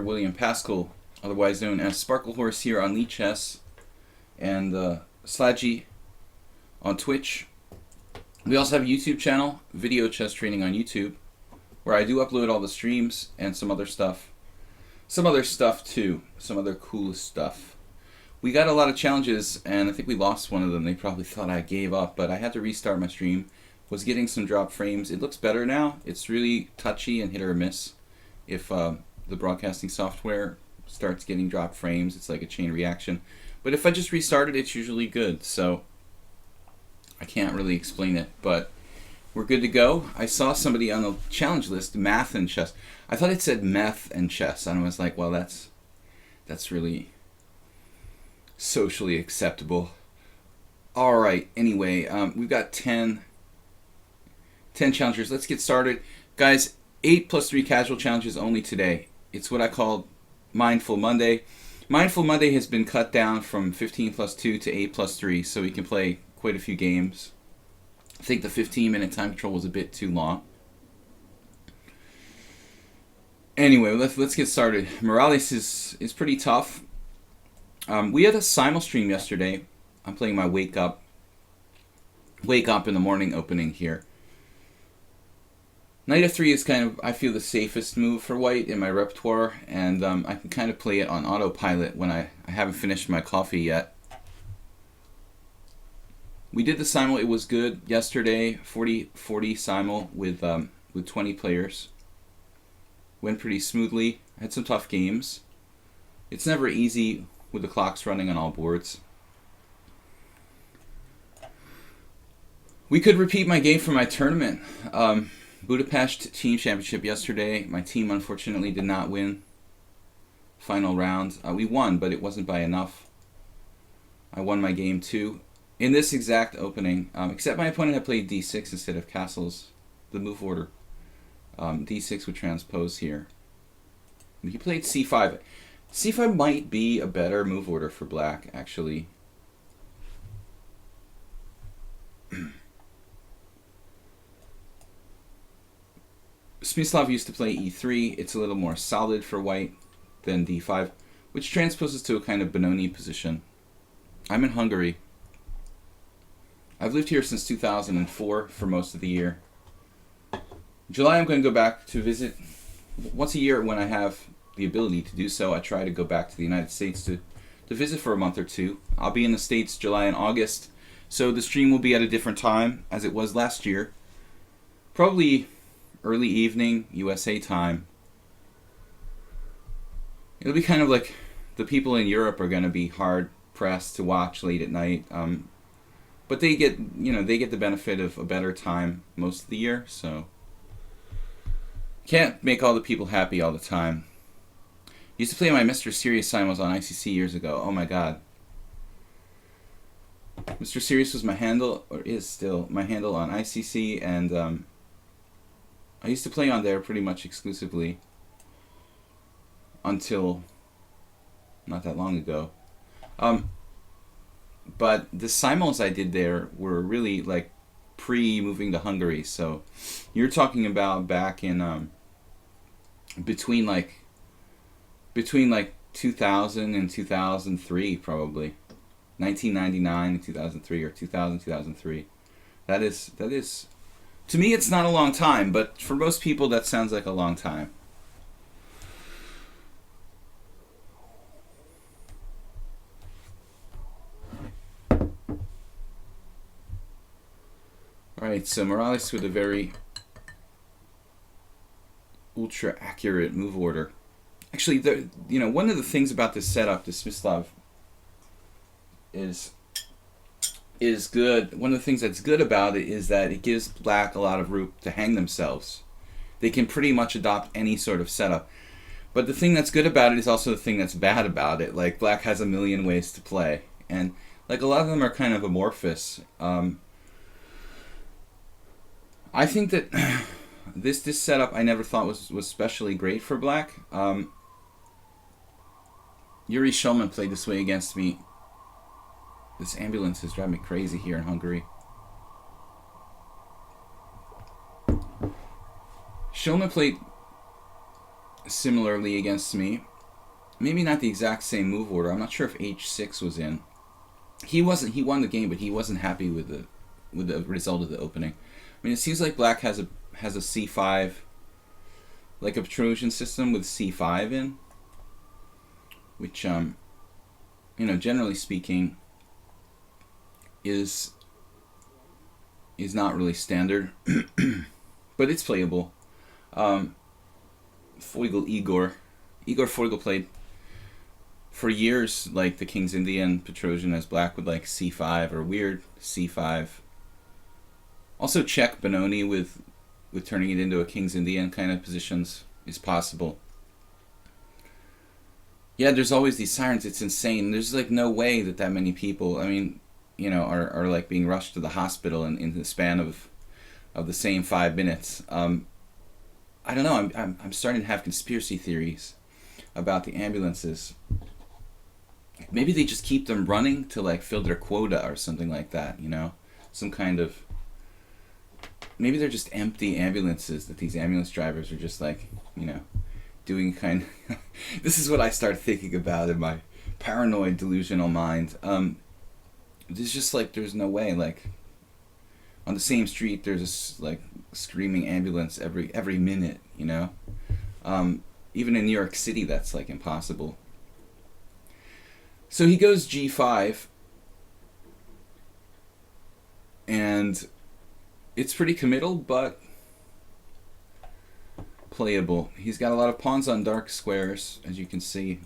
William Paschall, otherwise known as Sparkle Horse here on lichess, and Slaggy on Twitch. We also have a YouTube channel, Video Chess Training on YouTube, where I do upload all the streams and some other stuff. Some other stuff too. Some other cool stuff. We got a lot of challenges, and I think we lost one of them. They probably thought I gave up, but I had to restart my stream. Was getting some drop frames. It looks better now. It's really touchy and hit or miss. If the broadcasting software starts getting drop frames, it's like a chain reaction. But if I just restart it, it's usually good. So I can't really explain it, but we're good to go. I saw somebody on the challenge list, math and chess. I thought it said meth and chess, and I was like, well, that's really socially acceptable. All right. Anyway, we've got 10 challengers. Let's get started. Guys, 8 plus 3 casual challenges only today. It's what I call Mindful Monday. Mindful Monday has been cut down from 15 plus 2 to 8 plus 3, so we can play quite a few games. I think the 15-minute time control was a bit too long. Anyway, let's get started. Morales is pretty tough. We had a simul stream yesterday. I'm playing my wake up in the morning opening here. Knight f3 is kind of, I feel, the safest move for white in my repertoire, and I can kind of play it on autopilot when I haven't finished my coffee yet. We did the simul. It was good yesterday. 40-40 simul with 20 players. Went pretty smoothly. I had some tough games. It's never easy with the clocks running on all boards. We could repeat my game from my tournament. Budapest Team Championship yesterday. My team unfortunately did not win. Final round. We won, but it wasn't by enough. I won my game too. In this exact opening, except my opponent had played d6 instead of castles, the move order. D6 would transpose here. He played c5. c5 might be a better move order for black, actually. Smyslov used to play e3. It's a little more solid for white than d5, which transposes to a kind of Benoni position. I'm in Hungary. I've lived here since 2004 for most of the year. In July, I'm going to go back to visit once a year when I have the ability to do so. I try to go back to the United States to visit for a month or two. I'll be in the States July and August, so the stream will be at a different time as it was last year. Probably early evening, USA time. It'll be kind of like the people in Europe are going to be hard pressed to watch late at night. But they get the benefit of a better time most of the year, so can't make all the people happy all the time. Used to play my Mr. Serious simuls on ICC years ago. Oh my god. Mr. Serious was my handle, or is still my handle on ICC, and I used to play on there pretty much exclusively until not that long ago. But the simuls I did there were really like pre-moving to Hungary, so you're talking about back in between like 2000 and 2003, probably 1999 and 2003, or 2003. That is to me, it's not a long time, but for most people that sounds like a long time. Alright, so Morales with a very ultra accurate move order. Actually, one of the things about this setup, this Smyslov, is good. One of the things that's good about it is that it gives black a lot of room to hang themselves. They can pretty much adopt any sort of setup. But the thing that's good about it is also the thing that's bad about it. Like, black has a million ways to play, and like a lot of them are kind of amorphous. I think that this setup I never thought was especially great for black. Yuri Shulman played this way against me. This ambulance is driving me crazy here in Hungary. Shulman played similarly against me. maybe not the exact same move order. I'm not sure if h6 was in. He wasn't. He won the game, but he wasn't happy with the result of the opening. I mean, it seems like black has a c5, like a Petrosian system with c5 in, which generally speaking, is not really standard, but it's playable. Igor Feigl played for years like the King's Indian Petrosian as black with like c5 or weird c5. Also check Benoni with turning it into a King's Indian kind of positions is possible. Yeah, there's always these sirens. It's insane. There's like no way that many people, I mean, are like being rushed to the hospital in the span of the same 5 minutes. I don't know. I'm starting to have conspiracy theories about the ambulances. Maybe they just keep them running to like fill their quota or something like that. Some kind of. Maybe they're just empty ambulances that these ambulance drivers are just like, doing kind of. This is what I start thinking about in my paranoid, delusional mind. There's just like there's no way like. On the same street, there's this like screaming ambulance every minute. Even in New York City, that's like impossible. So he goes g5, and it's pretty committal, but playable. He's got a lot of pawns on dark squares, as you can see.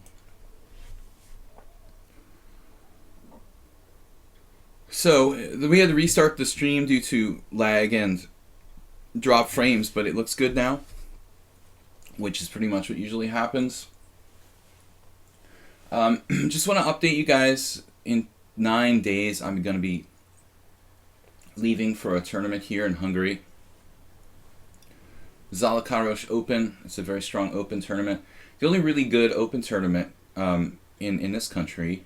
So we had to restart the stream due to lag and drop frames, but it looks good now, which is pretty much what usually happens. Just want to update you guys. In 9 days, I'm going to be leaving for a tournament here in Hungary. Zalakaros Open. It's a very strong open tournament. The only really good open tournament in this country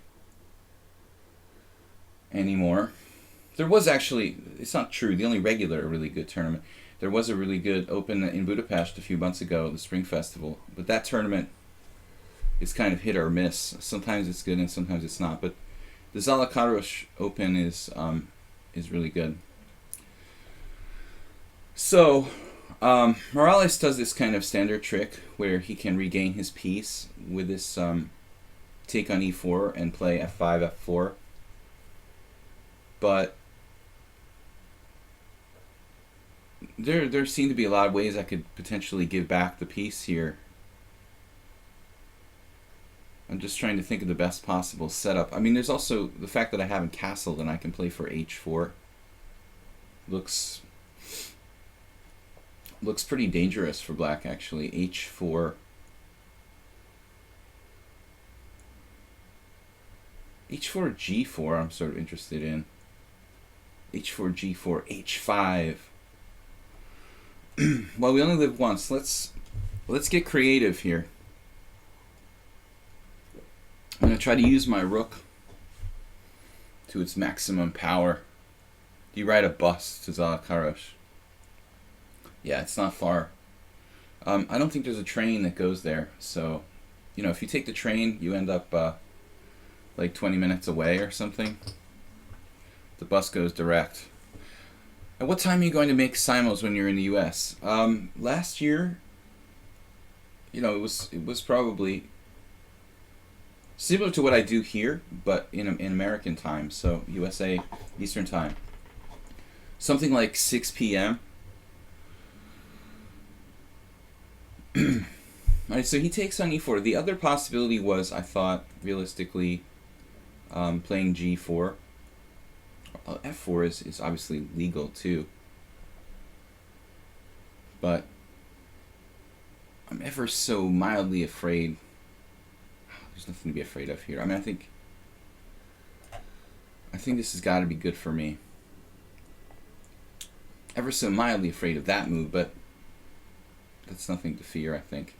anymore. There was actually, it's not true, the only regular really good tournament. There was a really good open in Budapest a few months ago, the Spring Festival. But that tournament is kind of hit or miss. Sometimes it's good and sometimes it's not. But the Zalakaros Open is really good. So, Morales does this kind of standard trick where he can regain his piece with this take on e4 and play f5, f4. But there seem to be a lot of ways I could potentially give back the piece here. I'm just trying to think of the best possible setup. I mean, there's also the fact that I haven't castled and I can play for h4. Looks pretty dangerous for black, actually. h4. h4, g4 I'm sort of interested in. h4, g4, h5. Well, we only live once. Let's get creative here. I'm going to try to use my rook to its maximum power. Do you ride a bus to Zalakaros? Yeah, it's not far. I don't think there's a train that goes there. So, if you take the train, you end up like 20 minutes away or something. The bus goes direct. At what time are you going to make simul's when you're in the U.S.? Last year, it was probably similar to what I do here, but in American time, so USA Eastern time. Something like 6 p.m. Alright, so he takes on e4. The other possibility was, I thought, realistically, playing g4. F4 is obviously legal too. But I'm ever so mildly afraid. There's nothing to be afraid of here. I mean, I think this has got to be good for me. Ever so mildly afraid of that move, but that's nothing to fear, I think.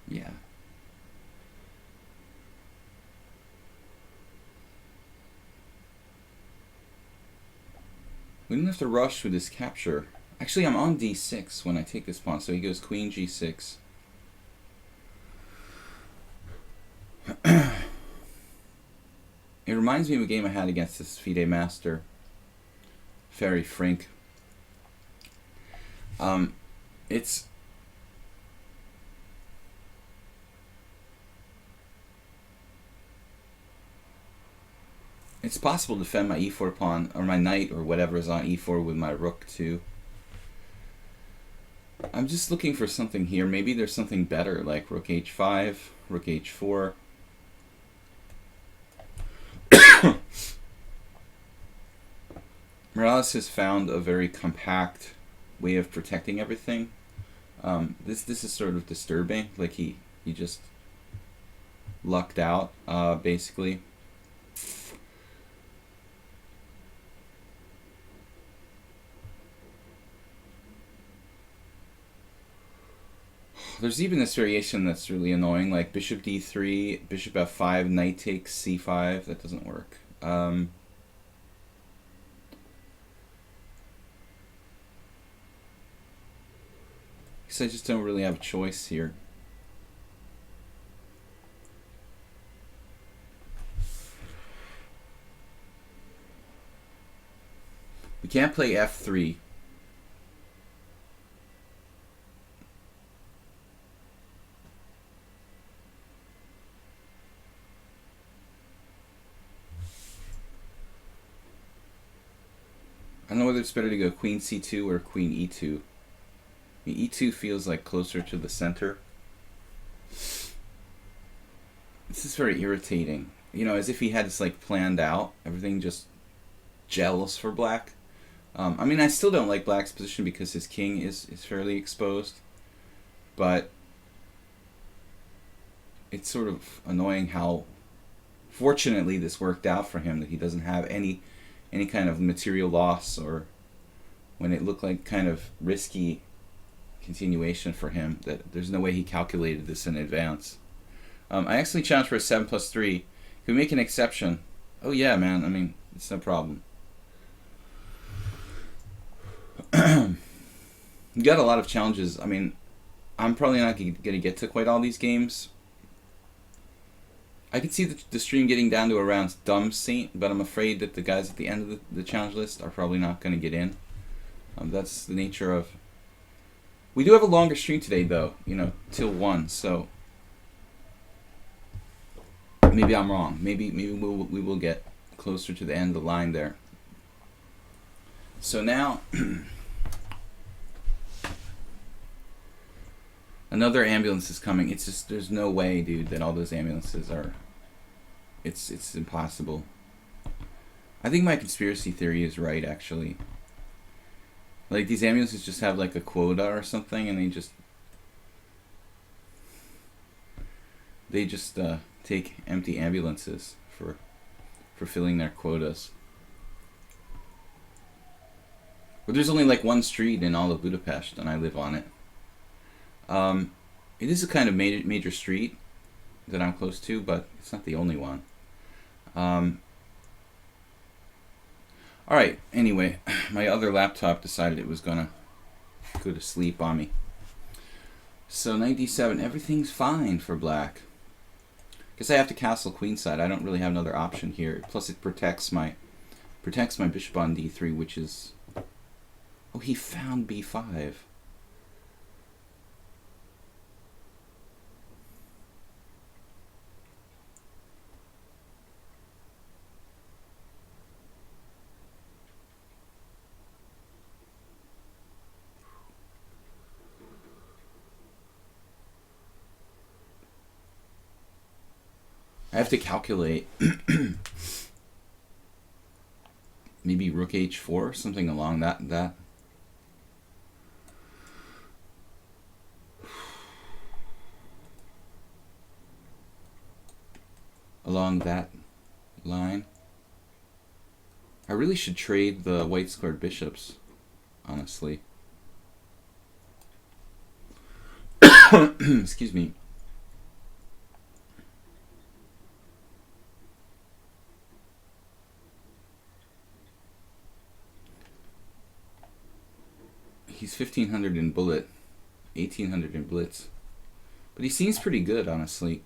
Yeah. We didn't have to rush with this capture. Actually, I'm on d6 when I take this pawn, so he goes queen g6. It reminds me of a game I had against this FIDE master, Ferry Frink. It's possible to defend my e4 pawn, or my knight, or whatever is on e4 with my rook too. I'm just looking for something here. Maybe there's something better, like rook h5, rook h4. Morales has found a very compact way of protecting everything. This is sort of disturbing. Like he just lucked out, basically. There's even this variation that's really annoying, like bishop d3, bishop f5, knight takes c5. That doesn't work. Because I just don't really have a choice here. We can't play f3. I don't know whether it's better to go queen c2 or queen e2. I mean, e2 feels like closer to the center. This is very irritating. You know, as if he had this like planned out. Everything just gels for black. I mean, I still don't like black's position because his king is fairly exposed. But it's sort of annoying how fortunately this worked out for him, that he doesn't have any kind of material loss, or when it looked like kind of risky continuation for him, that there's no way he calculated this in advance. I actually challenged for a 7+3. Can we make an exception? Oh yeah, man, I mean, it's no problem. You got a lot of challenges. I mean, I'm probably not going to get to quite all these games. I could see the stream getting down to around Dumb Saint, but I'm afraid that the guys at the end of the challenge list are probably not going to get in. That's the nature of... We do have a longer stream today, though, you know, till 1, so... Maybe I'm wrong. Maybe we will get closer to the end of the line there. So now... Another ambulance is coming. It's just, there's no way, dude, that all those ambulances are... It's impossible. I think my conspiracy theory is right, actually. Like, these ambulances just have, like, a quota or something, and they just take empty ambulances for filling their quotas. But there's only, like, one street in all of Budapest, and I live on it. It is a kind of major street that I'm close to, but it's not the only one. Alright, anyway, my other laptop decided it was gonna go to sleep on me. So knight d7, everything's fine for black. Guess I have to castle queenside. I don't really have another option here. Plus it protects my bishop on d3, which is... Oh, he found b5. I have to calculate. Maybe rook h4, something along that. Along that line. I really should trade the white squared bishops, honestly. Excuse me. He's 1500 in bullet, 1800 in blitz. But he seems pretty good, honestly.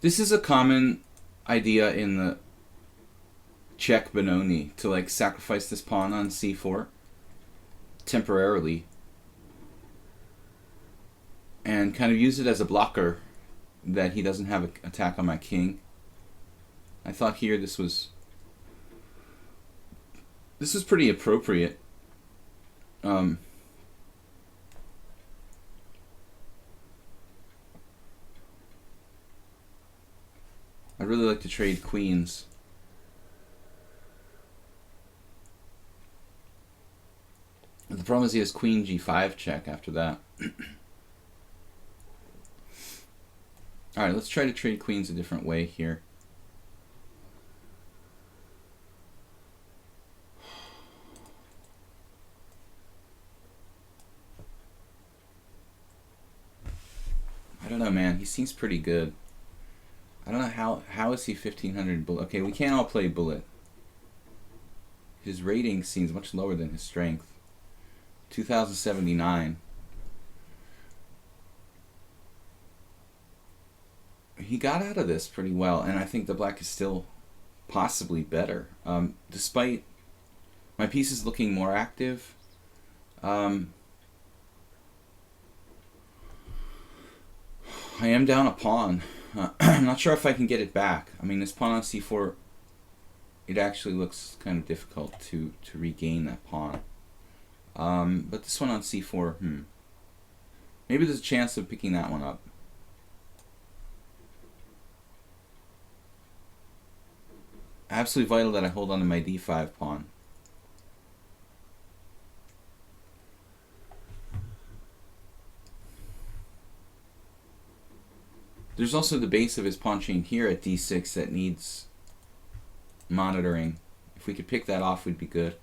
This is a common idea in the Czech Benoni, to like sacrifice this pawn on c4 temporarily and kind of use it as a blocker that he doesn't have an attack on my king. I thought here this was pretty appropriate. I'd really like to trade queens. The problem is he has queen g5 check after that. Alright, let's try to trade queens a different way here. I don't know, man. He seems pretty good. I don't know how is he 1500 bullet. Okay, we can't all play bullet. His rating seems much lower than his strength. 2079. He got out of this pretty well, and I think the black is still possibly better. Despite my pieces looking more active, I am down a pawn. I'm not sure if I can get it back. I mean, this pawn on c4, it actually looks kind of difficult to regain that pawn. But this one on c4, maybe there's a chance of picking that one up. Absolutely vital that I hold on to my d5 pawn. There's also the base of his pawn chain here at d6 that needs monitoring. If we could pick that off, we'd be good.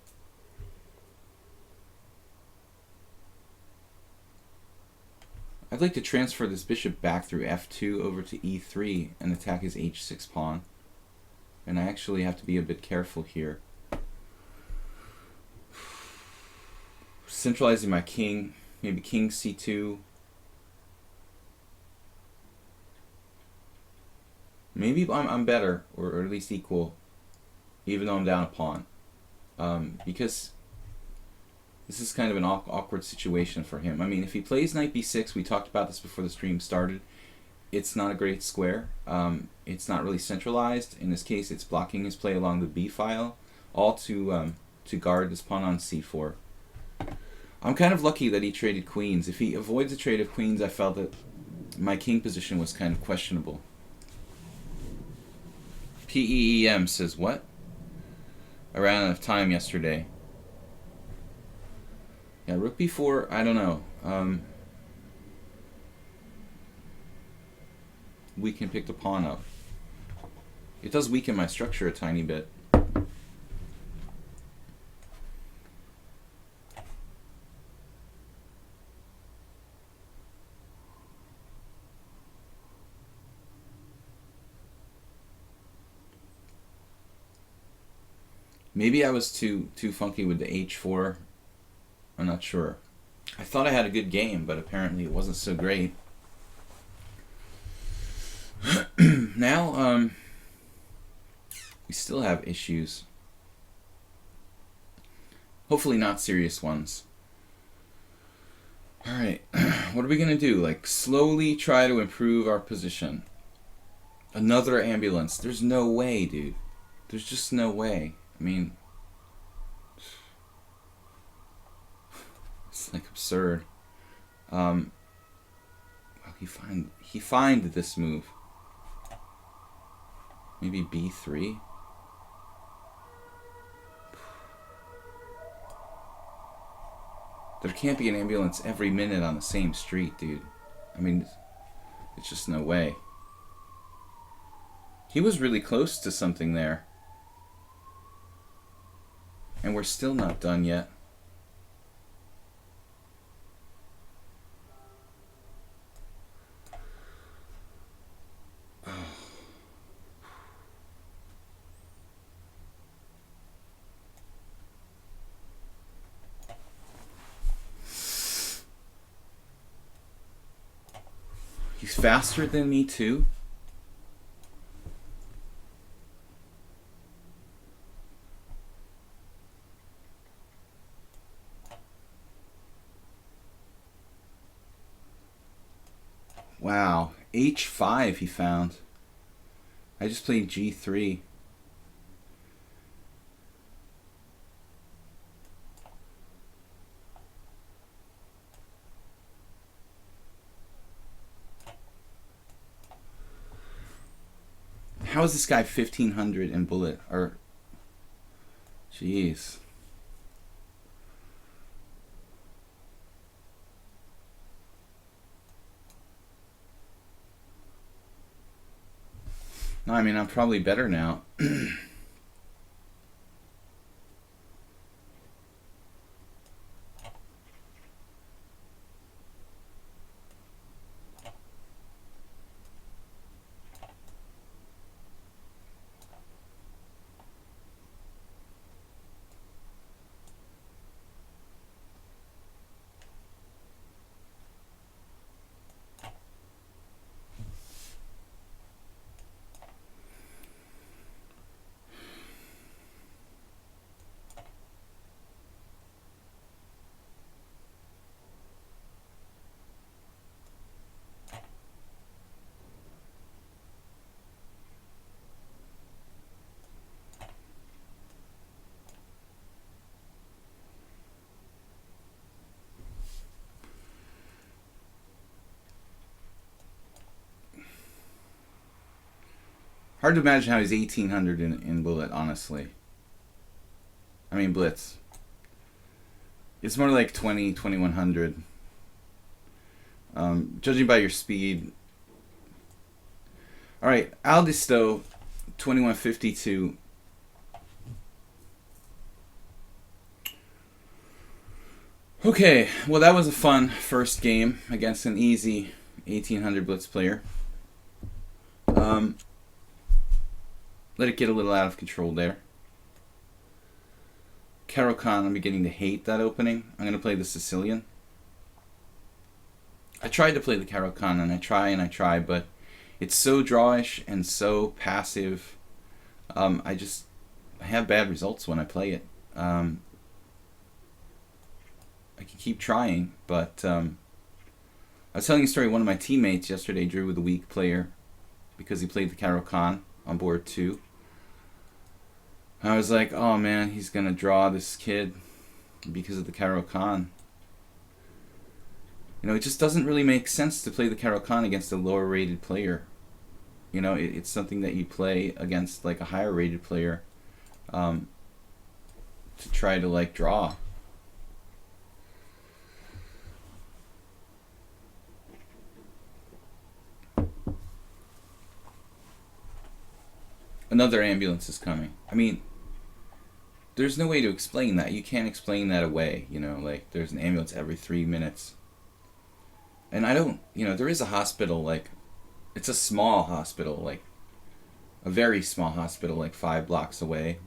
I'd like to transfer this bishop back through f2 over to e3 and attack his h6 pawn. And I actually have to be a bit careful here. Centralizing my king, maybe king c2. Maybe I'm better, or at least equal, even though I'm down a pawn. Because this is kind of an awkward situation for him. I mean, if he plays knight b6, we talked about this before the stream started, it's not a great square. It's not really centralized. In this case, it's blocking his play along the b file, all to guard this pawn on c4. I'm kind of lucky that he traded queens. If he avoids a trade of queens, I felt that my king position was kind of questionable. PEEM says, what? I ran out of time yesterday. Yeah, rook b4, I don't know. We can pick the pawn up. It does weaken my structure a tiny bit. Maybe I was too funky with the h4. I'm not sure. I thought I had a good game, but apparently it wasn't so great. Now, we still have issues. Hopefully not serious ones. Alright, what are we going to do? Like, slowly try to improve our position. Another ambulance. There's no way, dude. There's just no way. I mean, it's like absurd. Well, he find this move. Maybe b3. There can't be an ambulance every minute on the same street, dude. I mean, it's just no way. He was really close to something there. And we're still not done yet. He's faster than me too. Wow, H5 he found. I just played G3. How is this guy 1500 in bullet? Or, jeez. No, I mean, I'm probably better now. Hard to imagine how he's 1800 in bullet, honestly. I mean, blitz. It's more like 20, 2100. Judging by your speed. Alright, Aldisto, 2152. Okay, well that was a fun first game against an easy 1800 blitz player. Let it get a little out of control there. Caro-Kann, I'm beginning to hate that opening. I'm going to play the Sicilian. I tried to play the Caro-Kann, and I try, but it's so drawish and so passive. I have bad results when I play it. I can keep trying, but I was telling a story. One of my teammates yesterday drew with a weak player because he played the Caro-Kann on board 2. I was like, oh man, he's going to draw this kid because of the Caro-Kann. You know, it just doesn't really make sense to play the Caro-Kann against a lower rated player. You know, it's something that you play against like a higher rated player to try to like draw. Another ambulance is coming. I mean, there's no way to explain that. You can't explain that away, you know, like there's an ambulance every 3 minutes. And I don't, you know, there is a hospital, like, it's a small hospital, like, a very small hospital, like 5 blocks away.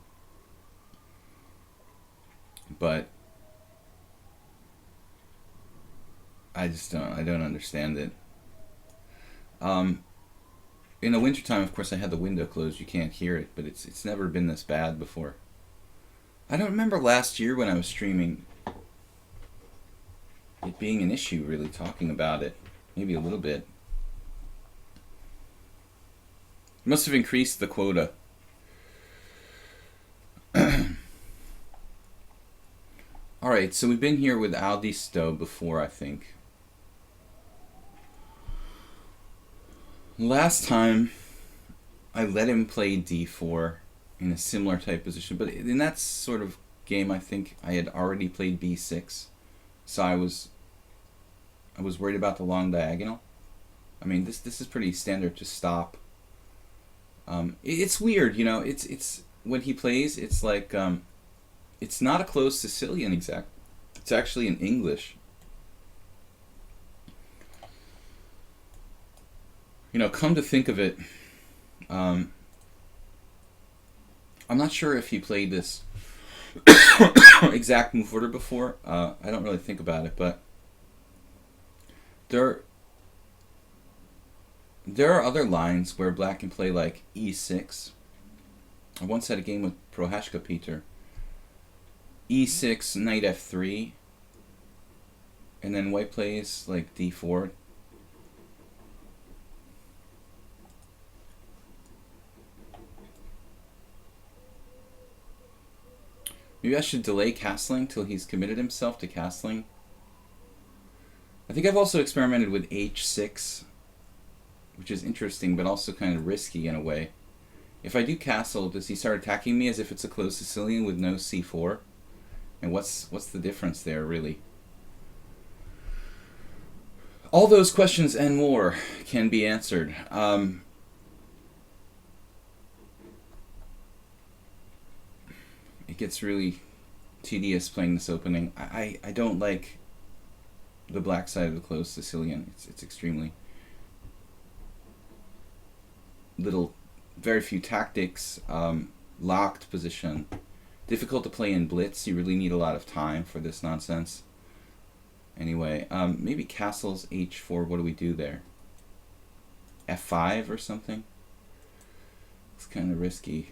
But I don't understand it. In the wintertime, of course, I had the window closed. You can't hear it, but it's never been this bad before. I don't remember last year when I was streaming it being an issue, really talking about it. Maybe a little bit. It must have increased the quota. Alright, so we've been here with Aldisto before, I think. Last time, I let him play d4 in a similar type position, but in that sort of game, I think I had already played b6, so I was worried about the long diagonal. I mean, this is pretty standard to stop. It's weird, you know. It's when he plays, it's like it's not a closed Sicilian exact. It's actually in English. You know, come to think of it, I'm not sure if he played this exact move order before. I don't really think about it, but There are other lines where black can play like e6. I once had a game with Prohashka Peter. e6, knight f3, and then white plays like d4. Maybe I should delay castling till he's committed himself to castling. I think I've also experimented with h6, which is interesting but also kind of risky in a way. If I do castle, does he start attacking me as if it's a closed Sicilian with no c4? And what's the difference there, really? All those questions and more can be answered. It gets really tedious playing this opening. I don't like the black side of the closed Sicilian. It's extremely little, very few tactics, locked position, difficult to play in blitz. You really need a lot of time for this nonsense. Anyway, maybe castles h4. What do we do there? f5 or something? It's kind of risky.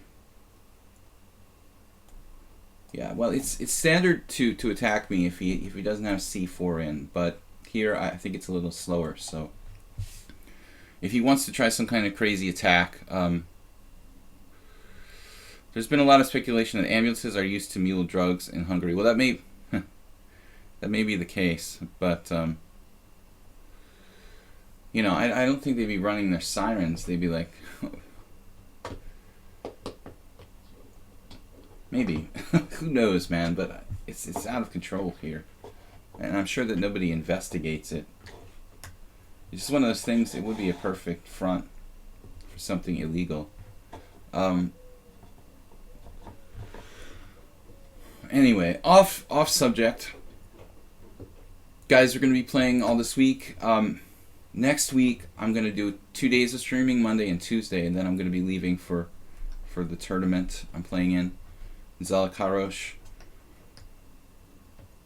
Yeah, well, it's standard to attack me if he doesn't have c4 in, but here I think it's a little slower. So if he wants to try some kind of crazy attack, there's been a lot of speculation that ambulances are used to mule drugs in Hungary. Well, that may be the case, but you know, I don't think they'd be running their sirens. They'd be like, maybe. Who knows, man? But it's out of control here, and I'm sure that nobody investigates it. It's just one of those things. It would be a perfect front for something illegal. Anyway, off subject. Guys, we're going to be playing all this week. Next week, I'm going to do 2 days of streaming, Monday and Tuesday, and then I'm going to be leaving for the tournament I'm playing in Zalakarosh.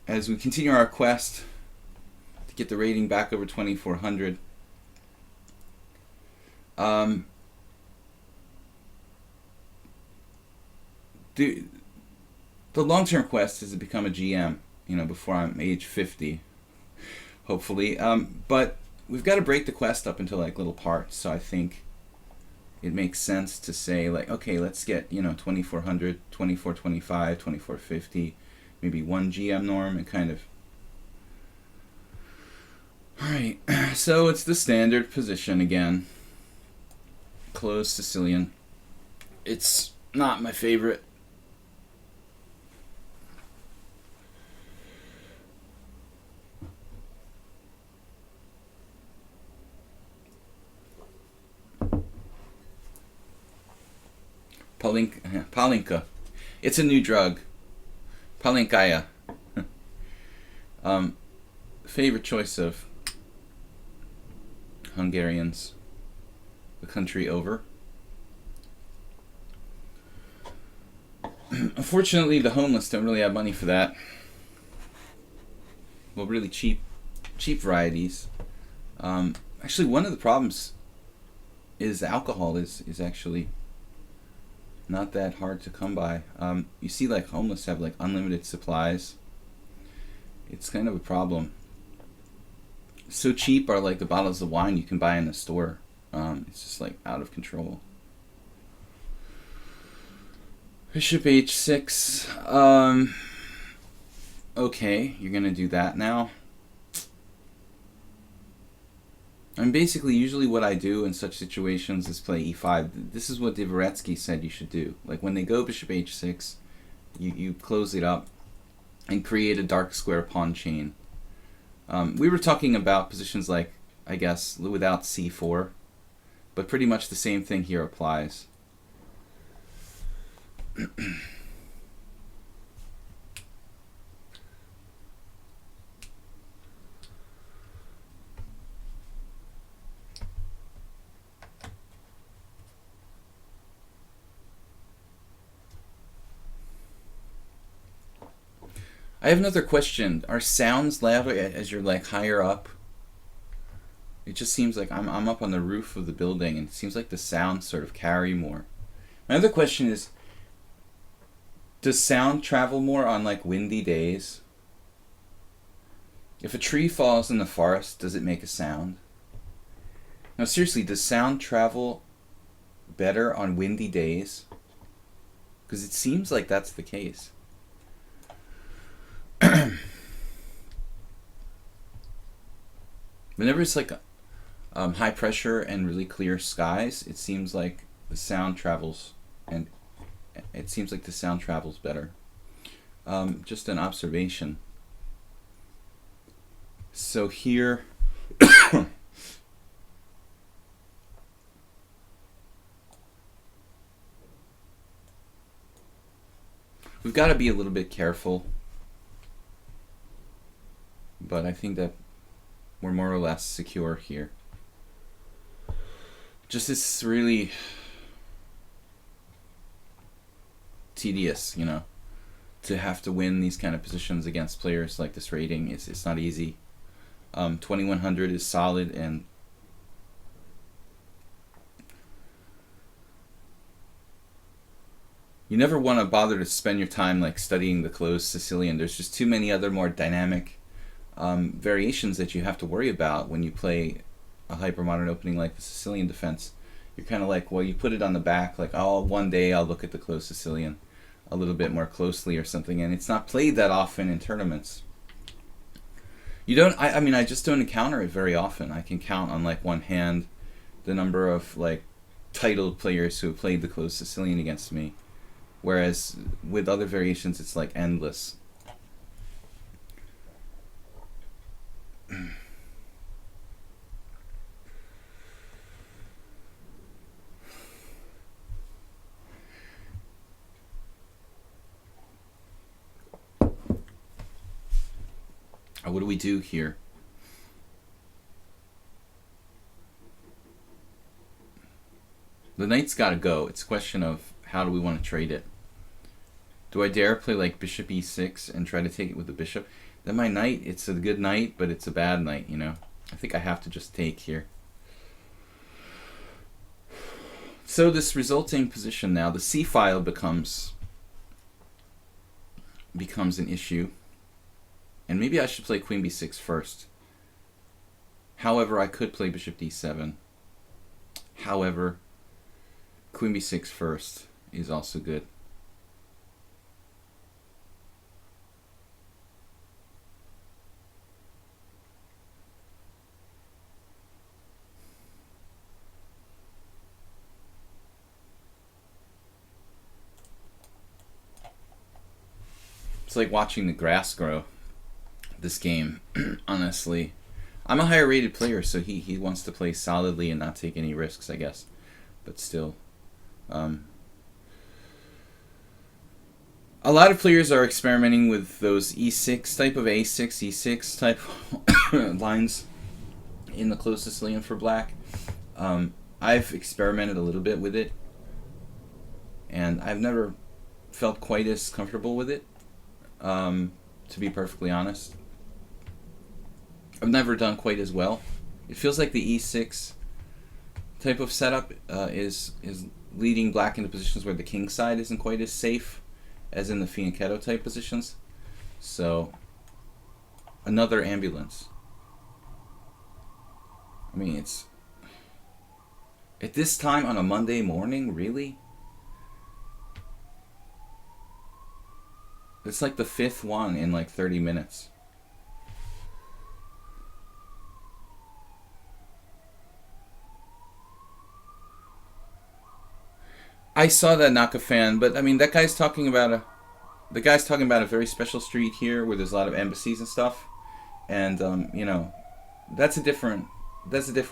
As we continue our quest to get the rating back over 2,400. The long-term quest is to become a GM, you know, before I'm age 50, hopefully. But we've got to break the quest up into like little parts, so I think it makes sense to say like, okay, let's get, you know, 2,400, 2,425, 2,450, maybe one GM norm, and kind of. Alright, so it's the standard position again. Closed Sicilian. It's not my favorite. Palinka. It's a new drug. Palinkaya. Favorite choice of Hungarians the country over. Unfortunately, the homeless don't really have money for that. Well, really cheap varieties. Actually, one of the problems is alcohol is actually not that hard to come by. You see, like, homeless have like unlimited supplies. It's kind of a problem. So cheap are like the bottles of wine you can buy in the store. It's just like out of control. Bishop h6. Okay, you're gonna do that now. And basically, usually what I do in such situations is play e5. This is what Dvoretsky said you should do. Like when they go bishop h6, you close it up and create a dark square pawn chain. We were talking about positions like, I guess, without c4, but pretty much the same thing here applies. I have another question. Are sounds louder as you're like higher up? It just seems like I'm up on the roof of the building, and it seems like the sounds sort of carry more. My other question is, does sound travel more on like windy days? If a tree falls in the forest, does it make a sound? Now seriously, does sound travel better on windy days? Because it seems like that's the case. Whenever it's like high pressure and really clear skies, it seems like the sound travels, and it seems like the sound travels better. Just an observation. So here, we've got to be a little bit careful, but I think that we're more or less secure here. Just it's really tedious, you know, to have to win these kind of positions against players like this rating. It's not easy. 2100 is solid, and you never want to bother to spend your time like studying the closed Sicilian. There's just too many other more dynamic variations that you have to worry about when you play a hypermodern opening like the Sicilian defense. You're kind of like, well, you put it on the back, like, oh, one day I'll look at the closed Sicilian a little bit more closely or something, and it's not played that often in tournaments. You don't, I mean, I just don't encounter it very often. I can count on like one hand the number of like titled players who have played the closed Sicilian against me, whereas with other variations it's like endless. What do we do here? The knight's got to go. It's a question of how do we want to trade it. Do I dare play like bishop e6 and try to take it with the bishop? Then my knight, it's a good knight, but it's a bad knight, you know? I think I have to just take here. So this resulting position now, the c file becomes an issue. And maybe I should play queen b6 first. However, I could play bishop d7. However, queen b6 first is also good. It's like watching the grass grow. This game, honestly. I'm a higher rated player, so he wants to play solidly and not take any risks, I guess. But still. A lot of players are experimenting with those e6 type of a6, e6 type lines in the closed Sicilian for black. I've experimented a little bit with it, and I've never felt quite as comfortable with it, to be perfectly honest. I've never done quite as well. It feels like the e6 type of setup is leading black into positions where the king side isn't quite as safe as in the fianchetto type positions. So, another ambulance. I mean, it's at this time on a Monday morning, really? It's like the 5th one in like 30 minutes. I saw that Naka fan, but I mean that guy's talking about a very special street here where there's a lot of embassies and stuff, and you know, that's a different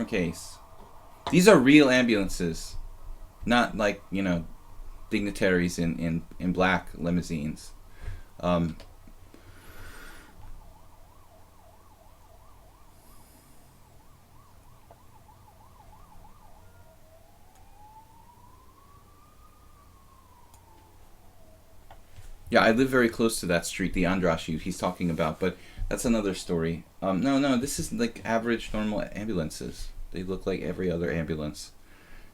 case. These are real ambulances, not like, you know, dignitaries in black limousines. Yeah, I live very close to that street, the Andrashi he's talking about, but That's another story. No, this is like average normal ambulances. They look like every other ambulance.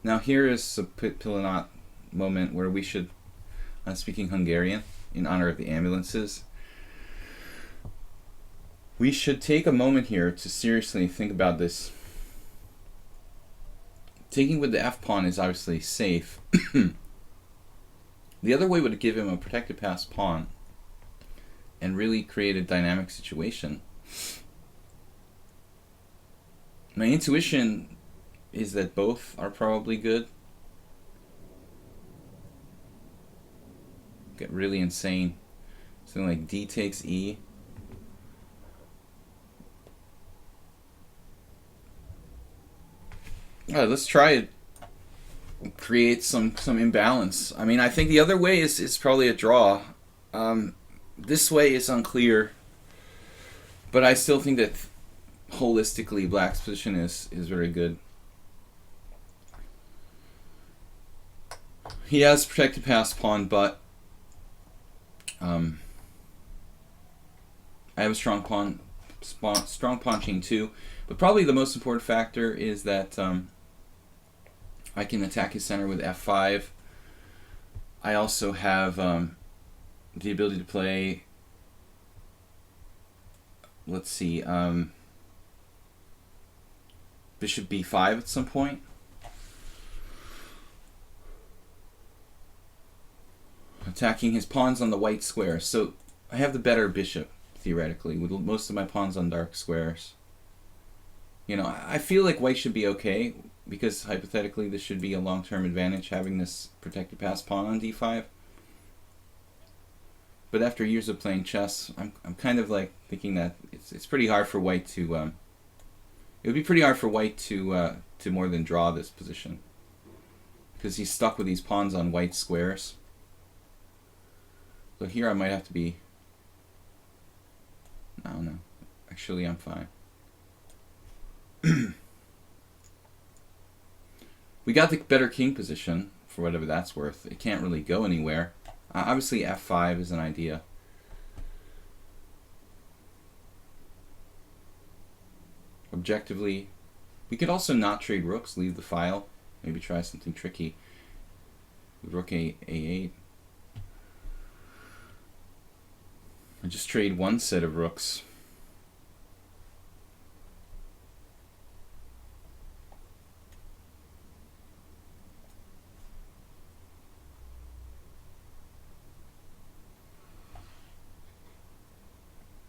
Now here is a Pilinat moment where we should, speaking Hungarian in honor of the ambulances, we should take a moment here to seriously think about this. Taking with the f-pawn is obviously safe. The other way would give him a protected passed pawn and really create a dynamic situation. My intuition is that both are probably good. Get really insane. Something like d takes e. Let's try it. Create some imbalance. I mean, I think the other way is probably a draw. This way is unclear, but I still think that holistically Black's position is very good. He has protected passed pawn, but I have a strong pawn chain too. But probably the most important factor is that I can attack his center with f5. I also have the ability to play, let's see, bishop b5 at some point. Attacking his pawns on the white square. So I have the better bishop, theoretically, with most of my pawns on dark squares. You know, I feel like white should be okay, because hypothetically this should be a long-term advantage, having this protected passed pawn on d5. But after years of playing chess, I'm kind of like thinking that it's pretty hard for white to it would be pretty hard for white to more than draw this position, because he's stuck with these pawns on white squares. So here I might have to be. No, actually I'm fine. We got the better king position, for whatever that's worth. It can't really go anywhere. Obviously f5 is an idea. Objectively, we could also not trade rooks, leave the file, maybe try something tricky. Rook a8. Or just trade one set of rooks.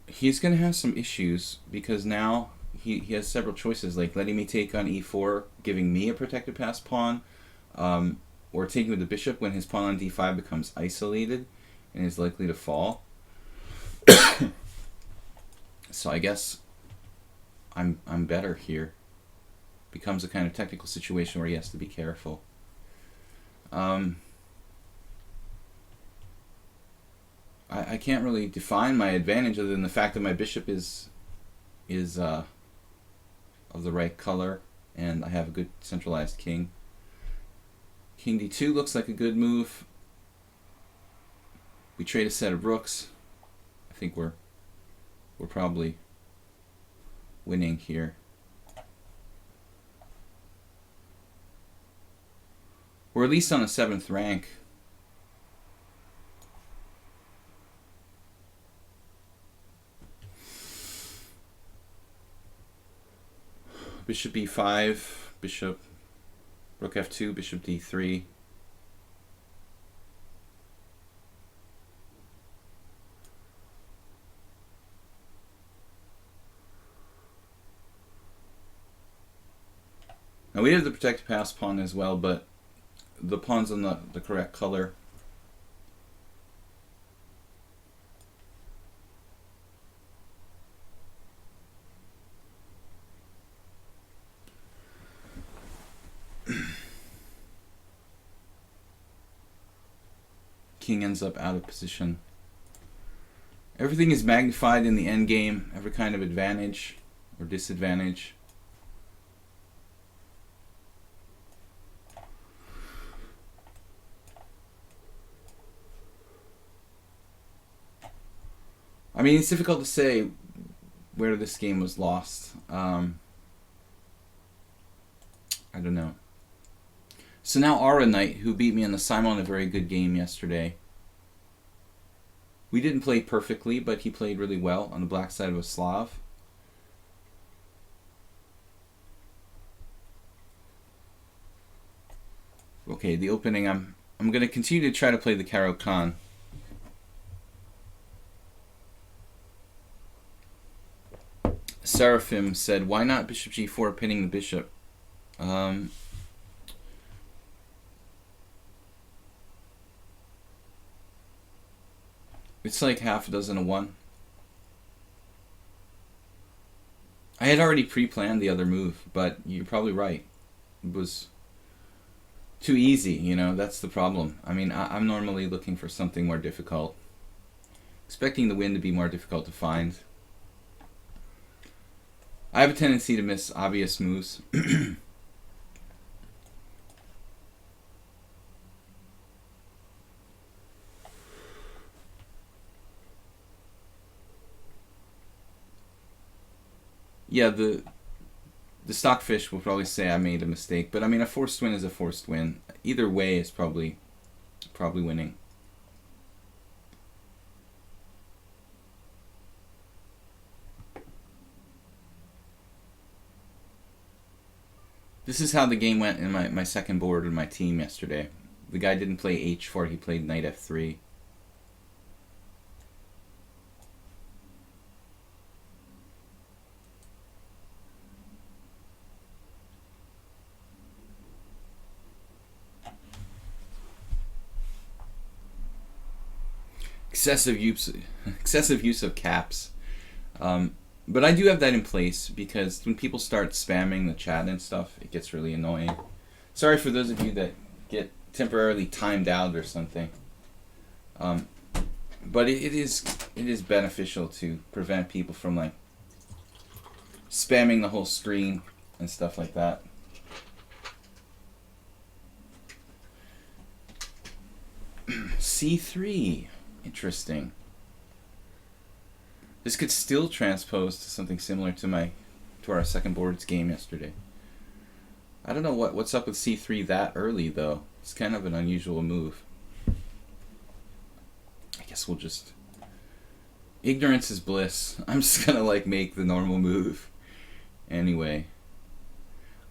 He's going to have some issues, because now he has several choices, like letting me take on e4, giving me a protected passed pawn, or taking with the bishop when his pawn on d5 becomes isolated and is likely to fall. So I guess I'm better here. Becomes a kind of technical situation where he has to be careful. I can't really define my advantage other than the fact that my bishop is of the right color, and I have a good centralized king. King d2 looks like a good move. We trade a set of rooks. I think we're probably winning here. We're at least on a 7th rank. Bishop e5, bishop, rook f2, bishop d3. Now we have the protected passed pawn as well, but the pawn's on the correct color. King ends up out of position. Everything is magnified in the endgame, every kind of advantage or disadvantage. I mean, it's difficult to say where this game was lost. I don't know. So now Aura Knight, who beat me in the Simon, a very good game yesterday. We didn't play perfectly, but he played really well on the black side of a Slav. Okay, the opening, I'm going to continue to try to play the Caro-Kann. Seraphim said, why not bishop g4 pinning the bishop? It's like half a dozen of one. I had already pre-planned the other move, but you're probably right. It was too easy, you know, that's the problem. I mean, I'm normally looking for something more difficult. Expecting the win to be more difficult to find. I have a tendency to miss obvious moves. Yeah, the stockfish will probably say I made a mistake, but I mean, a forced win is a forced win. Either way is probably winning. This is how the game went in my second board in my team yesterday. The guy didn't play h4, he played knight f3. Excessive use of caps. But I do have that in place because when people start spamming the chat and stuff, it gets really annoying. Sorry for those of you that get temporarily timed out or something. But it is beneficial to prevent people from like spamming the whole screen and stuff like that. C3. Interesting. This could still transpose to something similar to our second board's game yesterday. I don't know what's up with c3 that early though. It's kind of an unusual move. I guess we'll just... Ignorance is bliss. I'm just gonna like make the normal move. Anyway.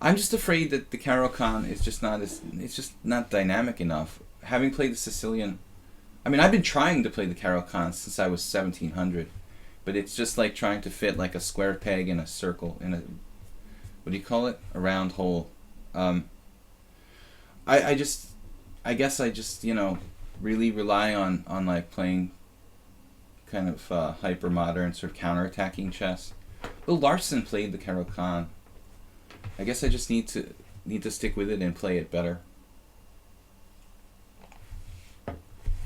I'm just afraid that the Caro-Kann is just not dynamic enough. Having played the Sicilian... I mean, I've been trying to play the Caro-Kann since I was 1700. But it's just like trying to fit like a square peg in a circle, in a, what do you call it? A round hole. I guess I just, you know, really rely on like playing kind of hyper modern sort of counter-attacking chess. Well, Larson played the Caro-Kann. I guess I just need to stick with it and play it better.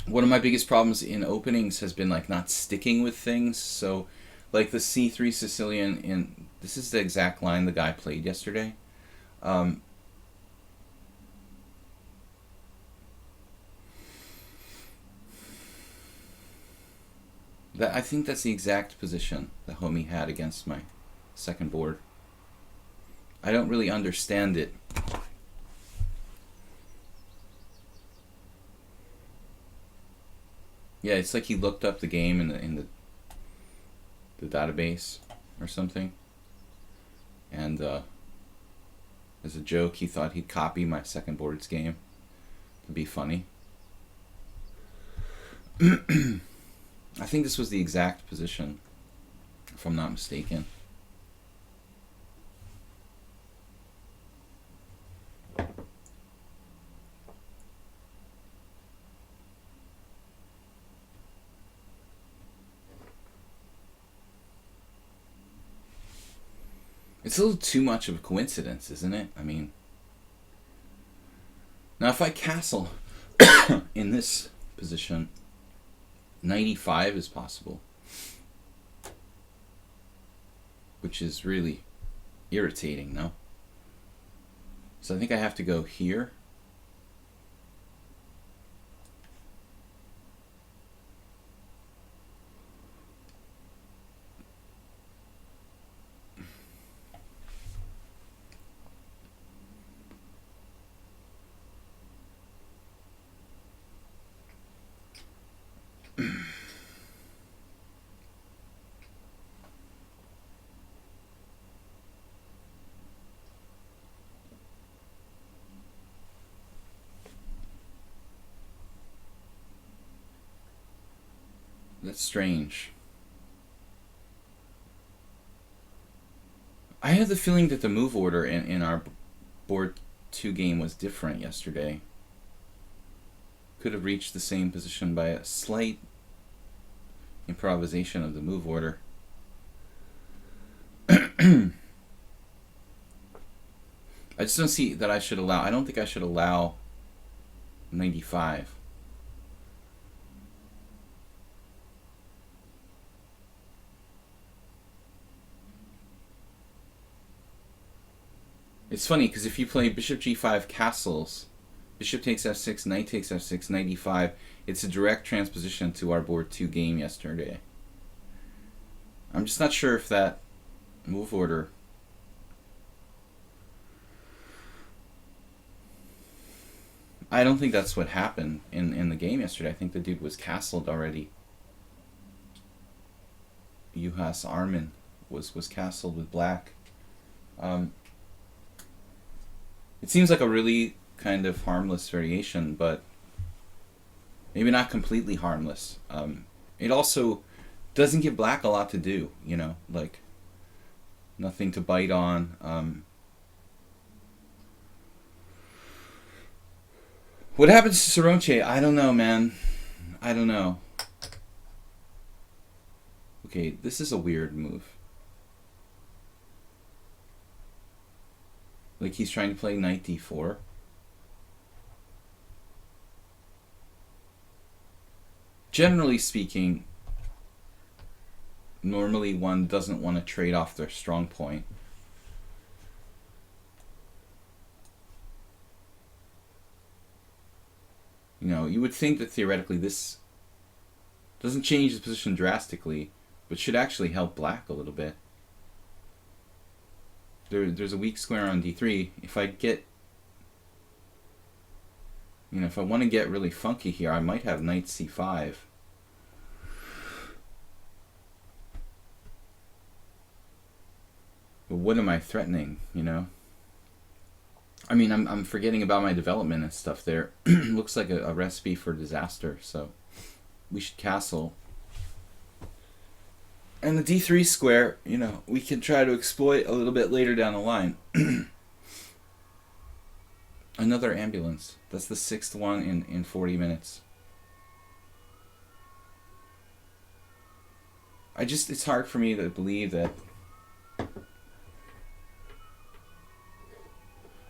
One of my biggest problems in openings has been like not sticking with things. So like the c3 Sicilian, this is the exact line the guy played yesterday. I think that's the exact position that Homie had against my second board. I don't really understand it. Yeah, it's like he looked up the game in the database or something, and as a joke, he thought he'd copy my second board's game to be funny. I think this was the exact position, if I'm not mistaken. It's a little too much of a coincidence, isn't it? I mean, now if I castle in this position, knight e5 is possible, which is really irritating, no? So I think I have to go here. That's strange. I had the feeling that the move order in our board 2 game was different yesterday. Could have reached the same position by a slight improvisation of the move order. I just don't see that I should allow. I don't think I should allow 95. It's funny because if you play bishop g5 castles, bishop takes f6, knight takes f6, knight e5, it's a direct transposition to our board 2 game yesterday. I'm just not sure if that move order... I don't think that's what happened in the game yesterday. I think the dude was castled already. Juhas Armin was castled with black. It seems like a really kind of harmless variation, but maybe not completely harmless. It also doesn't give black a lot to do, you know, like nothing to bite on. What happens to Soronche? I don't know, man. I don't know. Okay, this is a weird move. Like he's trying to play knight d4. Generally speaking, normally one doesn't want to trade off their strong point. You know, you would think that theoretically this doesn't change the position drastically, but should actually help black a little bit. There's a weak square on d3. If I get, you know, if I want to get really funky here, I might have knight c5. But what am I threatening, you know? I mean, I'm forgetting about my development and stuff there. Looks like a recipe for disaster, so we should castle. And the d3 square, you know, we can try to exploit a little bit later down the line. Another ambulance. That's the 6th one in 40 minutes. It's hard for me to believe that...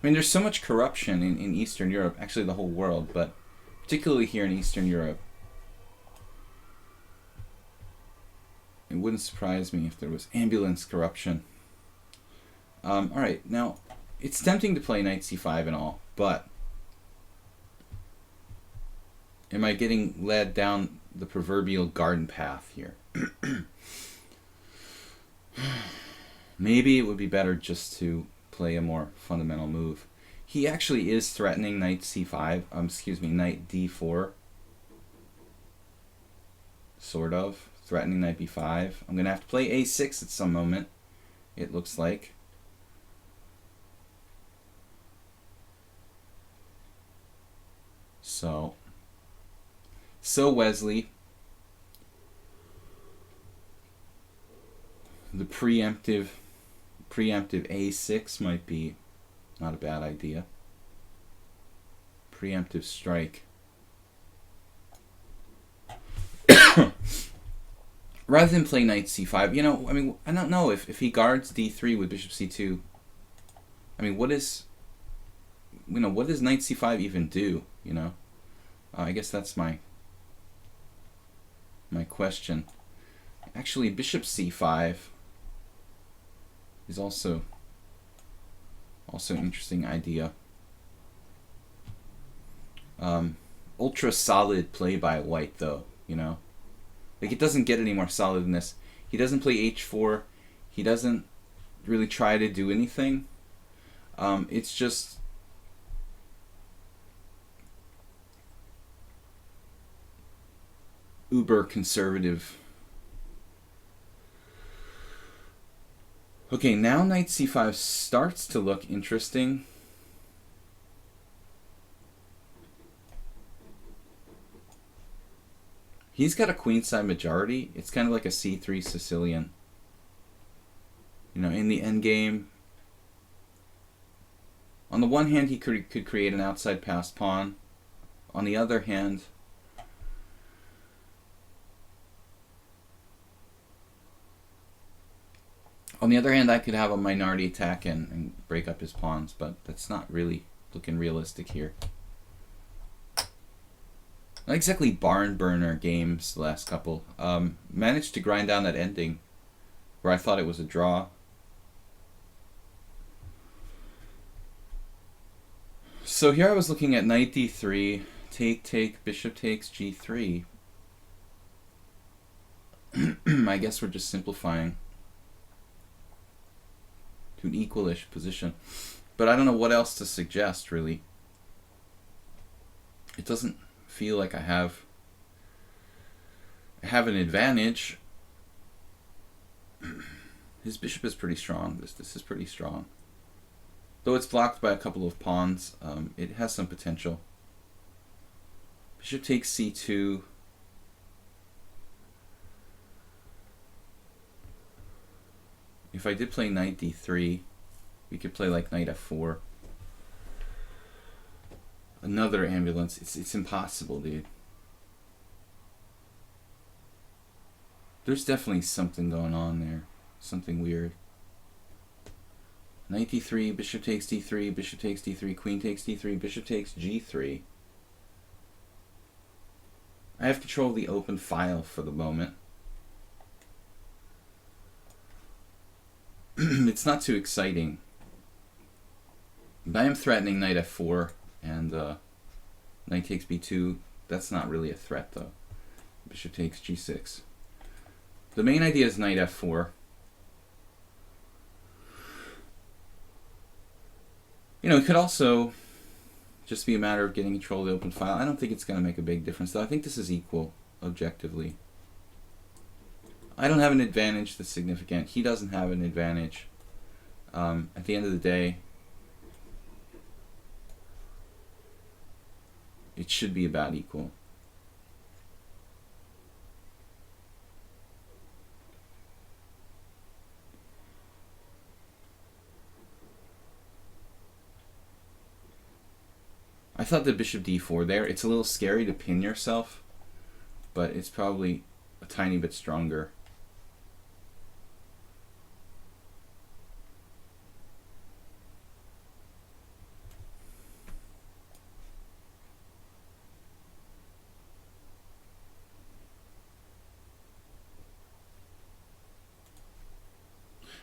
I mean, there's so much corruption in Eastern Europe, actually the whole world, but particularly here in Eastern Europe. It wouldn't surprise me if there was ambulance corruption. Alright, now, it's tempting to play knight c5 and all, but am I getting led down the proverbial garden path here? Maybe it would be better just to play a more fundamental move. He actually is threatening knight c5, knight d4. Sort of. Threatening knight b5. I'm going to have to play a6 at some moment, it looks like. So Wesley, the preemptive a6 might be not a bad idea. Preemptive strike. Rather than play knight c5, you know, I mean, I don't know if he guards d3 with bishop c2. I mean, what does knight c5 even do, you know? I guess that's my question. Actually, bishop c5 is also an interesting idea. Ultra solid play by white, though, you know? Like, it doesn't get any more solid than this. He doesn't play h4. He doesn't really try to do anything. It's just... uber conservative. Okay, now knight c5 starts to look interesting. He's got a queenside majority. It's kind of like a c3 Sicilian. You know, in the end game, on the one hand, he could create an outside passed pawn. On the other hand, I could have a minority attack and break up his pawns, but that's not really looking realistic here. Not exactly barn burner games the last couple. Managed to grind down that ending where I thought it was a draw. So here I was looking at knight d3, take, bishop takes g3. I guess we're just simplifying to an equalish position. But I don't know what else to suggest, really. It doesn't feel like I have an advantage. His bishop is pretty strong. This is pretty strong. Though it's blocked by a couple of pawns, it has some potential. Bishop takes c2. If I did play knight d3, we could play like knight f4. Another ambulance. It's impossible, dude. There's definitely something going on there. Something weird. Knight d3, bishop takes d3, bishop takes d3, queen takes d3, bishop takes g3. I have control of the open file for the moment. It's not too exciting. But I am threatening knight f4 and knight takes b2. That's not really a threat, though. Bishop takes g6. The main idea is knight f4. You know, it could also just be a matter of getting control of the open file. I don't think it's going to make a big difference, though. I think this is equal, objectively. I don't have an advantage that's significant. He doesn't have an advantage. At the end of the day, it should be about equal. I thought the bishop d4 there, it's a little scary to pin yourself, but it's probably a tiny bit stronger.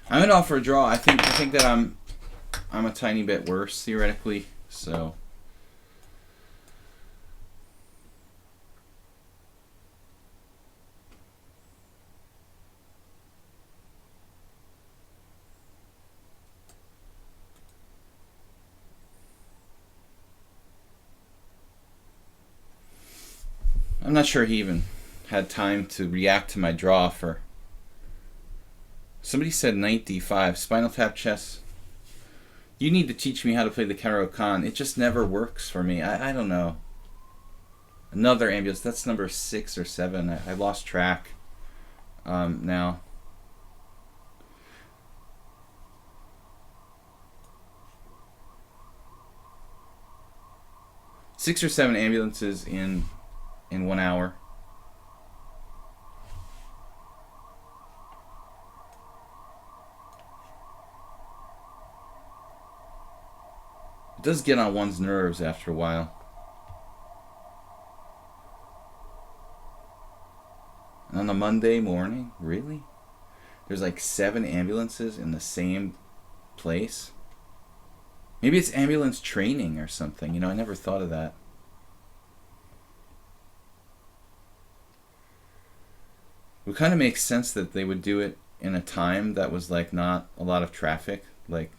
I'm gonna offer a draw. I think that I'm a tiny bit worse theoretically, so I'm not sure he even had time to react to my draw for. Somebody said knight d5, Spinal Tap Chess. You need to teach me how to play the Caro-Kann. It just never works for me. I don't know. Another ambulance. That's number 6 or 7. I lost track now. Six or 7 ambulances in 1 hour. It does get on one's nerves after a while. And on a Monday morning, really? There's like 7 ambulances in the same place? Maybe it's ambulance training or something. You know, I never thought of that. It kind of makes sense that they would do it in a time that was like not a lot of traffic, like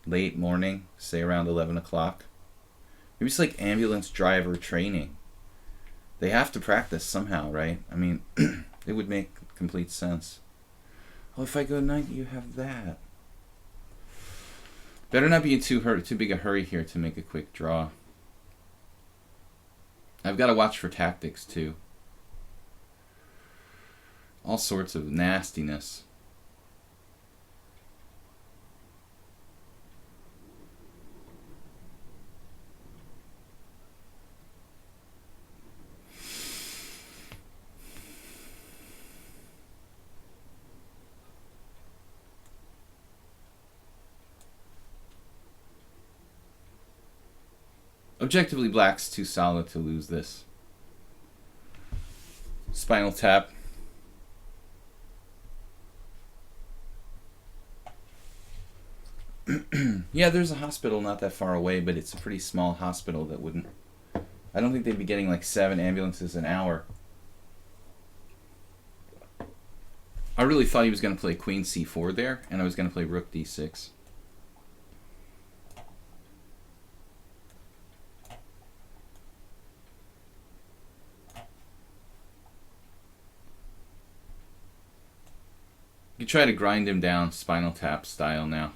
late morning, say around 11 o'clock. Maybe it's like ambulance driver training. They have to practice somehow, right? I mean, it would make complete sense. Oh, if I go knight, you have that. Better not be in too big a hurry here to make a quick draw. I've got to watch for tactics too. All sorts of nastiness. Objectively, black's too solid to lose this. Spinal tap. Yeah, there's a hospital not that far away, but it's a pretty small hospital that wouldn't... I don't think they'd be getting like 7 ambulances an hour. I really thought he was going to play queen c4 there, and I was going to play rook d6. You try to grind him down spinal tap style now.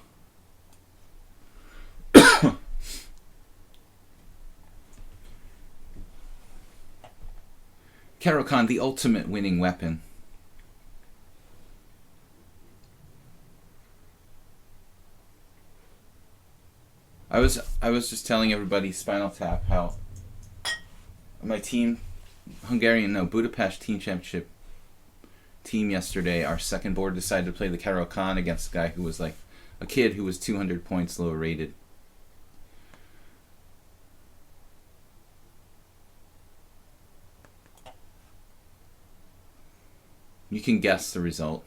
Caro-Kann, the ultimate winning weapon. I was just telling everybody Spinal Tap how my team, Budapest Team Championship team yesterday, our second board decided to play the Caro-Kann against a guy who was like a kid who was 200 points lower rated. You can guess the result.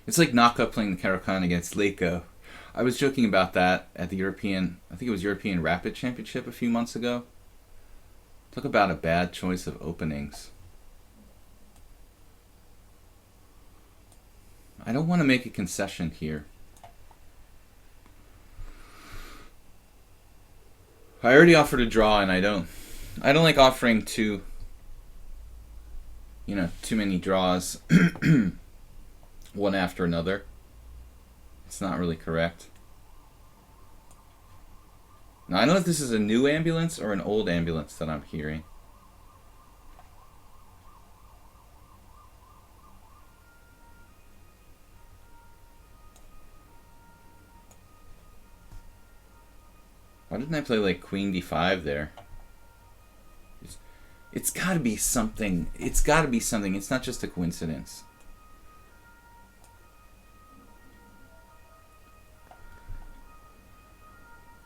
It's like Naka playing the Caro-Kann against Leiko. I was joking about that at the European, I think it was European Rapid Championship a few months ago. Talk about a bad choice of openings. I don't want to make a concession here. I already offered a draw, and I don't like offering too many draws one after another. It's not really correct. Now I don't know if this is a new ambulance or an old ambulance that I'm hearing. Why didn't I play like Queen D5 there? It's gotta be something. It's gotta be something. It's not just a coincidence.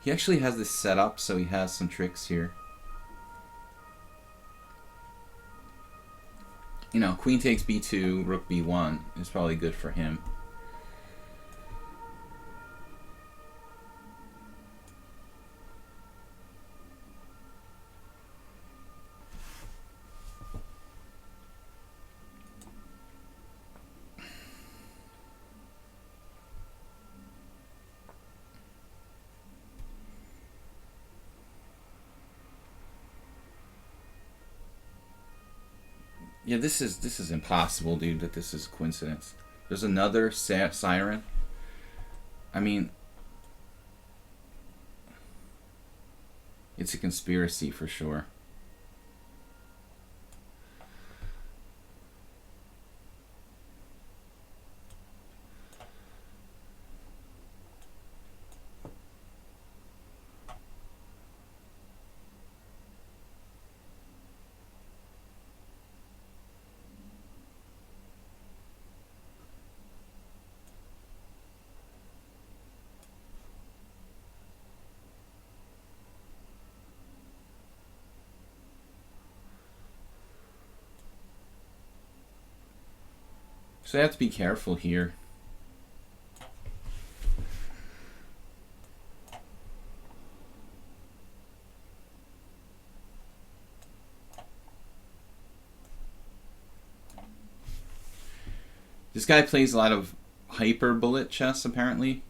He actually has this set up, so he has some tricks here. You know, queen takes b2, rook b1 is probably good for him. Yeah, this is impossible, dude, that this is coincidence. There's another siren. I mean, it's a conspiracy for sure. So I have to be careful here. This guy plays a lot of hyper bullet chess, apparently.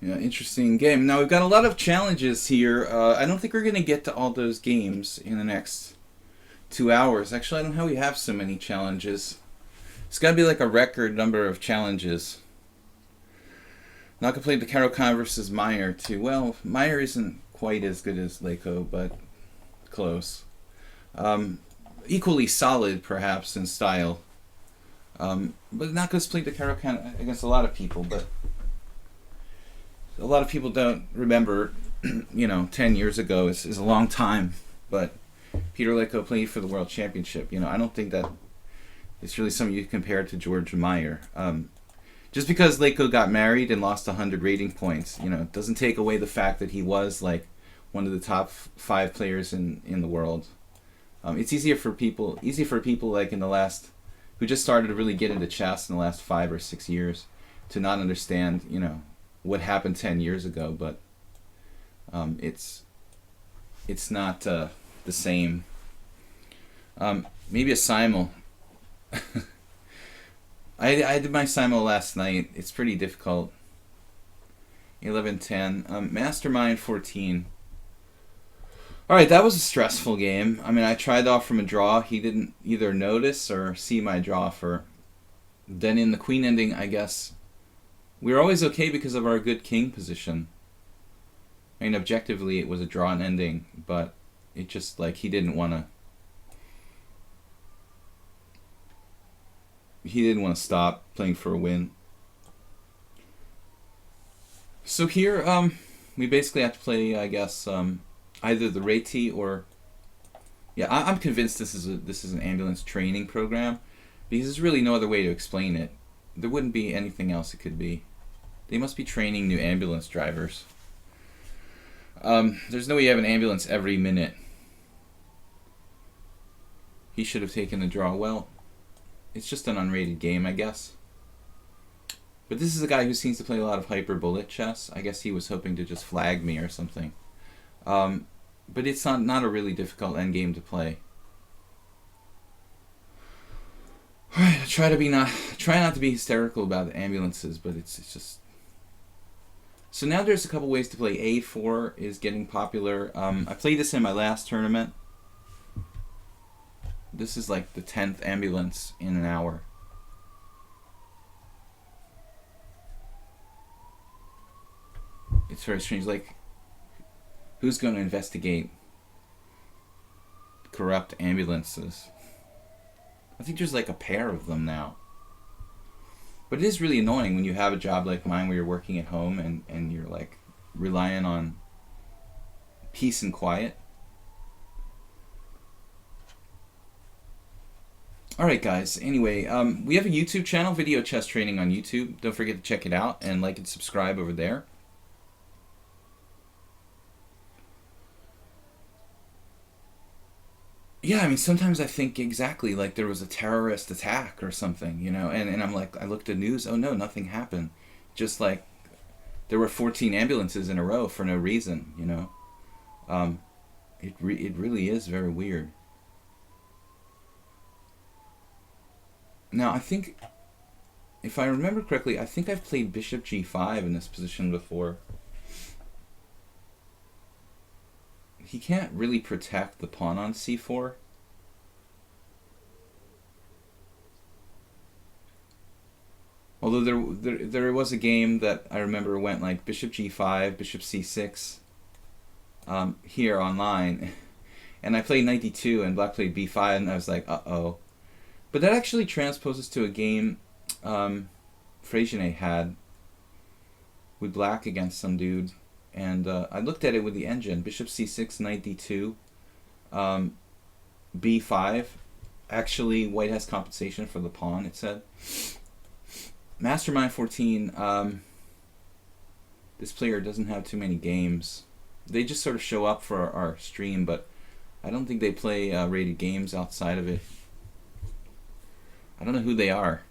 Yeah, interesting game. Now we've got a lot of challenges here. I don't think we're gonna get to all those games in the next 2 hours. Actually, I don't know how we have so many challenges. It's got to be like a record number of challenges. Not gonna play the Caro-Kann versus Meyer too. Well, Meyer isn't quite as good as Leiko, but close. Equally solid, perhaps, in style. But not gonna play the Caro-Kann against a lot of people. But a lot of people don't remember. 10 years ago is a long time. But Peter Leiko played for the World Championship. I don't think that it's really something you compare to George Meyer. Just because Leiko got married and lost 100 rating points, doesn't take away the fact that he was like one of the top 5 players in the world. It's easy for people like in the last, who just started to really get into chess in the last 5 or 6 years, to not understand, what happened 10 years ago. But it's not the same. Maybe a simul. I did my simul last night. It's pretty difficult. 11-10. Mastermind 14. Alright, that was a stressful game. I mean, I tried off from a draw. He didn't either notice or see my draw for. Then in the queen ending, I guess, we were always okay because of our good king position. I mean, objectively, it was a drawn ending, but it just, like, he didn't want to stop playing for a win. So here, we basically have to play, I guess, either the Reti or, yeah, I'm convinced this is an ambulance training program, because there's really no other way to explain it. There wouldn't be anything else it could be. They must be training new ambulance drivers. There's no way you have an ambulance every minute. He should have taken the draw. Well, it's just an unrated game, I guess. But this is a guy who seems to play a lot of hyper-bullet chess. I guess he was hoping to just flag me or something. But it's not a really difficult endgame to play. Alright, try not to be hysterical about the ambulances, but it's just. So now there's a couple ways to play. A4 is getting popular. I played this in my last tournament. This is like the 10th ambulance in an hour. It's very strange. Like, who's going to investigate corrupt ambulances? I think there's like a pair of them now. But it is really annoying when you have a job like mine where you're working at home and you're like relying on peace and quiet. Alright guys, anyway, we have a YouTube channel, Video Chess Training on YouTube. Don't forget to check it out and like and subscribe over there. Yeah, I mean, sometimes I think exactly like there was a terrorist attack or something, and I'm like, I looked at news, oh no, nothing happened. Just like there were 14 ambulances in a row for no reason, It really is very weird. Now, I think, if I remember correctly, I think I've played Bishop G5 in this position before. He can't really protect the pawn on C4. Although there was a game that I remember went like Bishop G5, Bishop C6 here online. And I played 92 and Black played B5 and I was like, uh-oh. But that actually transposes to a game Freycinet had with Black against some dude. And I looked at it with the engine. Bishop C6, knight D2, B5. Actually, white has compensation for the pawn, it said. Mastermind 14, this player doesn't have too many games. They just sort of show up for our stream, but I don't think they play rated games outside of it. I don't know who they are.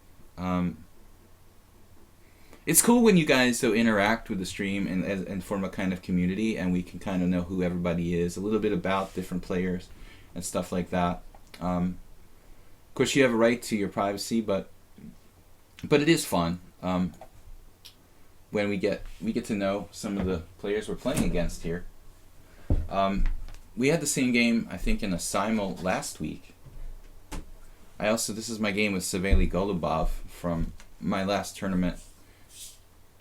It's cool when you guys interact with the stream and form a kind of community, and we can kind of know who everybody is, a little bit about different players and stuff like that. Of course, you have a right to your privacy, but it is fun. when we get to know some of the players we're playing against here. We had the same game, I think, in a simul last week. This is my game with Savely Golubov from my last tournament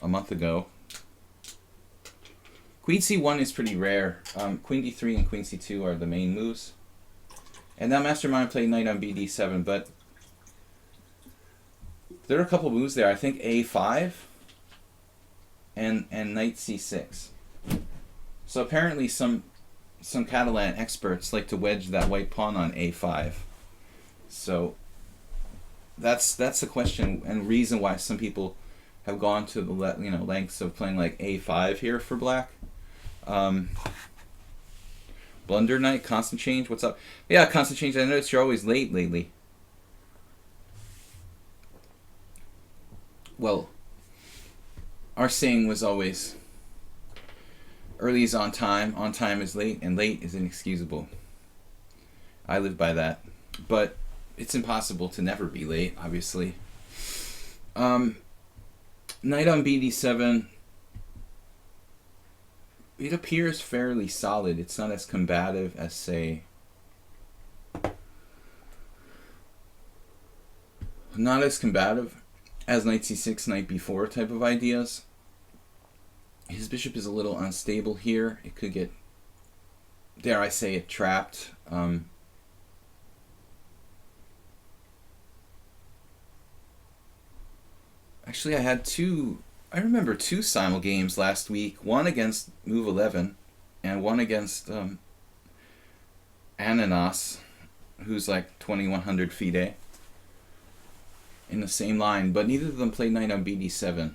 a month ago. Queen c1 is pretty rare. Queen d3 and queen c2 are the main moves. And now Mastermind played knight on bd7, but there are a couple moves there. I think a5 and knight c6. So apparently some Catalan experts like to wedge that white pawn on a5. So that's the question and reason why some people have gone to the lengths of playing like a5 here for black. Blunder Knight, Constant Change, what's up? Yeah, Constant Change, I noticed you're always late lately. Well, our saying was always, early is on time is late, and late is inexcusable. I live by that. But it's impossible to never be late, obviously. Knight on bd7, it appears fairly solid. It's not as combative as, say, knight c6, knight b4 type of ideas. His bishop is a little unstable here. It could get, dare I say it, trapped. Actually, I remember two simul games last week. One against move 11, and one against Ananas, who's like 2100 FIDE, in the same line. But neither of them played knight on bd7.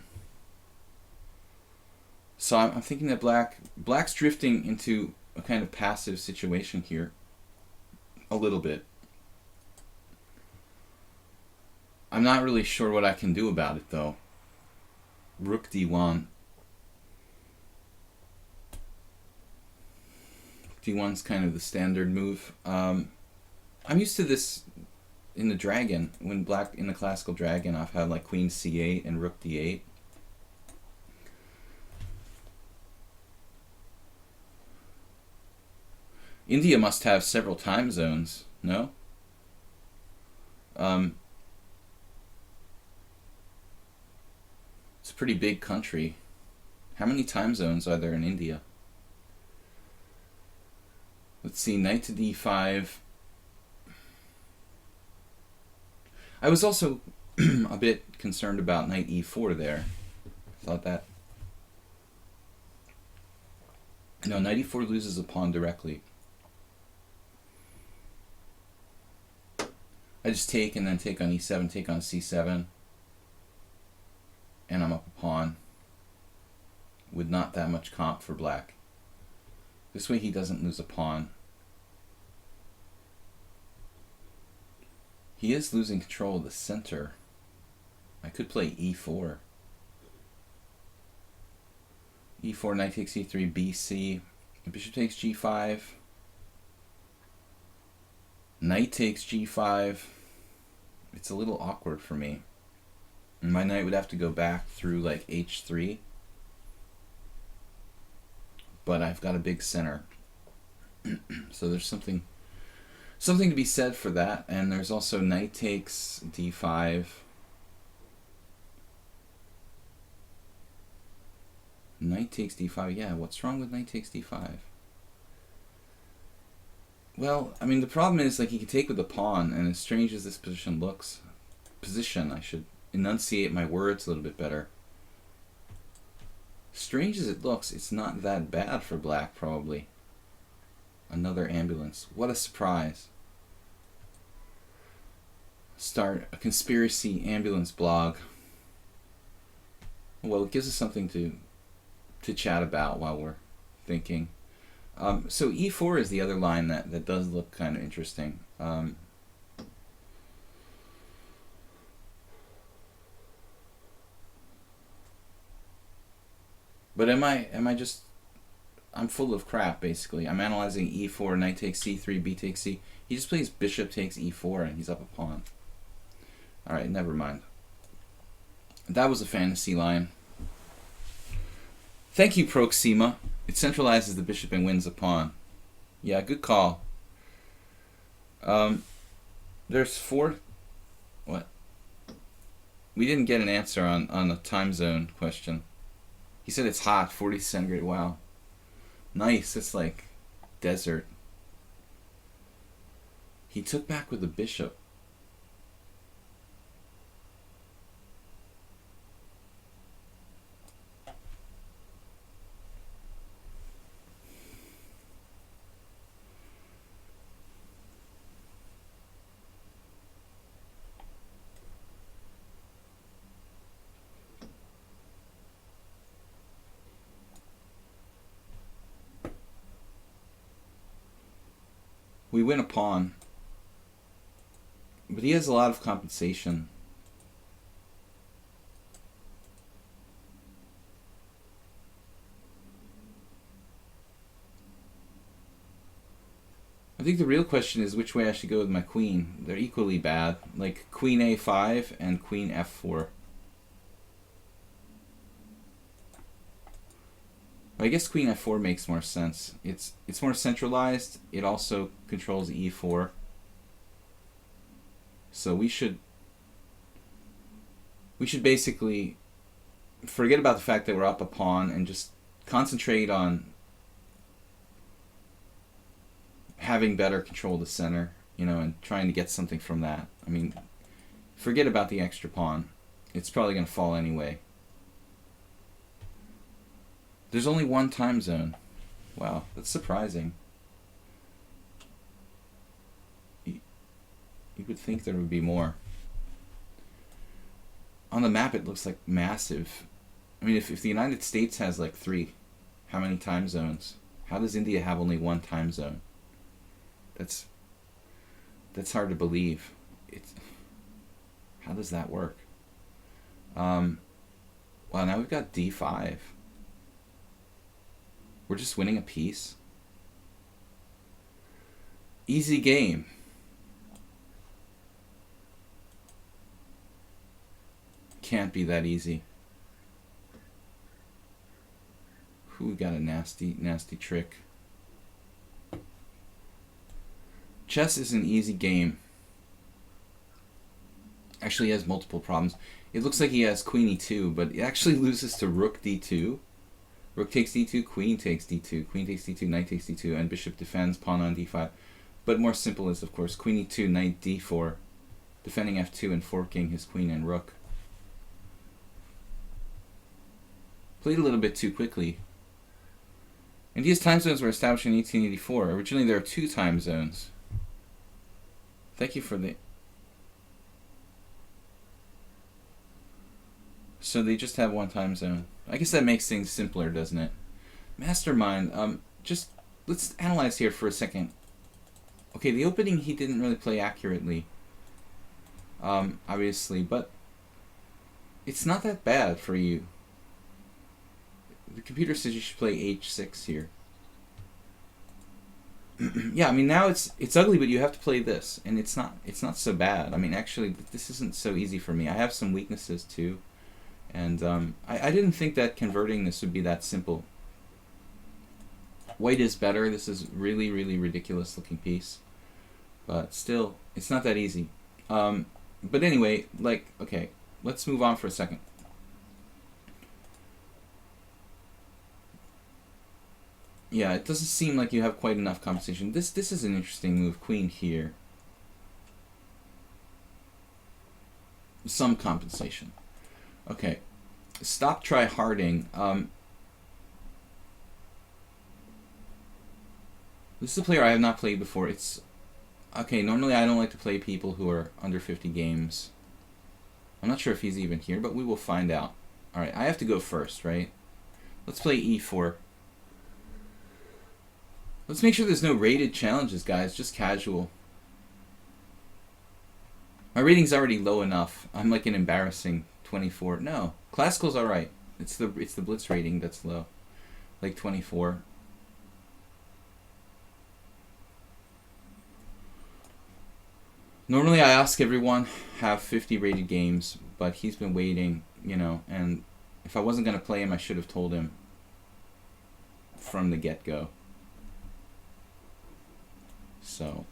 So I'm thinking that black's drifting into a kind of passive situation here, a little bit. I'm not really sure what I can do about it, though. Rook d1. D1's kind of the standard move. I'm used to this in the Dragon. When black, in the classical Dragon, I've had like queen c8 and rook d8. India must have several time zones, no? It's a pretty big country. How many time zones are there in India? Let's see, knight to d5. I was also a bit concerned about knight e4 there. I thought that... No, knight e4 loses a pawn directly. I just take and then take on e7, take on c7. And I'm up a pawn with not that much comp for black. This way he doesn't lose a pawn. He is losing control of the center. I could play e4. e4, knight takes e3, bc. Bishop takes g5. Knight takes g5. It's a little awkward for me. And my knight would have to go back through like h3. But I've got a big center. So there's something to be said for that. And there's also knight takes d5. Knight takes d5. Yeah, what's wrong with knight takes d5? Well, I mean, the problem is, like, he can take with the pawn, and as strange as this position looks... I should enunciate my words a little bit better. Strange as it looks, it's not that bad for black, probably. Another ambulance. What a surprise. Start a conspiracy ambulance blog. Well, it gives us something to chat about while we're thinking. So e4 is the other line that does look kind of interesting. But am I just... I'm full of crap, basically. I'm analyzing e4, knight takes c3, b takes c. He just plays bishop takes e4, and he's up a pawn. Alright, never mind. That was a fantasy line. Thank you, Proxima. It centralizes the bishop and wins a pawn. Yeah, good call. There's 4... What? We didn't get an answer on the time zone question. He said it's hot, 40 centigrade. Wow. Nice. It's like desert. He took back with the bishop. We win a pawn. But he has a lot of compensation. I think the real question is which way I should go with my queen. They're equally bad. Like queen a5 and queen f4. I guess queen f4 makes more sense. It's more centralized. It also controls e4. So we should basically forget about the fact that we're up a pawn and just concentrate on having better control of the center, you know, and trying to get something from that. I mean, forget about the extra pawn. It's probably going to fall anyway. There's only one time zone. Wow, that's surprising. You would think there would be more. On the map, it looks like massive. I mean, if the United States has like 3, how many time zones? How does India have only 1 time zone? That's hard to believe. How does that work? Well, now we've got d5. We're just winning a piece. Easy game. Can't be that easy. Who got a nasty trick? Chess is an easy game. Actually, he has multiple problems. It looks like he has queen e2, but it actually loses to rook d2. Rook takes d2, queen takes d2, queen takes d2, knight takes d2, and bishop defends, pawn on d5. But more simple is, of course, queen e2, knight d4, defending f2 and forking his queen and rook. Played a little bit too quickly. And these time zones were established in 1884. Originally there are 2 time zones. Thank you for the... So they just have 1 time zone. I guess that makes things simpler, doesn't it? Mastermind, just let's analyze here for a second. Okay, the opening he didn't really play accurately. Obviously, but it's not that bad for you. The computer says you should play h6 here. Yeah, I mean now it's ugly, but you have to play this, and it's not so bad. I mean, actually, this isn't so easy for me. I have some weaknesses too. And I didn't think that converting this would be that simple. White is better. This is really, really ridiculous looking piece. But still, it's not that easy. But anyway, like, okay, let's move on for a second. Yeah, it doesn't seem like you have quite enough compensation. This is an interesting move. Queen here. Some compensation. Okay, stop try-harding. This is a player I have not played before. It's okay. Normally, I don't like to play people who are under 50 games. I'm not sure if he's even here, but we will find out. All right, I have to go first, right? Let's play e4. Let's make sure there's no rated challenges, guys. Just casual. My rating's already low enough. I'm like an embarrassing 24. No, classical's all right. It's the blitz rating that's low, like 24. Normally I ask everyone have 50 rated games, but he's been waiting, you know, and if I wasn't gonna play him, I should have told him. from the get-go. So,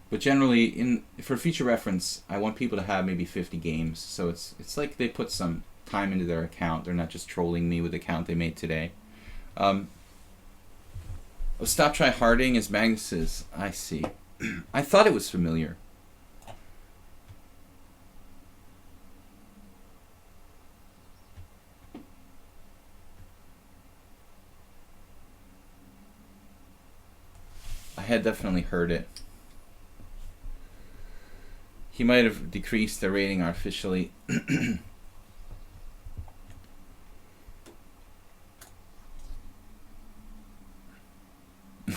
but generally, for future reference, I want people to have maybe 50 games. So it's like they put some time into their account. They're not just trolling me with the account they made today. Stop Try Harding is Magnus's. I see. I thought it was familiar. I had definitely heard it. He might have decreased the rating artificially.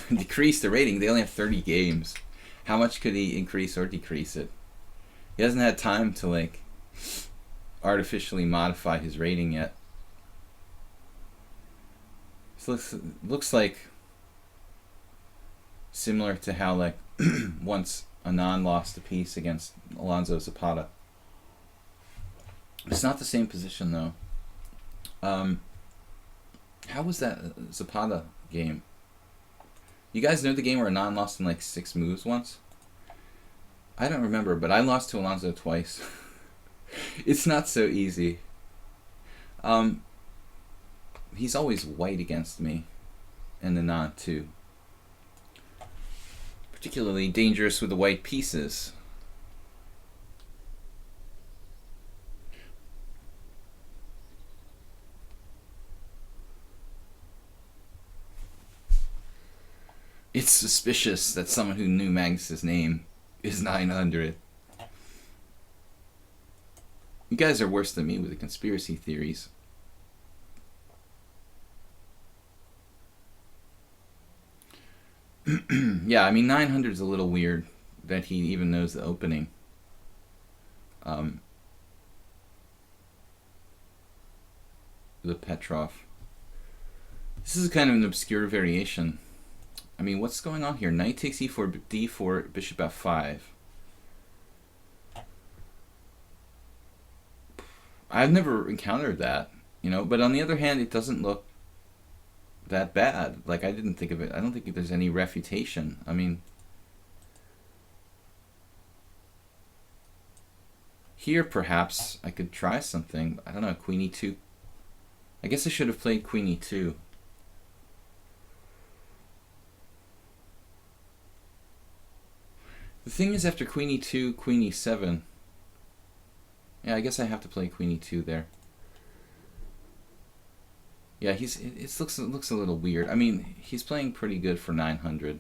Decrease the rating? They only have 30 games. How much could he increase or decrease it? He hasn't had time to like artificially modify his rating yet. This looks like similar to how like once Anand lost a piece against Alonso Zapata. It's not the same position though. How was that Zapata game? You guys know the game where Anand lost in like 6 moves once? I don't remember, but I lost to Alonso twice. It's not so easy. He's always white against me, and Anand too. Particularly dangerous with the white pieces. It's suspicious that someone who knew Magnus's name is 900. You guys are worse than me with the conspiracy theories. Yeah, I mean 900 is a little weird that he even knows the opening. The Petrov. This is kind of an obscure variation. I mean, what's going on here? Knight takes e4, d4, bishop f5. I've never encountered that, you know, but on the other hand, it doesn't look that bad. Like, I didn't think of it. I don't think there's any refutation. I mean, here perhaps I could try something. I don't know, queen e2. I guess I should have played queen e2. The thing is, after queen e2, queen e7. Yeah, I guess I have to play queen e2 there. Yeah, it looks a little weird. I mean, he's playing pretty good for 900.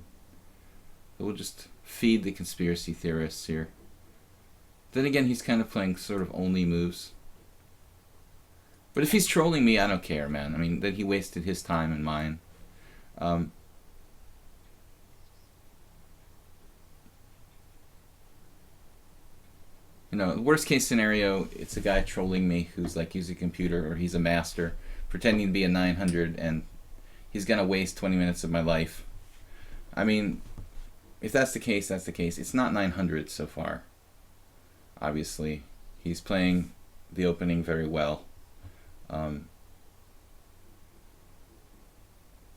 So we'll just feed the conspiracy theorists here. Then again, he's kind of playing sort of only moves. But if he's trolling me, I don't care, man. I mean, then he wasted his time and mine. You know, worst case scenario, it's a guy trolling me who's like using a computer, or he's a master pretending to be a 900, and he's gonna waste 20 minutes of my life. I mean, if that's the case, that's the case. It's not 900 so far. Obviously, he's playing the opening very well.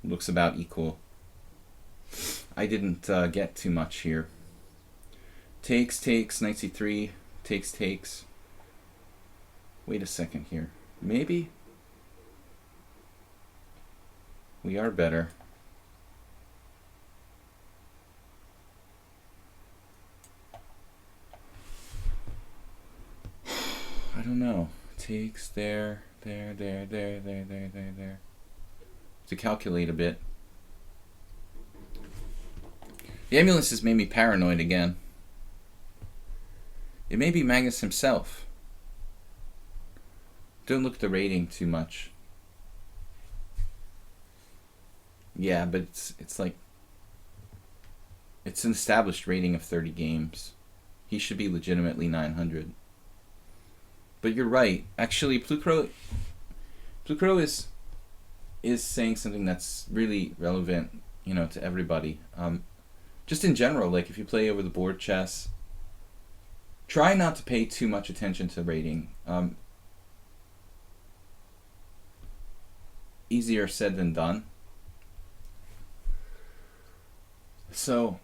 Looks about equal. I didn't get too much here. Takes, knight c3, takes. Wait a second here. Maybe we are better. I don't know. Takes there. To calculate a bit. The ambulance has made me paranoid again. It may be Magnus himself. Don't look at the rating too much. Yeah, but it's like it's an established rating of 30 games. He should be legitimately 900. But you're right. Actually, Plukro is saying something that's really relevant, you know, to everybody. Just in general, like if you play over the board chess, try not to pay too much attention to rating. easier said than done. So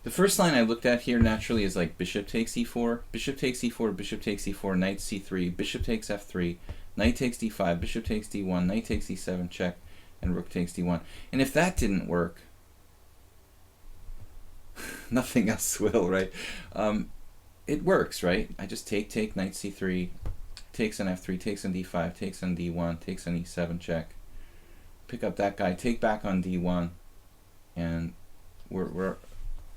the first line I looked at here naturally is like bishop takes e4, bishop takes e4, bishop takes e4, knight c3, bishop takes f3, knight takes d5, bishop takes d1, knight takes d7, check, and rook takes d1. And if that didn't work, nothing else will, right? It works, right? I just take, knight c3, takes on f3, takes on d5, takes on d1, takes on e7, check. Pick up that guy, take back on d1, and we're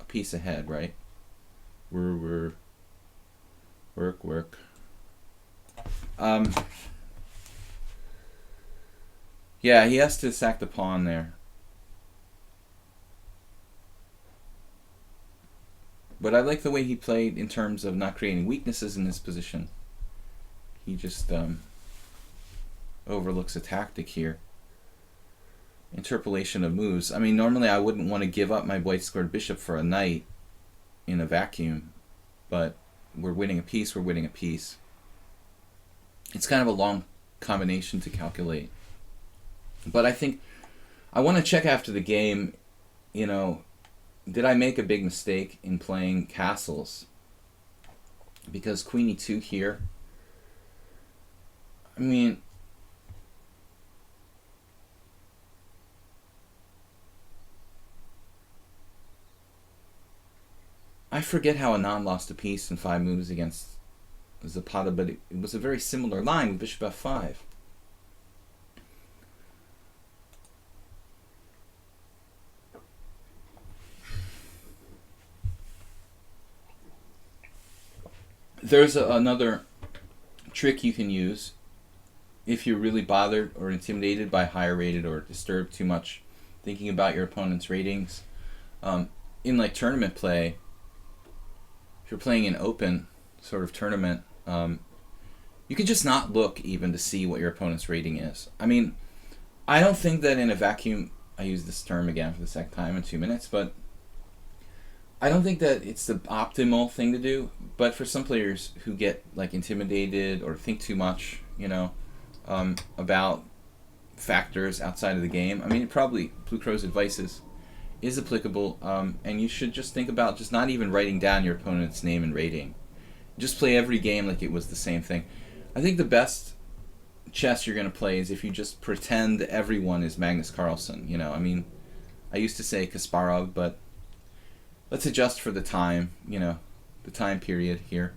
a piece ahead, right? We're work. Yeah, he has to sack the pawn there. But I like the way he played in terms of not creating weaknesses in this position. He just overlooks a tactic here. Interpolation of moves. I mean, normally I wouldn't want to give up my white squared bishop for a knight in a vacuum, but we're winning a piece, we're winning a piece. It's kind of a long combination to calculate. But I think I want to check after the game, you know, did I make a big mistake in playing castles? Because queen e2 here, I mean, I forget how Anand lost a piece in 5 moves against Zapata, but it was a very similar line with bishop f5. There's another trick you can use if you're really bothered or intimidated by higher rated or disturbed too much thinking about your opponent's ratings. In like tournament play, if you're playing an open sort of tournament, you can just not look even to see what your opponent's rating is. I mean, I don't think that in a vacuum, I use this term again for the second time in 2 minutes, but I don't think that it's the optimal thing to do. But for some players who get like intimidated or think too much, you know, about factors outside of the game, I mean, probably Blue Crow's advice is applicable, and you should just think about just not even writing down your opponent's name and rating. Just play every game like it was the same thing. I think the best chess you're going to play is if you just pretend everyone is Magnus Carlsen. You know, I mean, I used to say Kasparov, but let's adjust for the time, you know, the time period here.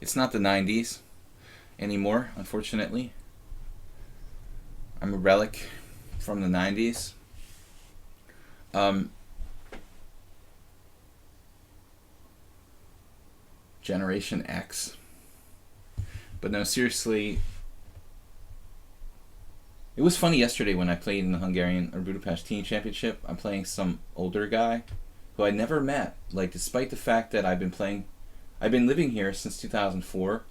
It's not the 90s anymore, unfortunately. I'm a relic from the 90s. Generation X. But no, seriously, it was funny yesterday when I played in the Hungarian or Budapest Teen Championship. I'm playing some older guy who I never met. Like, despite the fact that I've been living here since 2004,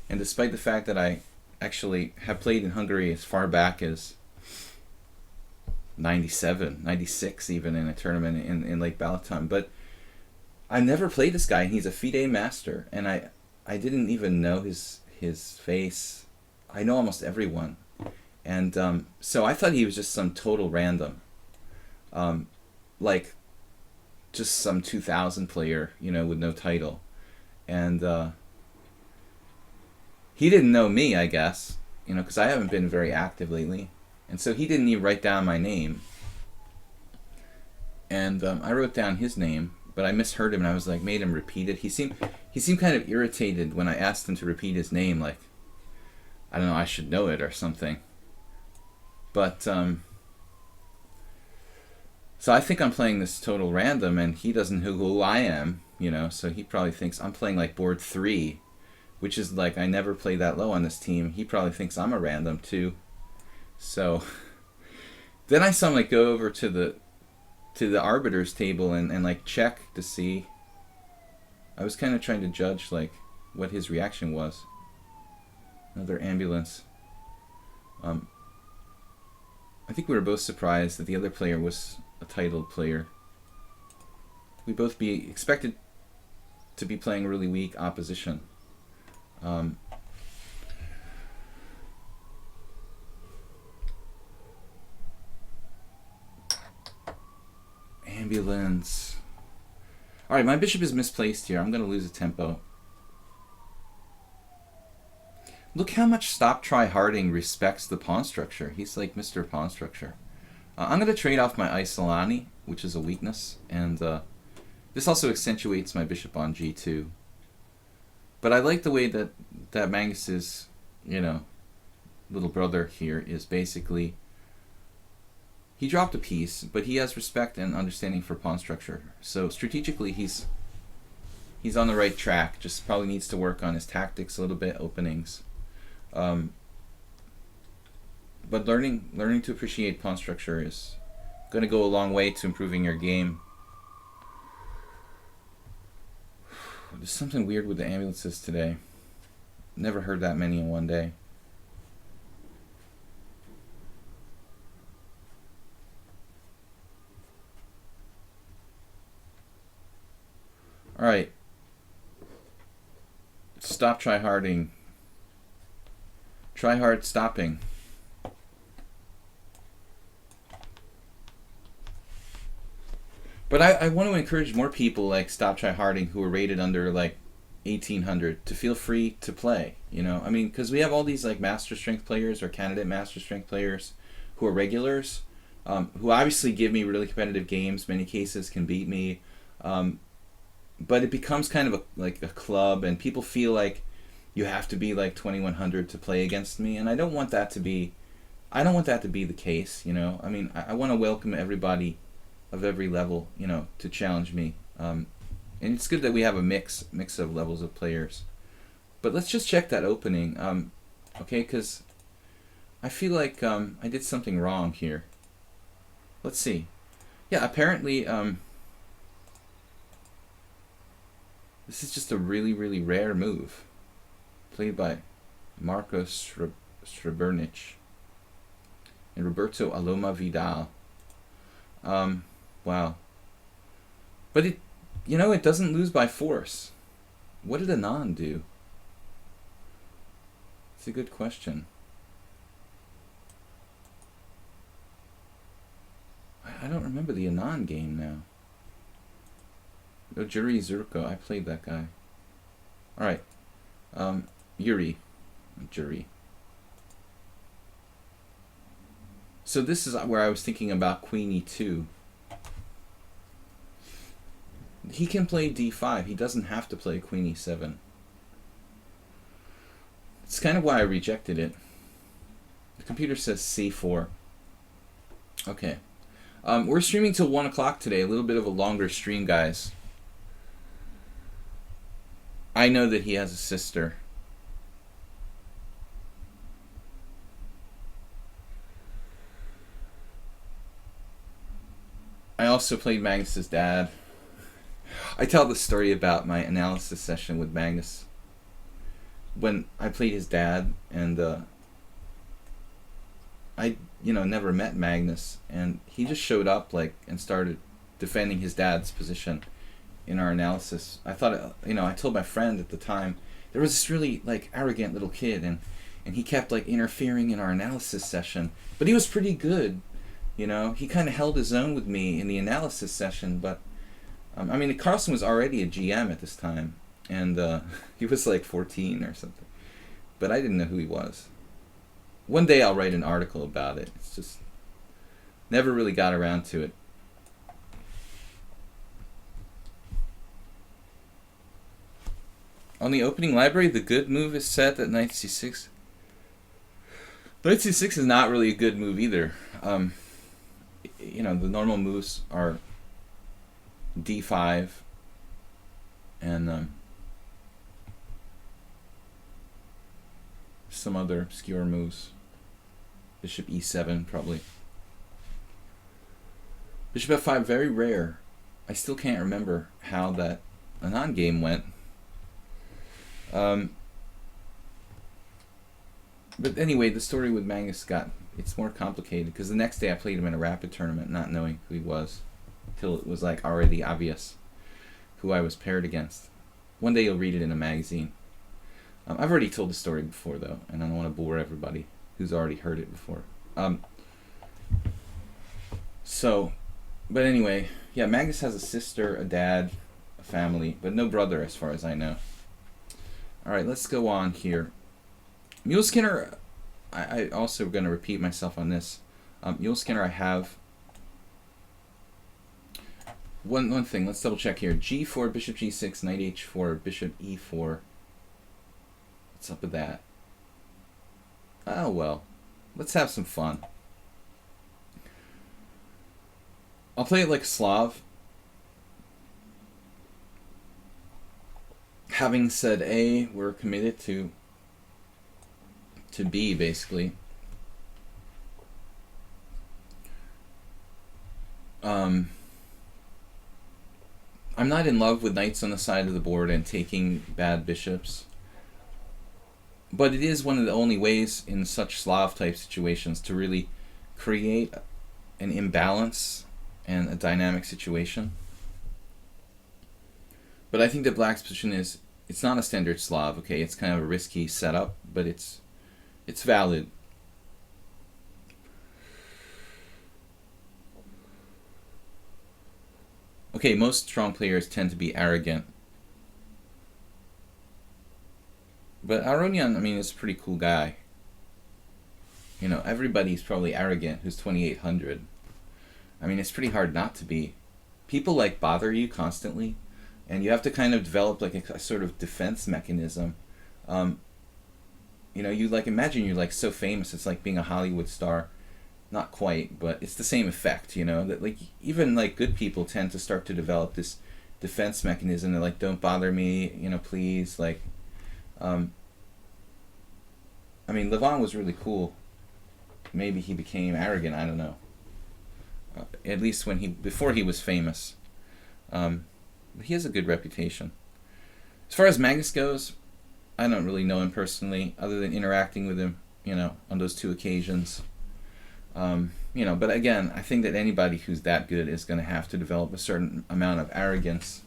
and despite the fact that I actually have played in Hungary as far back as 97, 96 even in a tournament in Lake Balaton. But I never played this guy, and he's a FIDE master, and I didn't even know his face. I know almost everyone. And so I thought he was just some total random. Like just some 2000 player, you know, with no title. And he didn't know me, I guess, you know, because I haven't been very active lately. And so he didn't even write down my name. And I wrote down his name, but I misheard him, and I was like, made him repeat it. He seemed kind of irritated when I asked him to repeat his name, like, I don't know, I should know it or something. But so I think I'm playing this total random, and he doesn't know who I am, you know, so he probably thinks I'm playing like board 3, which is like, I never play that low on this team. He probably thinks I'm a random too. So then I saw him like go over to the arbiters table and like check to see. I was kind of trying to judge like what his reaction was. Another ambulance. I think we were both surprised that the other player was a titled player. We both be expected to be playing really weak opposition. Ambulance. Alright, my bishop is misplaced here. I'm going to lose a tempo. Look how much Stop Try Harding respects the pawn structure. He's like Mr. Pawn Structure. I'm going to trade off my Isolani, which is a weakness, and this also accentuates my bishop on g2. But I like the way that Magnus's, little brother here is basically, he dropped a piece, but he has respect and understanding for pawn structure. So strategically, he's on the right track. Just probably needs to work on his tactics a little bit, openings. But learning to appreciate pawn structure is going to go a long way to improving your game. There's something weird with the ambulances today. Never heard that many in one day. Alright. Stop try harding. Try hard stopping. But I want to encourage more people like Stop Try Harding who are rated under like 1800 to feel free to play, I mean, because we have all these like master strength players or candidate master strength players who are regulars, who obviously give me really competitive games, many cases can beat me, but it becomes kind of like a club, and people feel like you have to be like 2100 to play against me, and I don't want that to be the case, I mean, I want to welcome everybody of every level, to challenge me. And it's good that we have a mix of levels of players. But let's just check that opening, okay? Because I feel like I did something wrong here. Let's see. Yeah, apparently this is just a really, really rare move, played by Marco Srebrnic and Roberto Aloma Vidal. Wow. But it doesn't lose by force. What did Anand do? It's a good question. I don't remember the Anand game now. Oh, Juri Zurko. I played that guy. Alright. Juri. So this is where I was thinking about Queen E2. He can play D5. He doesn't have to play Queen E7. It's kind of why I rejected it. The computer says C4. Okay. We're streaming till 1 o'clock today. A little bit of a longer stream, guys. I know that he has a sister. I also played Magnus's dad. I tell the story about my analysis session with Magnus when I played his dad, and I never met Magnus, and he just showed up and started defending his dad's position in our analysis. I thought, I told my friend at the time, there was this really arrogant little kid, and he kept interfering in our analysis session, but he was pretty good. He kind of held his own with me in the analysis session, but I mean, Carlson was already a GM at this time, and he was 14 or something, but I didn't know who he was. One day I'll write an article about it. It's just never really got around to it. On the opening library, the good move is set at knight c6. Knight c6 is not really a good move either. The normal moves are d5 and some other obscure moves. Bishop e7 probably. Bishop f5, very rare. I still can't remember how that Anand game went. But anyway, the story with Magnus it's more complicated, because the next day I played him in a rapid tournament not knowing who he was, till it was already obvious who I was paired against. One day you'll read it in a magazine. I've already told the story before, though, and I don't want to bore everybody who's already heard it before. But anyway, yeah, Magnus has a sister, a dad, a family, but no brother as far as I know. Alright, let's go on here. Mule Skinner, I also going to repeat myself on this. Mule Skinner, I have one thing. Let's double check here. G4, bishop G6, knight H4, bishop E4. What's up with that? Oh well, let's have some fun. I'll play it like a Slav. Having said A, we're committed to B, basically. I'm not in love with knights on the side of the board and taking bad bishops. But it is one of the only ways in such Slav-type situations to really create an imbalance and a dynamic situation. But I think that Black's position is, it's not a standard Slav, okay? It's kind of a risky setup, but it's valid. Okay, most strong players tend to be arrogant. But Aronian, I mean, is a pretty cool guy. You know, everybody's probably arrogant who's 2800. I mean, it's pretty hard not to be. People, like, bother you constantly, and you have to kind of develop, like, a sort of defense mechanism. You know, you, like, imagine you're, like, so famous, it's like being a Hollywood star. Not quite, but it's the same effect, you know, that, like, even, like, good people tend to start to develop this defense mechanism that, like, don't bother me, you know, please, like, I mean, Levon was really cool. Maybe he became arrogant, I don't know. At least before he was famous. But he has a good reputation. As far as Magnus goes, I don't really know him personally, other than interacting with him, you know, on those 2 occasions. You know, but again, I think that anybody who's that good is going to have to develop a certain amount of arrogance.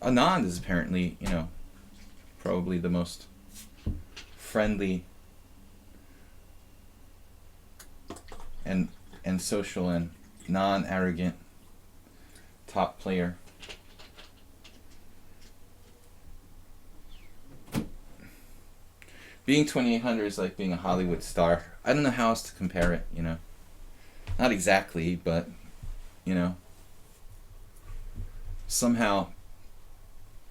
Anand is apparently, you know, probably the most friendly and social and non-arrogant top player. Being 2800 is like being a Hollywood star. I don't know how else to compare it, you know. Not exactly, but, you know. Somehow,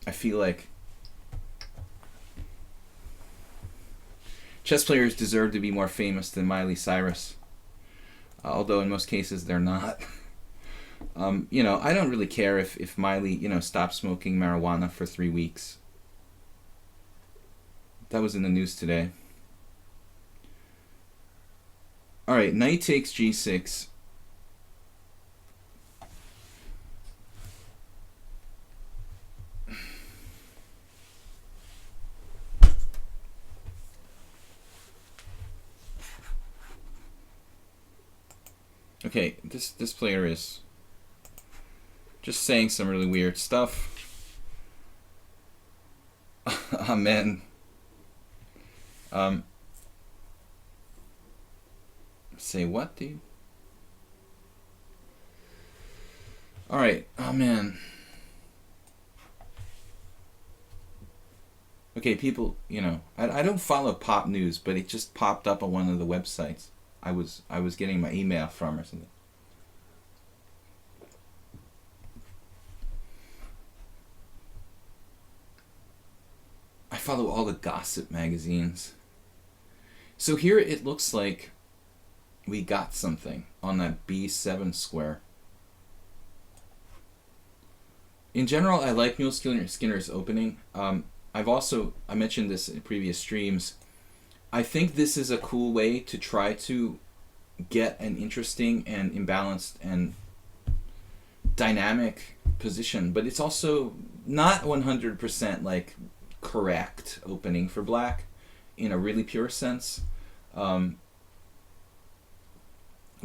I feel like chess players deserve to be more famous than Miley Cyrus. Although in most cases they're not. You know, I don't really care if Miley, you know, stops smoking marijuana for 3 weeks. That was in the news today. Alright, knight takes g6. Okay, this player is just saying some really weird stuff. Amen. Say what, dude? Alright, oh man. Okay, people, you know, I don't follow pop news, but it just popped up on one of the websites I was getting my email from or something. I follow all the gossip magazines. So here it looks like we got something on that B7 square. In general, I like Mule Skinner's opening. I mentioned this in previous streams. I think this is a cool way to try to get an interesting and imbalanced and dynamic position, but it's also not 100% like correct opening for Black in a really pure sense. But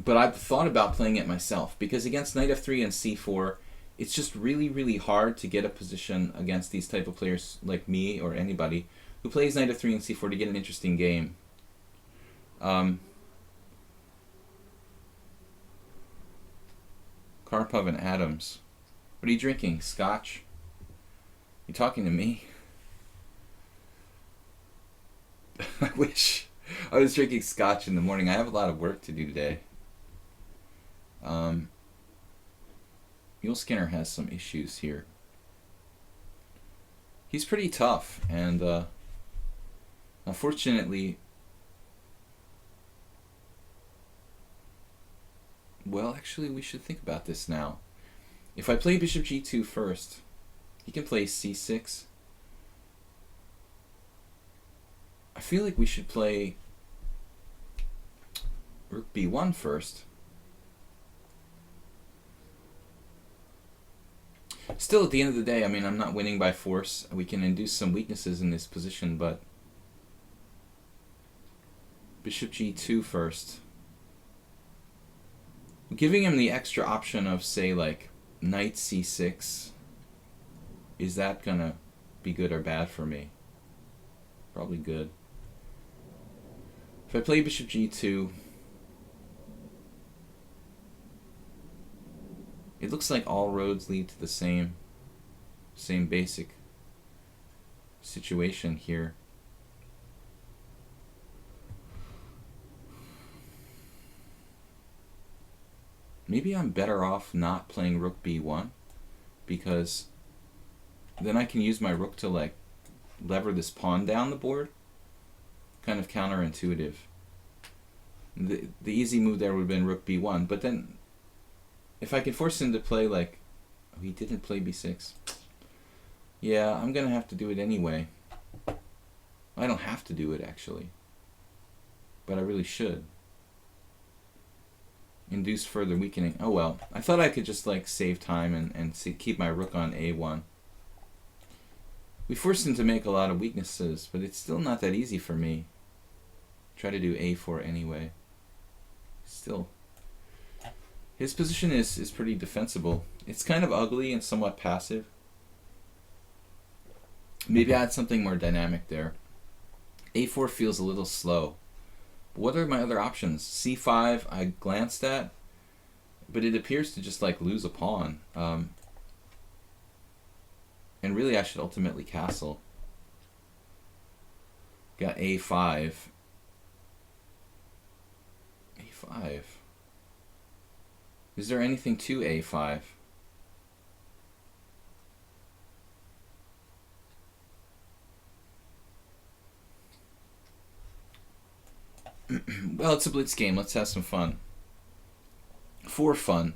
I've thought about playing it myself because against knight f3 and c4, it's just really, really hard to get a position against these type of players like me or anybody who plays knight f3 and c4 to get an interesting game. Karpov and Adams. What are you drinking? Scotch? You talking to me? I wish I was drinking scotch in the morning. I have a lot of work to do today. Mule Skinner has some issues here. He's pretty tough, and unfortunately, well, actually, we should think about this now. If I play bishop g2 first, he can play c6. I feel like we should play rook b1 first. Still, at the end of the day, I mean, I'm not winning by force. We can induce some weaknesses in this position, but bishop g2 first. Giving him the extra option of, say, like, knight c6, is that gonna be good or bad for me? Probably good. If I play bishop g2, it looks like all roads lead to the same basic situation here. Maybe I'm better off not playing rook b1, because then I can use my rook to, like, lever this pawn down the board. Kind of counterintuitive. The easy move there would have been rook b1, but then if I can force him to play, like, oh, he didn't play b6. Yeah, I'm gonna have to do it anyway. I don't have to do it, actually, but I really should. Induce further weakening. Oh well, I thought I could just, like, save time and keep my rook on a1. We forced him to make a lot of weaknesses, but it's still not that easy for me. Try to do a4 anyway. Still, his position is pretty defensible. It's kind of ugly and somewhat passive. Maybe add something more dynamic there. a4 feels a little slow. What are my other options? c5 I glanced at, but it appears to just, like, lose a pawn. And really I should ultimately castle. Got a5. a5. Is there anything to a5? Well, it's a blitz game. Let's have some fun. For fun.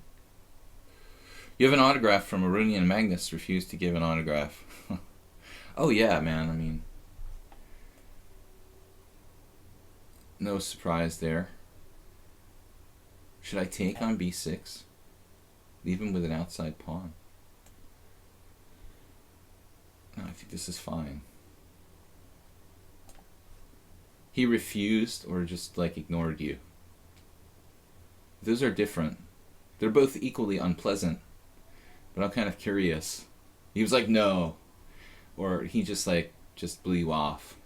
You have an autograph from Arunian. Magnus refused to give an autograph. Oh yeah, man. I mean, no surprise there. Should I take on b6? Leave him with an outside pawn. No, I think this is fine. He refused or just, like, ignored you. Those are different. They're both equally unpleasant, but I'm kind of curious. He was like, no. Or he just, like, just blew you off.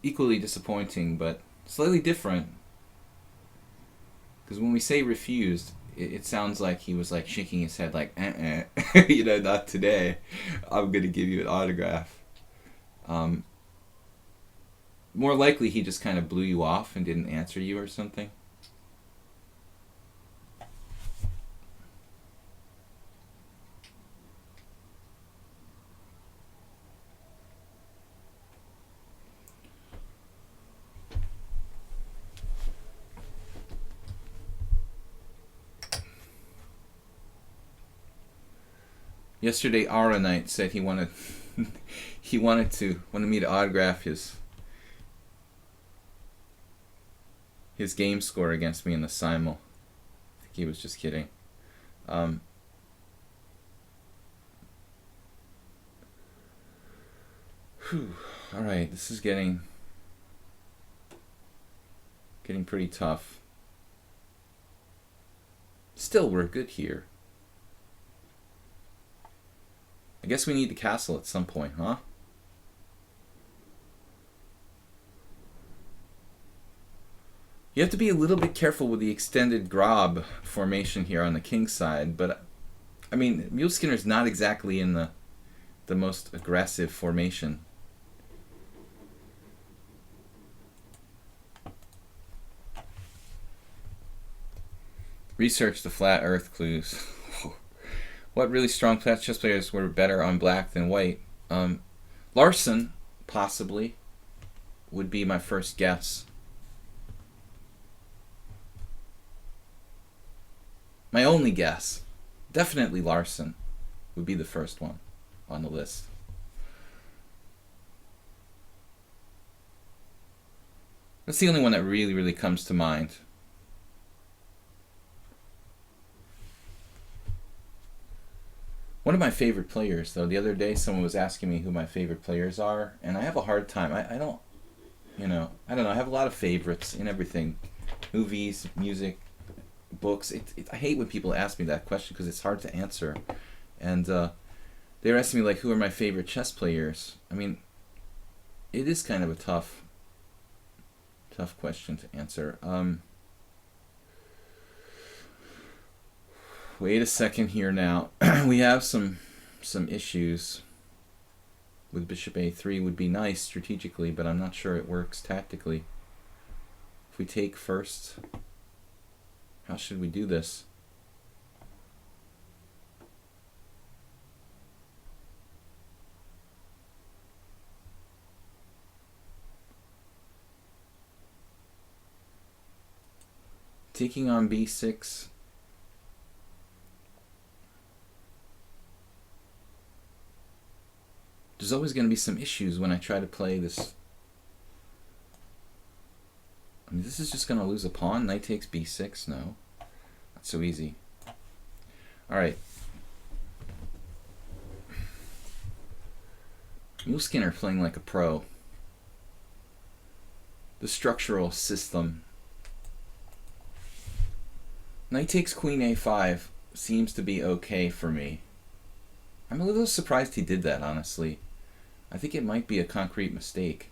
Equally disappointing, but slightly different. Because when we say refused, it sounds like he was, like, shaking his head like, you know, not today. I'm going to give you an autograph. More likely he just kind of blew you off and didn't answer you or something. Yesterday, Aura Knight said he wanted wanted me to autograph his game score against me in the simul. I think he was just kidding. All right, this is getting getting pretty tough. Still, we're good here. I guess we need the castle at some point, huh? You have to be a little bit careful with the extended Grob formation here on the king side, but I mean, Mule Skinner's not exactly in the most aggressive formation. Research the flat earth clues. What really strong chess players were better on black than white? Larson, possibly, would be my first guess. My only guess. Definitely Larson would be the first one on the list. That's the only one that really comes to mind. One of my favorite players, though, the other day someone was asking me who my favorite players are, and I have a hard time. I don't know. I have a lot of favorites in everything. Movies, music, books. I hate when people ask me that question because it's hard to answer. And they were asking me, like, who are my favorite chess players? I mean, it is kind of a tough question to answer. Wait a second here now. We have some issues with bishop a3. Would be nice strategically, but I'm not sure it works tactically. If we take first, how should we do this? Taking on b6. There's always going to be some issues when I try to play this. I mean, this is just going to lose a pawn. Knight takes b6. No. Not so easy. Alright. Mule Skinner playing like a pro. The structural system. Knight takes queen a5 seems to be okay for me. I'm a little surprised he did that, honestly. I think it might be a concrete mistake.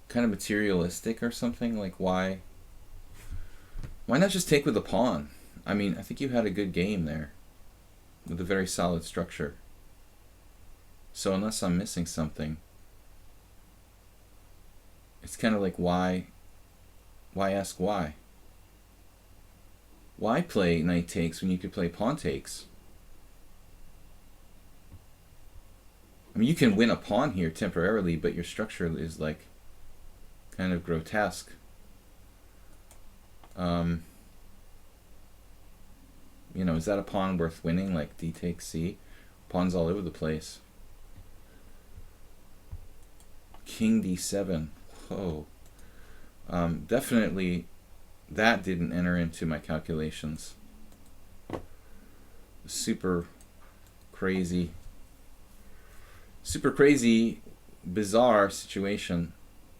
Kind of materialistic or something. Like, why not just take with the pawn? I mean, I think you had a good game there with a very solid structure. So unless I'm missing something, it's kind of like, why ask why? Why play knight takes when you could play pawn takes? I mean, you can win a pawn here temporarily, but your structure is like kind of grotesque. You know, is that a pawn worth winning? Like d takes c? Pawns all over the place. King d7. Whoa. Definitely that didn't enter into my calculations. Super crazy, bizarre situation.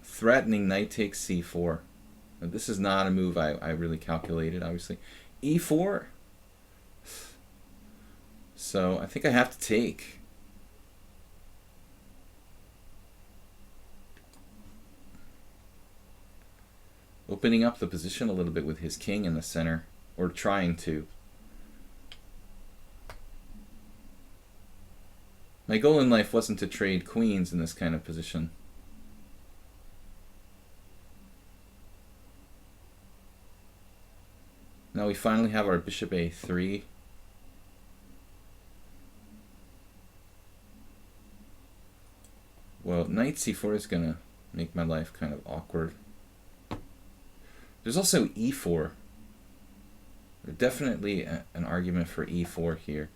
Threatening knight takes c4. Now, this is not a move I really calculated, obviously. e4. So I think I have to take. Opening up the position a little bit with his king in the center, or trying to. My goal in life wasn't to trade queens in this kind of position. Now we finally have our bishop a3. Well, knight c4 is going to make my life kind of awkward. There's also e4. There's definitely an argument for e4 here.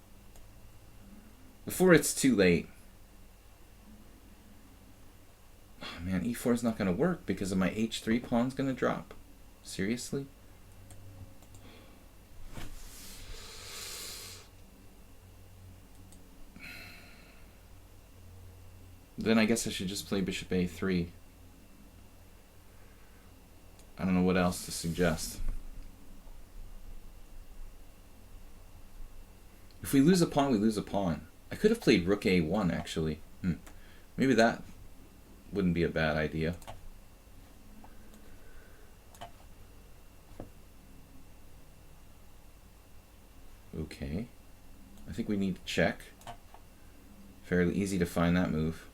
Before it's too late. Oh man, e4 is not going to work because of my h3 pawn's going to drop. Seriously? Then I guess I should just play bishop a3. I don't know what else to suggest. If we lose a pawn, we lose a pawn. I could have played rook a1, actually. Maybe that wouldn't be a bad idea. Okay. I think we need to check. Fairly easy to find that move.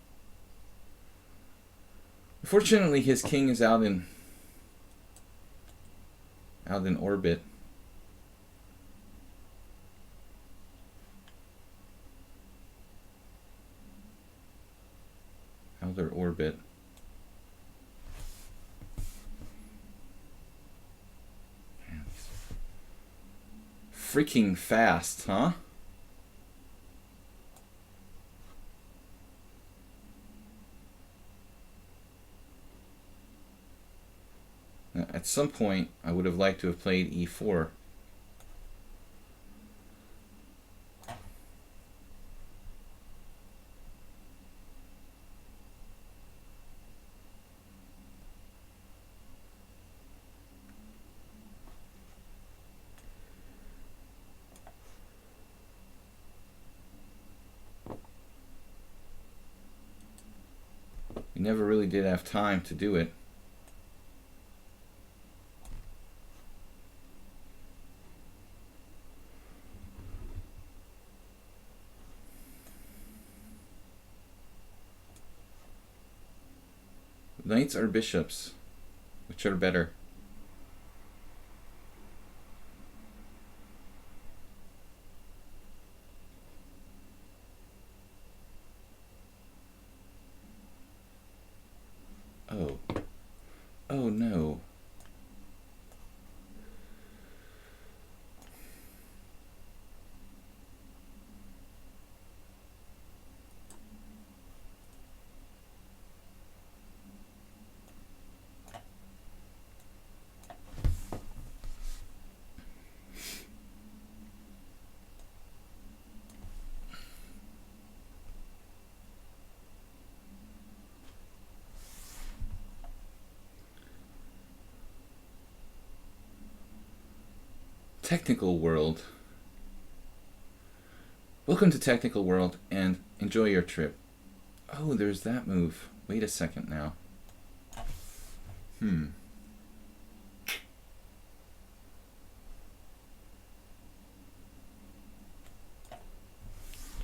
Unfortunately, his king is out in orbit. Outer orbit. Man, freaking fast, huh? Now, at some point, I would have liked to have played e4. We never really did have time to do it. Knights or bishops? Which are better? Oh. Oh no. Technical World. Welcome to Technical World and enjoy your trip. Oh, there's that move. Wait a second now.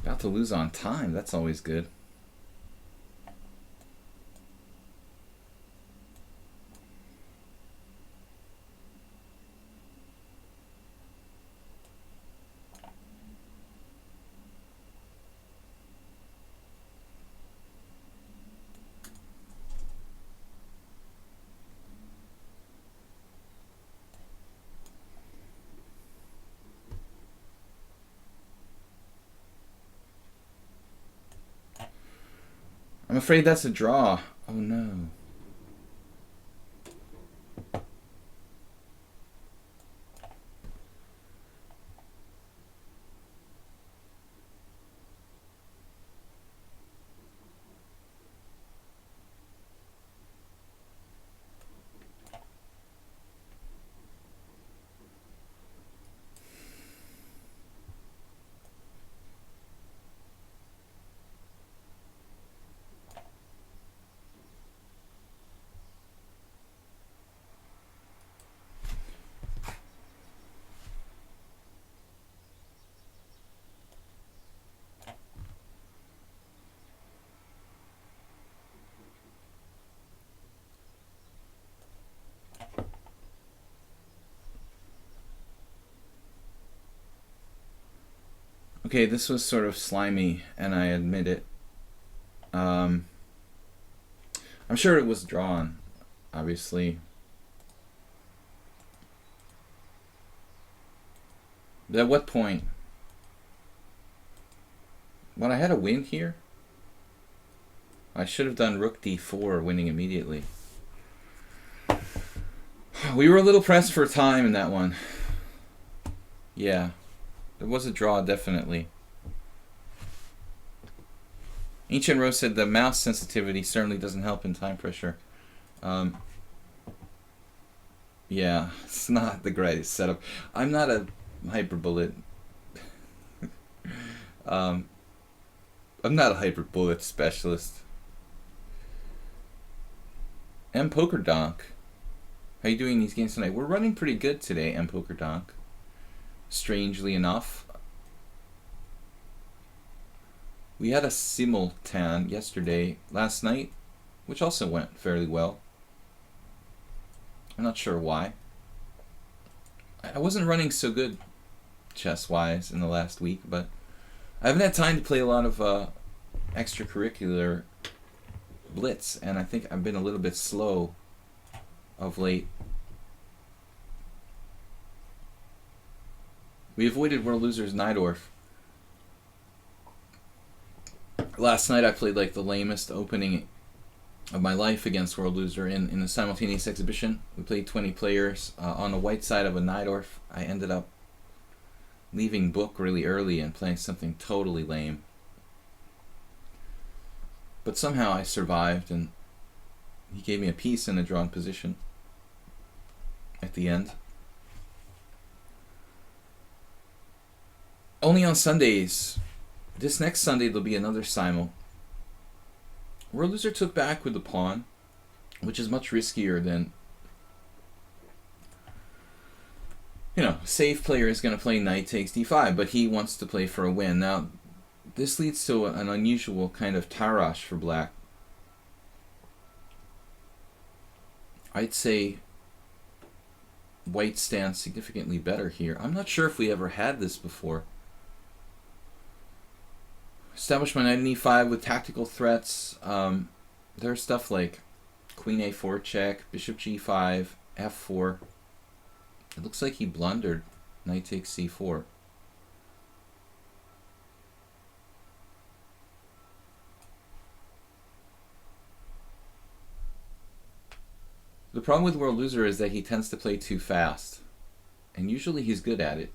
About to lose on time. That's always good. I'm afraid that's a draw. Oh no. Okay, this was sort of slimy, and I admit it. I'm sure it was drawn, obviously. But at what point? When I had a win here? I should have done rook d4, winning immediately. We were a little pressed for time in that one. Yeah. There was a draw, definitely. Ancient Rose said the mouse sensitivity certainly doesn't help in time pressure. Yeah, it's not the greatest setup. I'm not a hyperbullet. um, I'm not a hyperbullet specialist. M Poker Donk. How you doing in these games tonight? We're running pretty good today, M Poker Donk. Strangely enough. We had a simultan last night, which also went fairly well. I'm not sure why. I wasn't running so good chess-wise in the last week, but I haven't had time to play a lot of extracurricular blitz, and I think I've been a little bit slow of late. We avoided World Losers Najdorf. Last night I played like the lamest opening of my life against World Loser in the simultaneous exhibition. We played 20 players on the white side of a Najdorf. I ended up leaving book really early and playing something totally lame. But somehow I survived, and he gave me a piece in a drawn position at the end. Only on Sundays. This next Sunday there'll be another simul. World Loser took back with the pawn, which is much riskier than, safe player is going to play knight takes d5, but he wants to play for a win. Now, this leads to an unusual kind of tarash for black. I'd say white stands significantly better here. I'm not sure if we ever had this before. Establish my knight in e5 with tactical threats. There's stuff like queen a4 check, bishop g5, f4. It looks like he blundered knight takes c4. The problem with World Loser is that he tends to play too fast, and usually he's good at it.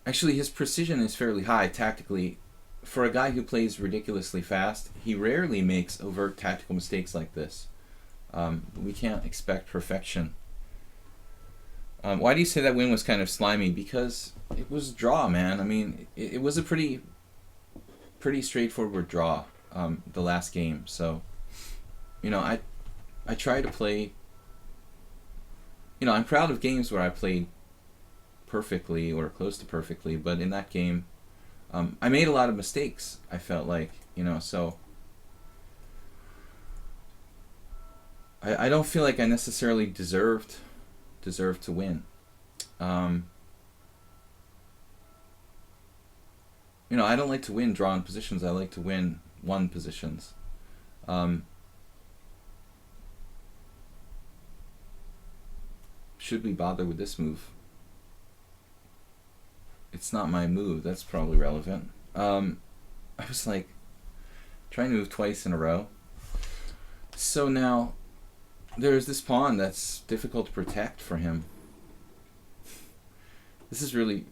Actually, his precision is fairly high tactically. For a guy who plays ridiculously fast, he rarely makes overt tactical mistakes like this. We can't expect perfection. Why do you say that win was kind of slimy? Because it was a draw, man. I mean, it was a pretty straightforward draw, the last game. So, I try to play. I'm proud of games where I played perfectly or close to perfectly, but in that game, I made a lot of mistakes. I felt like, so I don't feel like I necessarily deserved to win. I don't like to win drawn positions. I like to win won positions. Should we bother with this move? It's not my move. That's probably relevant. I was like trying to move twice in a row. So now there's this pawn that's difficult to protect for him. This is really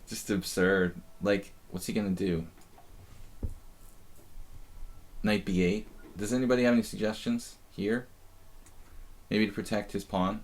just absurd. Like, what's he going to do? Knight b8. Does anybody have any suggestions here? Maybe to protect his pawn?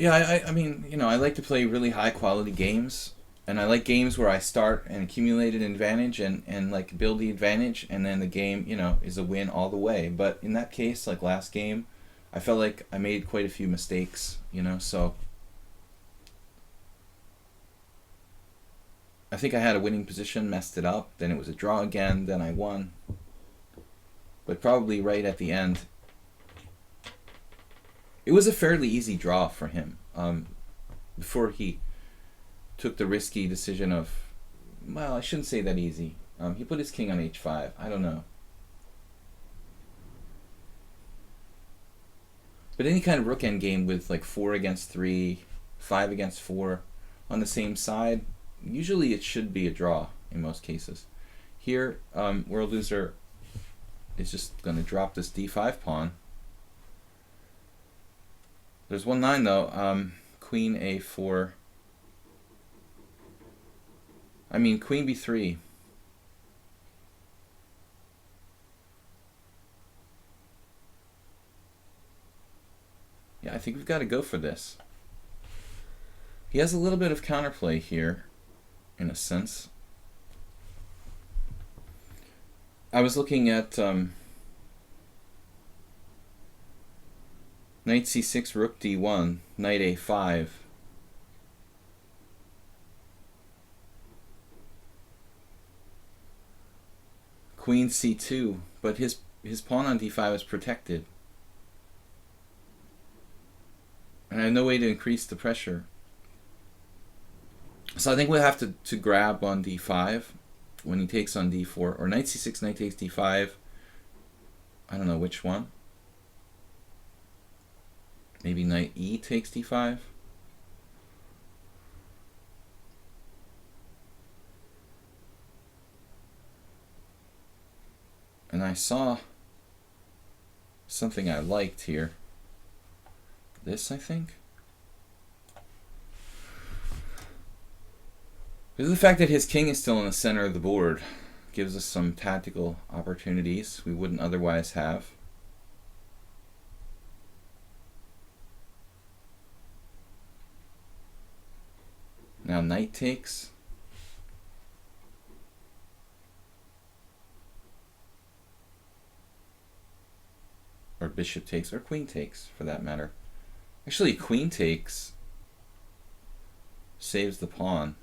Yeah, I mean, I like to play really high quality games, and I like games where I start and accumulate an advantage and like build the advantage, and then the game, is a win all the way. But in that case, like last game, I felt like I made quite a few mistakes, so I think I had a winning position, messed it up, then it was a draw again, then I won. But probably right at the end, it was a fairly easy draw for him, before he took the risky decision of, well, I shouldn't say that easy. He put his king on h5. I don't know. But any kind of rook endgame with like 4 against 3, 5 against 4 on the same side, usually it should be a draw in most cases. Here, World Loser is just going to drop this d5 pawn. There's 1-9 though. Queen A4. I mean, Queen B3. Yeah, I think we've got to go for this. He has a little bit of counterplay here, in a sense. I was looking at knight c6, rook d1, knight a5. Queen c2, but his pawn on d5 is protected. And I have no way to increase the pressure. So I think we'll have to grab on d5 when he takes on d4. Or knight c6, knight takes d5. I don't know which one. Maybe knight e takes d5. And I saw something I liked here. This, I think. The fact that his king is still in the center of the board gives us some tactical opportunities we wouldn't otherwise have. Now knight takes. Or bishop takes, or queen takes, for that matter. Actually, queen takes saves the pawn.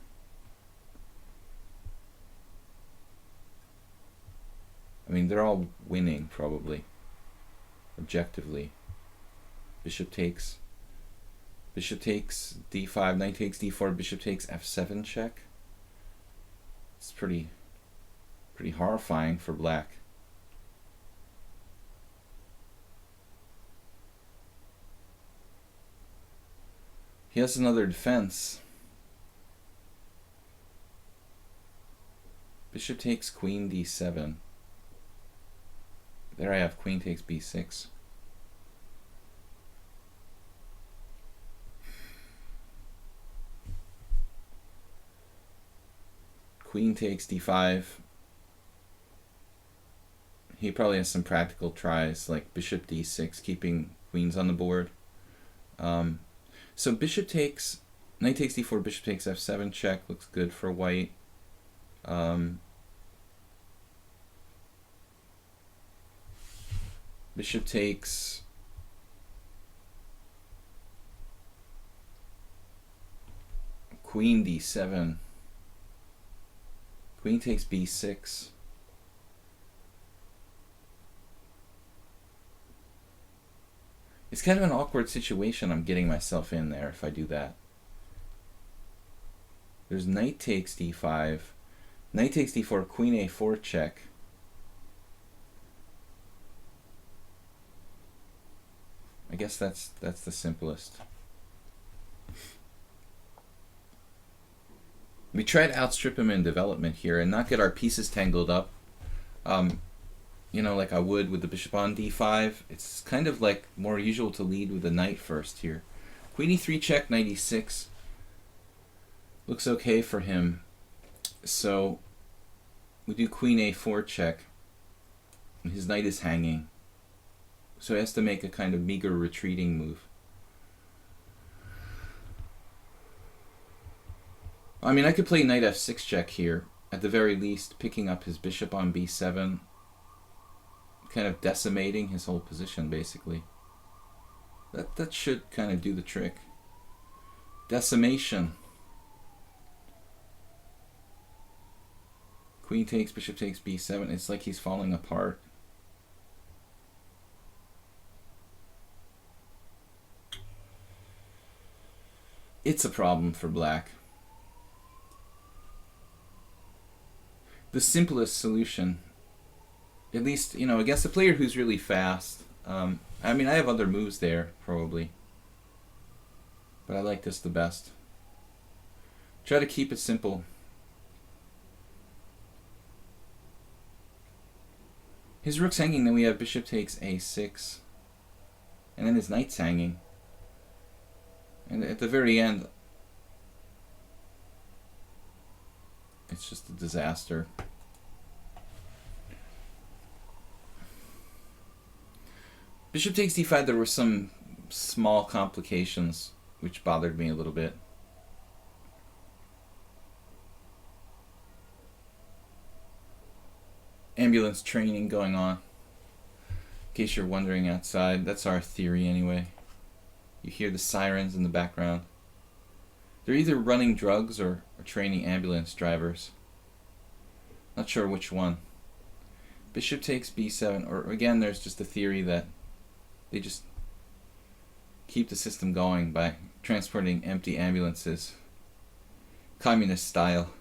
I mean, they're all winning, probably, objectively. Bishop takes d5, knight takes d4, bishop takes f7 check. It's pretty horrifying for black. He has another defense. Bishop takes queen d7. There I have queen takes b6. Queen takes d5. He probably has some practical tries like bishop d6, keeping queens on the board. So bishop takes, knight takes d4, bishop takes f7 check, looks good for white. Bishop takes queen d7. Queen takes b6. It's kind of an awkward situation I'm getting myself in there if I do that. There's knight takes d5. Knight takes d4, queen a4 check. I guess that's the simplest. We try to outstrip him in development here and not get our pieces tangled up. You know, like I would with the bishop on d5. It's kind of like more usual to lead with the knight first here. Queen e3 check, knight e6. Looks okay for him. So we do queen a4 check. And his knight is hanging. So he has to make a kind of meager retreating move. I mean, I could play knight f6 check here, at the very least, picking up his bishop on b7, kind of decimating his whole position, basically. That should kind of do the trick. Decimation. Queen takes, bishop takes b7. It's like he's falling apart. It's a problem for black. The simplest solution, at least, you know, against a player who's really fast. I mean, I have other moves there, probably. But I like this the best. Try to keep it simple. His rook's hanging, then we have bishop takes a6. And then his knight's hanging. And at the very end, it's just a disaster. Bishop takes d5, there were some small complications which bothered me a little bit. Ambulance training going on. In case you're wondering outside, that's our theory anyway. You hear the sirens in the background. They're either running drugs or training ambulance drivers. Not sure which one. Bishop takes b7, or again, there's just a theory that they just keep the system going by transporting empty ambulances. Communist style.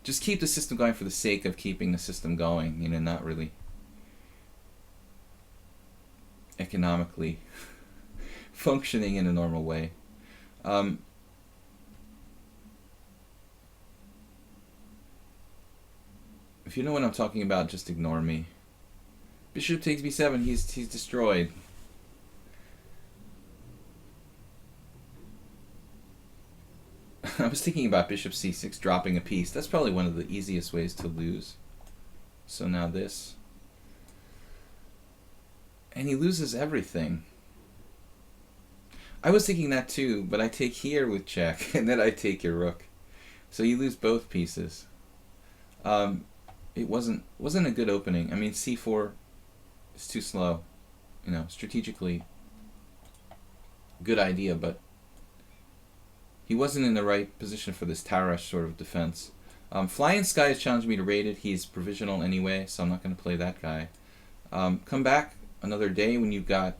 Just keep the system going for the sake of keeping the system going, you know, not really economically functioning in a normal way. If you know what I'm talking about, just ignore me. Bishop takes b7, he's destroyed. I was thinking about bishop c6 dropping a piece. That's probably one of the easiest ways to lose. So now this. And he loses everything. I was thinking that too, but I take here with check, and then I take your rook. So you lose both pieces. It wasn't a good opening. I mean, c4 is too slow. You know, strategically, good idea, but he wasn't in the right position for this Tarash sort of defense. Flying Sky has challenged me to raid it. He's provisional anyway, so I'm not going to play that guy. Come back another day when you've got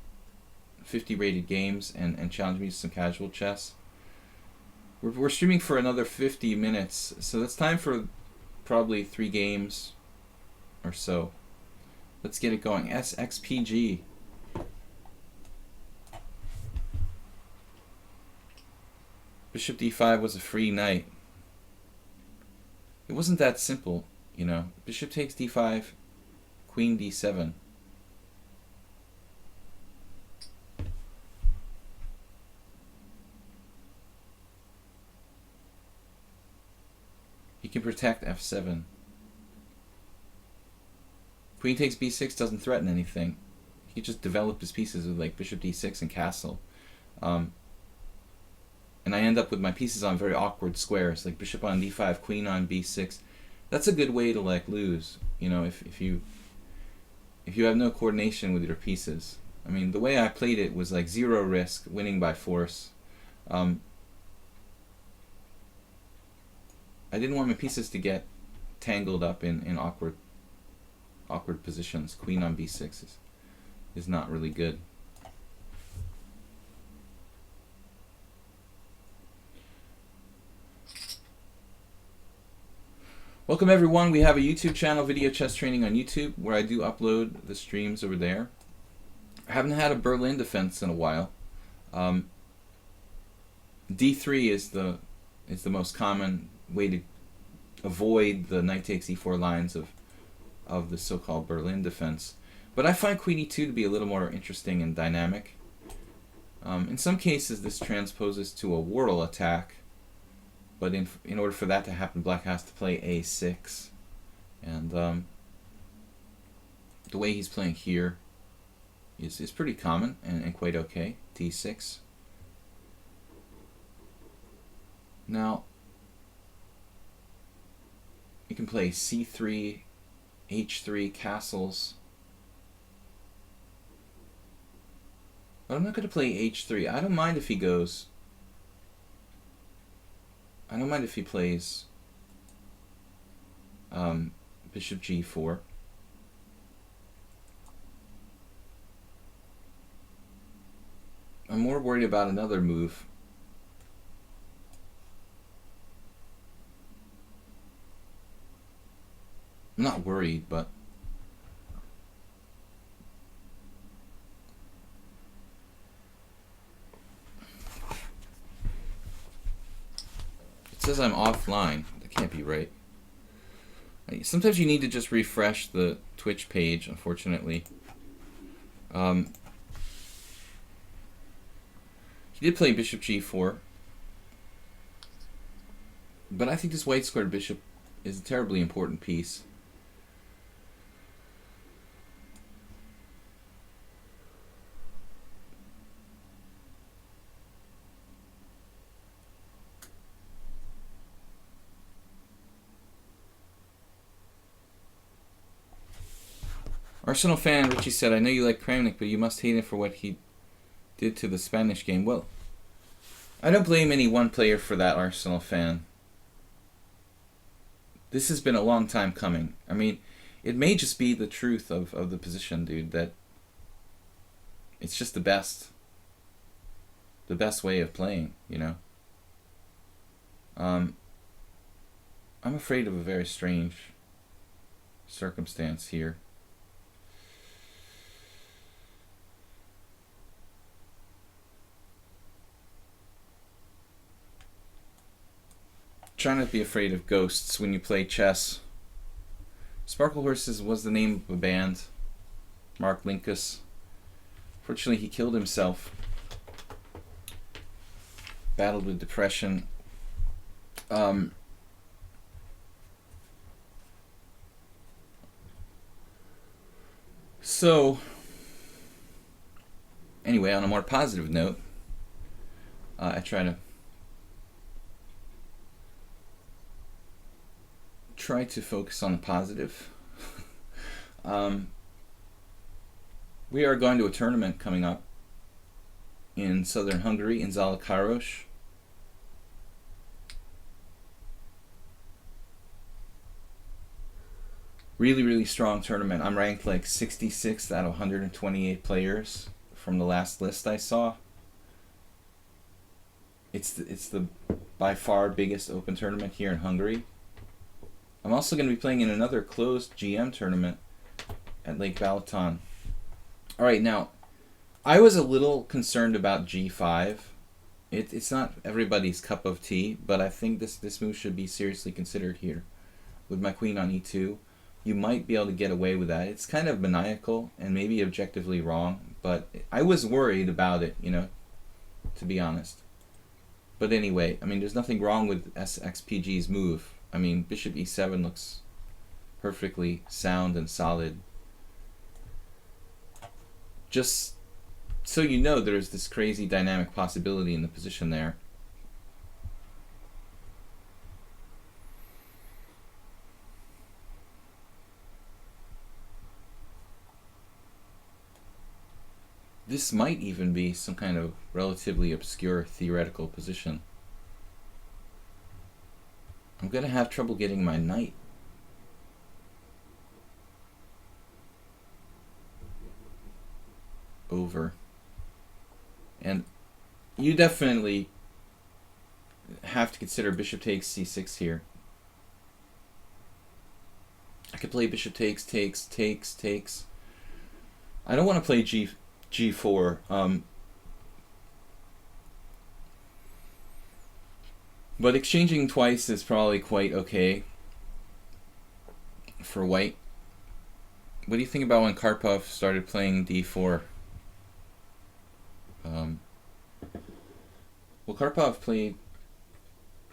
50 rated games and challenge me to some casual chess. We're streaming for another 50 minutes, so that's time for probably 3 games or so. Let's get it going. SXPG. Bishop d5 was a free knight. It wasn't that simple, you know. Bishop takes d5, queen d7. You can protect f7. Queen takes b6 doesn't threaten anything. He just developed his pieces with like bishop d6 and castle. And I end up with my pieces on very awkward squares, like bishop on d5, queen on b6. That's a good way to like lose, you know, if you have no coordination with your pieces. I mean, the way I played it was like 0 risk, winning by force. I didn't want my pieces to get tangled up in awkward positions. Queen on b6 is not really good. Welcome everyone. We have a YouTube channel, Video Chess Training on YouTube, where I do upload the streams over there. I haven't had a Berlin defense in a while. D3 is the most common way to avoid the knight takes e4 lines of the so-called Berlin defense. But I find queen e2 to be a little more interesting and dynamic. In some cases, this transposes to a Wardle attack. But in order for that to happen, black has to play a6. And the way he's playing here is pretty common and quite okay. d6. Now, you can play c3, h3, castles. But I'm not going to play h3. I don't mind if he goes... I don't mind if he plays bishop g4. I'm more worried about another move. I'm not worried, but it says I'm offline. That can't be right. Sometimes you need to just refresh the Twitch page, unfortunately. Can He did play bishop g4. But I think this white squared bishop is a terribly important piece. Arsenal fan Richie said, I know you like Kramnik, but you must hate him for what he did to the Spanish game. Well, I don't blame any one player for that, Arsenal fan. This has been a long time coming. I mean, it may just be the truth of the position, dude, that it's just the best way of playing, you know? I'm afraid of a very strange circumstance here. Try not to be afraid of ghosts when you play chess. Sparkle Horses was the name of a band. Mark Linkus. Fortunately, he killed himself. Battled with depression. So, anyway, on a more positive note, I try to focus on the positive. We are going to a tournament coming up in southern Hungary, in Zalakáros. Really, really strong tournament. I'm ranked like 66th out of 128 players from the last list I saw. It's the by far biggest open tournament here in Hungary. I'm also going to be playing in another closed GM tournament at Lake Balaton. Alright, now, I was a little concerned about g5. It's not everybody's cup of tea, but I think this move should be seriously considered here. With my queen on e2, you might be able to get away with that. It's kind of maniacal and maybe objectively wrong, but I was worried about it, you know, to be honest. But anyway, I mean, there's nothing wrong with SXPG's move. I mean, bishop e7 looks perfectly sound and solid. Just so you know, there's this crazy dynamic possibility in the position there. This might even be some kind of relatively obscure theoretical position. I'm going to have trouble getting my knight. Over. And you definitely have to consider bishop takes c6 here. I could play bishop takes, takes. I don't want to play g4. But exchanging twice is probably quite okay for white. What do you think about when Karpov started playing d4? Well, Karpov played,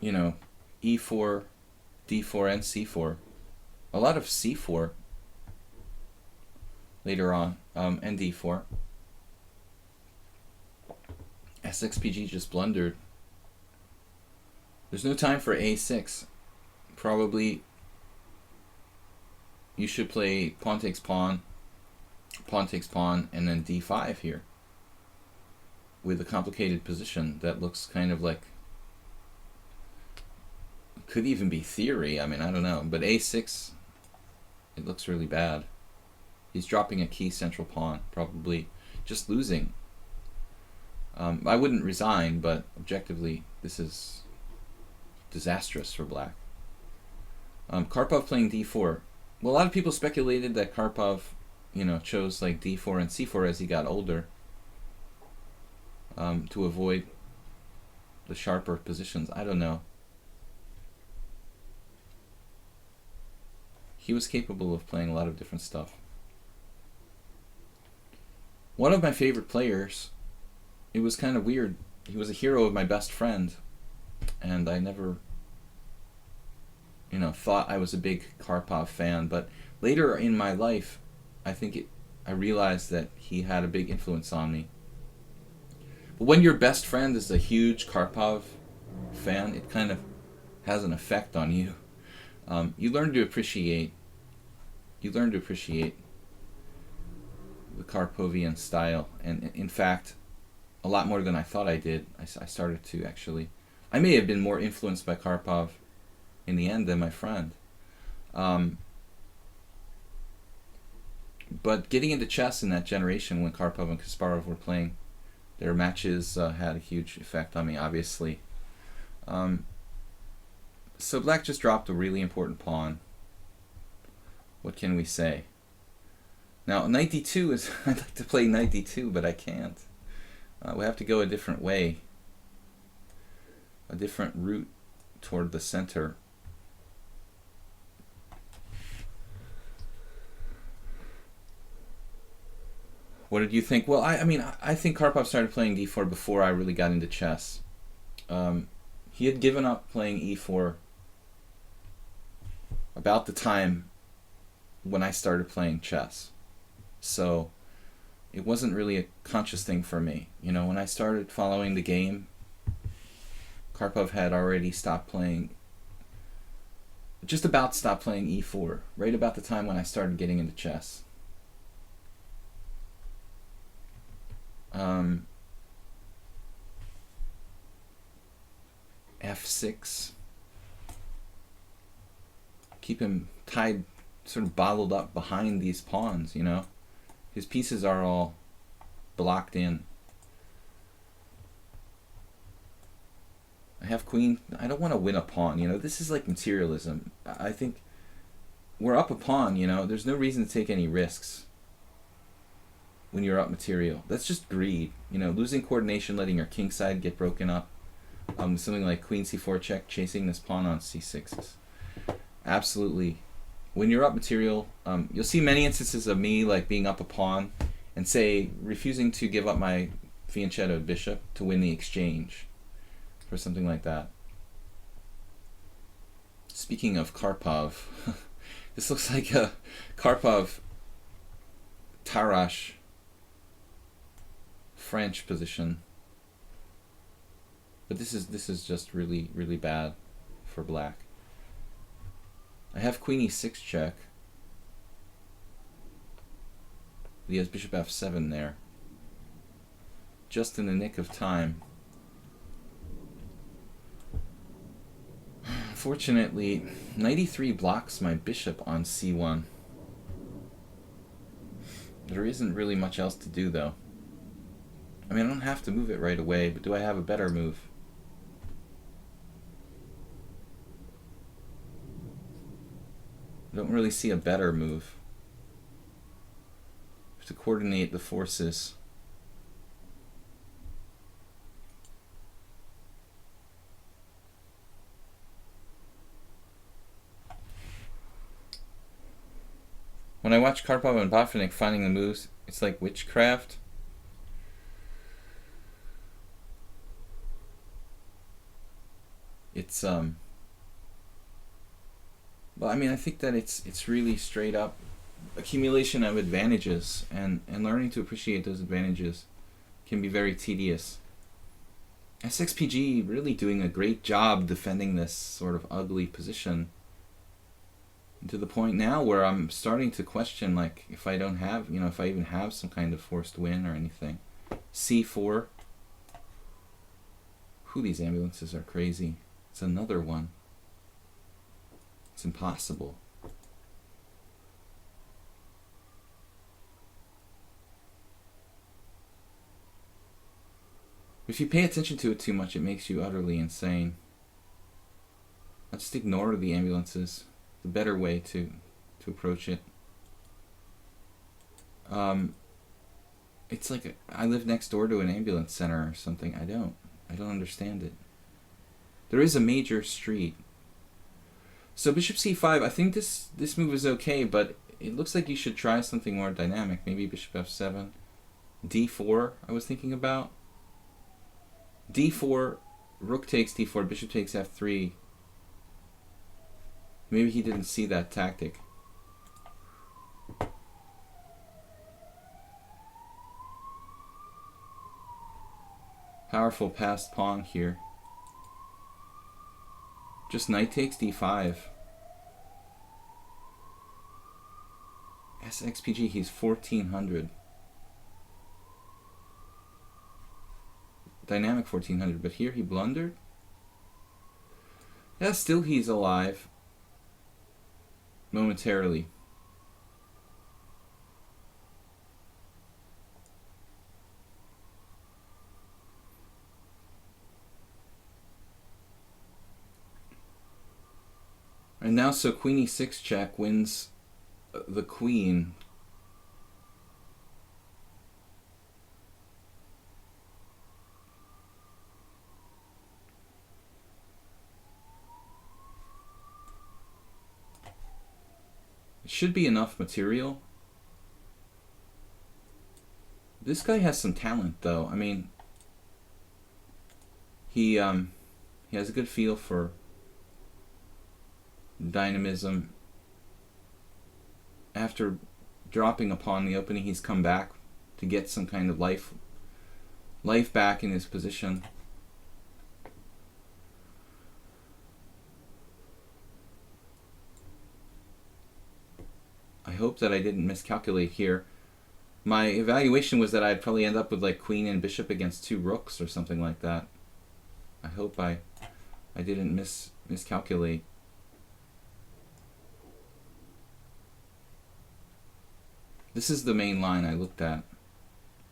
you know, e4, d4, and c4. A lot of c4 later on, and d4. SXPG just blundered. There's no time for a6. Probably you should play pawn takes pawn, and then d5 here. With a complicated position that looks kind of like, could even be theory. I mean, I don't know. But a6, it looks really bad. He's dropping a key central pawn, probably just losing. I wouldn't resign, but objectively, this is disastrous for black. Karpov playing d4. Well, a lot of people speculated that Karpov, you know, chose like d4 and c4 as he got older, to avoid the sharper positions. I don't know. He was capable of playing a lot of different stuff. One of my favorite players, it was kind of weird he was a hero of my best friend, and I never, thought I was a big Karpov fan. But later in my life, I realized that he had a big influence on me. But when your best friend is a huge Karpov fan, it kind of has an effect on you. You learn to appreciate the Karpovian style, and in fact, a lot more than I thought I did. I started to actually. I may have been more influenced by Karpov in the end than my friend. But getting into chess in that generation when Karpov and Kasparov were playing their matches had a huge effect on me, obviously. So black just dropped a really important pawn. What can we say? Now, knight d2 is... I'd like to play knight d2, but I can't. We have to go a different way. A different route toward the center. What did you think? Well, I think Karpov started playing d4 before I really got into chess. He had given up playing e4 about the time when I started playing chess. So it wasn't really a conscious thing for me. When I started following the game, Karpov had already just about stopped playing e4, right about the time when I started getting into chess. F6. Keep him tied, sort of bottled up behind these pawns, His pieces are all blocked in. I have queen. I don't want to win a pawn, This is like materialism. I think we're up a pawn, There's no reason to take any risks when you're up material. That's just greed. Losing coordination, letting your king side get broken up. Something like queen c4 check, chasing this pawn on c6. Absolutely. When you're up material, you'll see many instances of me like being up a pawn and say refusing to give up my fianchetto bishop to win the exchange or something like that. Speaking of Karpov, this looks like a Karpov Tarrasch French position. But this is just really, really bad for black. I have queen e6 check. He has bishop f7 there. Just in the nick of time. Fortunately, knight e3 blocks my bishop on c1. There isn't really much else to do, though. I don't have to move it right away, but do I have a better move? I don't really see a better move. I have to coordinate the forces. When I watch Karpov and Botvinnik finding the moves, it's like witchcraft. It's well, I think that it's really straight up accumulation of advantages, and learning to appreciate those advantages can be very tedious. SXPG really doing a great job defending this sort of ugly position, to the point now where I'm starting to question, like, if I don't have, if I even have some kind of forced win or anything. C4. These ambulances are crazy. It's another one. It's impossible. If you pay attention to it too much, it makes you utterly insane. I'll just ignore the ambulances. The better way to approach it. It's like I live next door to an ambulance center or something. I don't understand it. There is a major street. So bishop c5, I think this move is okay, but it looks like you should try something more dynamic. Maybe bishop f7. d4 I was thinking about. d4, rook takes d4, bishop takes f3. Maybe he didn't see that tactic. Powerful passed pawn here. Just knight takes d5. SXPG, he's 1400. Dynamic 1400, but here he blundered? Yeah, still he's alive. Momentarily. And now, so queen e6 check wins the queen. It should be enough material. This guy has some talent, though. I mean, he has a good feel for dynamism. After dropping a pawn in the opening, he's come back to get some kind of life back in his position. I hope that I didn't miscalculate here. My evaluation was that I'd probably end up with like queen and bishop against two rooks or something like that. I hope I didn't miscalculate. This is the main line I looked at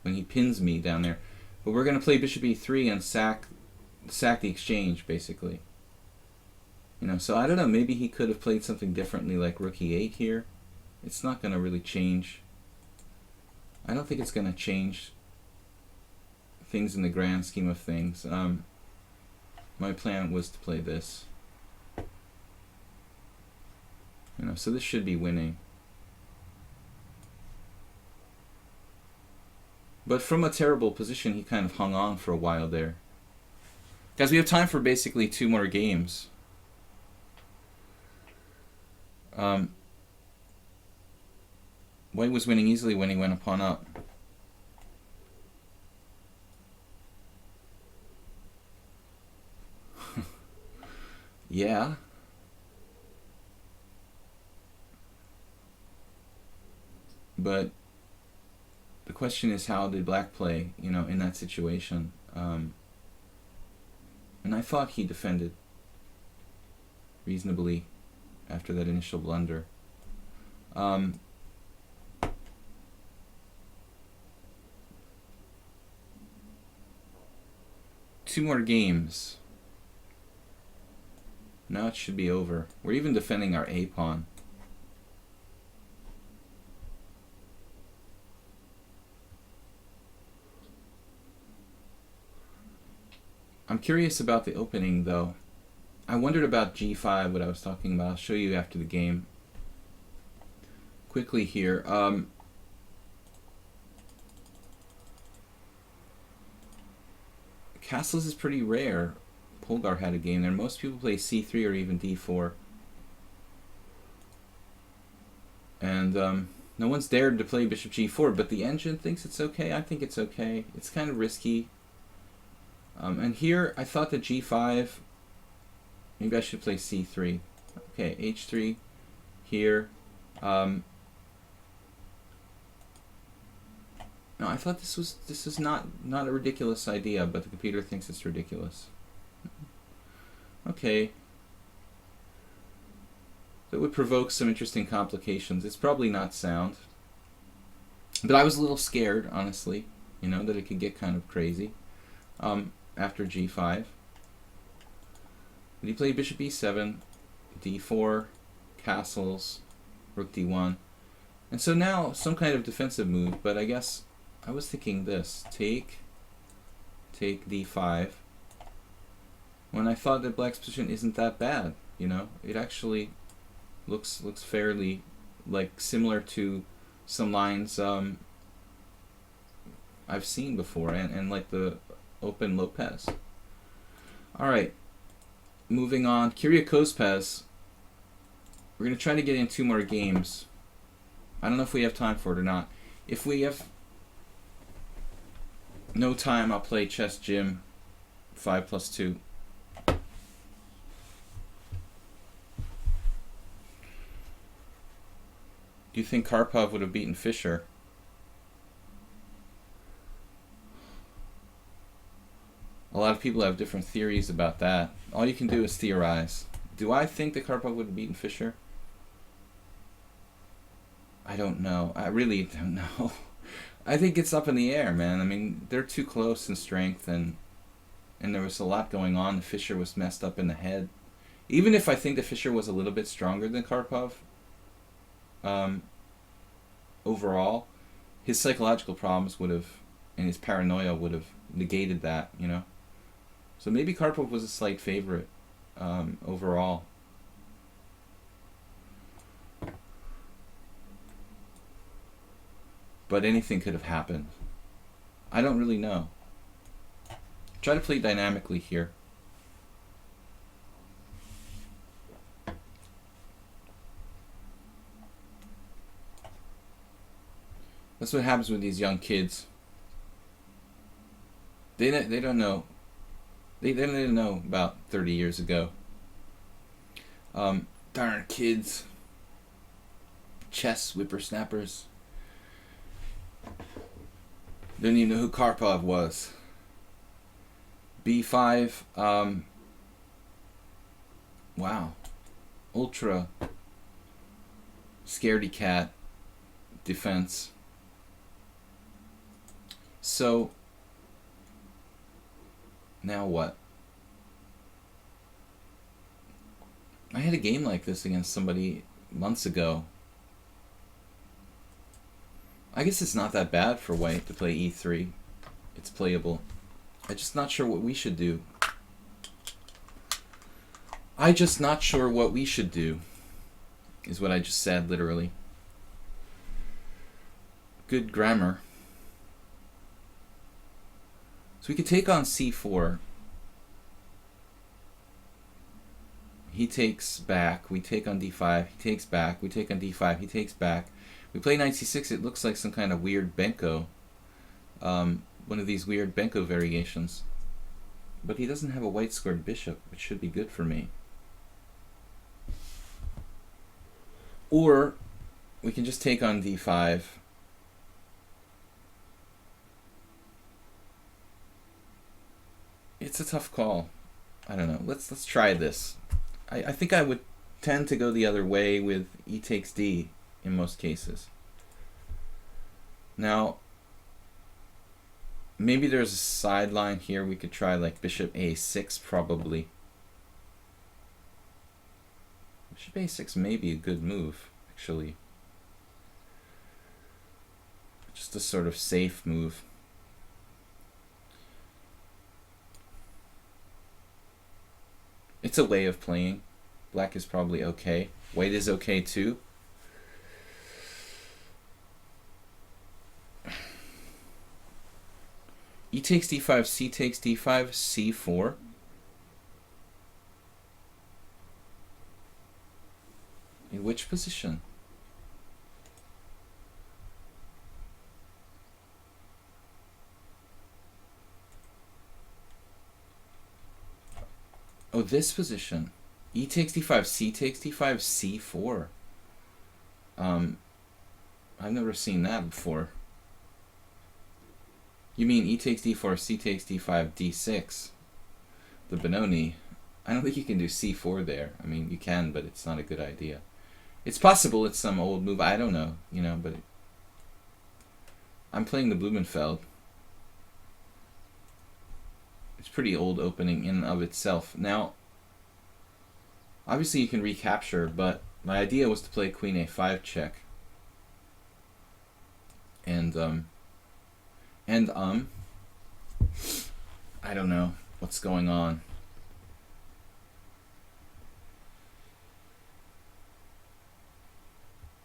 when he pins me down there. But we're going to play bishop e3 and sack the exchange, basically. You know, so I don't know, maybe he could have played something differently, like rook e8 here. It's not going to really change. I don't think it's going to change things in the grand scheme of things. My plan was to play this. You know, so this should be winning. But from a terrible position, he kind of hung on for a while there. Guys, we have time for basically 2 more games. White was winning easily when he went a pawn up. Yeah. But the question is, how did black play, you know, in that situation? And I thought he defended reasonably after that initial blunder. 2 more games. Now it should be over. We're even defending our A pawn. I'm curious about the opening, though. I wondered about g5, what I was talking about. I'll show you after the game. Quickly here. Castles is pretty rare. Polgar had a game there. Most people play c3 or even d4. And no one's dared to play bishop g4, but the engine thinks it's okay. I think it's okay. It's kind of risky. And here, I thought that g5, maybe I should play c3. Okay, h3 here. No, I thought this is not a ridiculous idea, but the computer thinks it's ridiculous. Okay. That would provoke some interesting complications. It's probably not sound. But I was a little scared, honestly, you know, that it could get kind of crazy. After g5. But he played bishop e7, d4, castles, rook d1. And so now some kind of defensive move, but I guess I was thinking this. Take d5. When I thought that black's position isn't that bad, you know? It actually looks fairly like similar to some lines I've seen before, and like the open Lopez. All right, moving on. Kyrgios-Kospes. We're going to try to get in 2 more games. I don't know if we have time for it or not. If we have no time, I'll play Chess Gym 5+2. Do you think Karpov would have beaten Fischer? A lot of people have different theories about that. All you can do is theorize. Do I think that Karpov would have beaten Fischer? I don't know. I really don't know. I think it's up in the air, man. I mean, they're too close in strength, and there was a lot going on. Fischer was messed up in the head. Even if I think that Fischer was a little bit stronger than Karpov, overall, his psychological problems would have, and his paranoia would have negated that, you know? So maybe Karpov was a slight favorite overall. But anything could have happened. I don't really know. Try to play dynamically here. That's what happens with these young kids. They don't know. They didn't know about 30 years ago. Darn kids. Chess whippersnappers. Didn't even know who Karpov was. B5. Wow. Ultra. Scaredy cat. Defense. So, now what? I had a game like this against somebody months ago. I guess it's not that bad for white to play e3. It's playable. I'm just not sure what we should do. Is what I just said, literally. Good grammar. So we could take on c4. He takes back. We take on d5. He takes back. We take on d5. He takes back. We play knight c6. It looks like some kind of weird Benko. One of these weird Benko variations. But he doesn't have a white squared bishop, which should be good for me. Or we can just take on d5. It's a tough call. I don't know. Let's try this. I think I would tend to go the other way with e takes d in most cases. Now, maybe there's a sideline here. We could try like bishop a6 probably. Bishop a6 may be a good move, actually. Just a sort of safe move. It's a way of playing. Black is probably okay. White is okay too. E takes d5, c takes d5, c4. In which position? Oh, this position. E takes d5, c takes d5, c4. I've never seen that before. You mean e takes d4, c takes d5, d6. The Benoni. I don't think you can do c4 there. I mean, you can, but it's not a good idea. It's possible it's some old move. I don't know, you know, but I'm playing the Blumenfeld. It's pretty old opening in and of itself. Now, obviously you can recapture, but my idea was to play queen a5 check. And I don't know what's going on.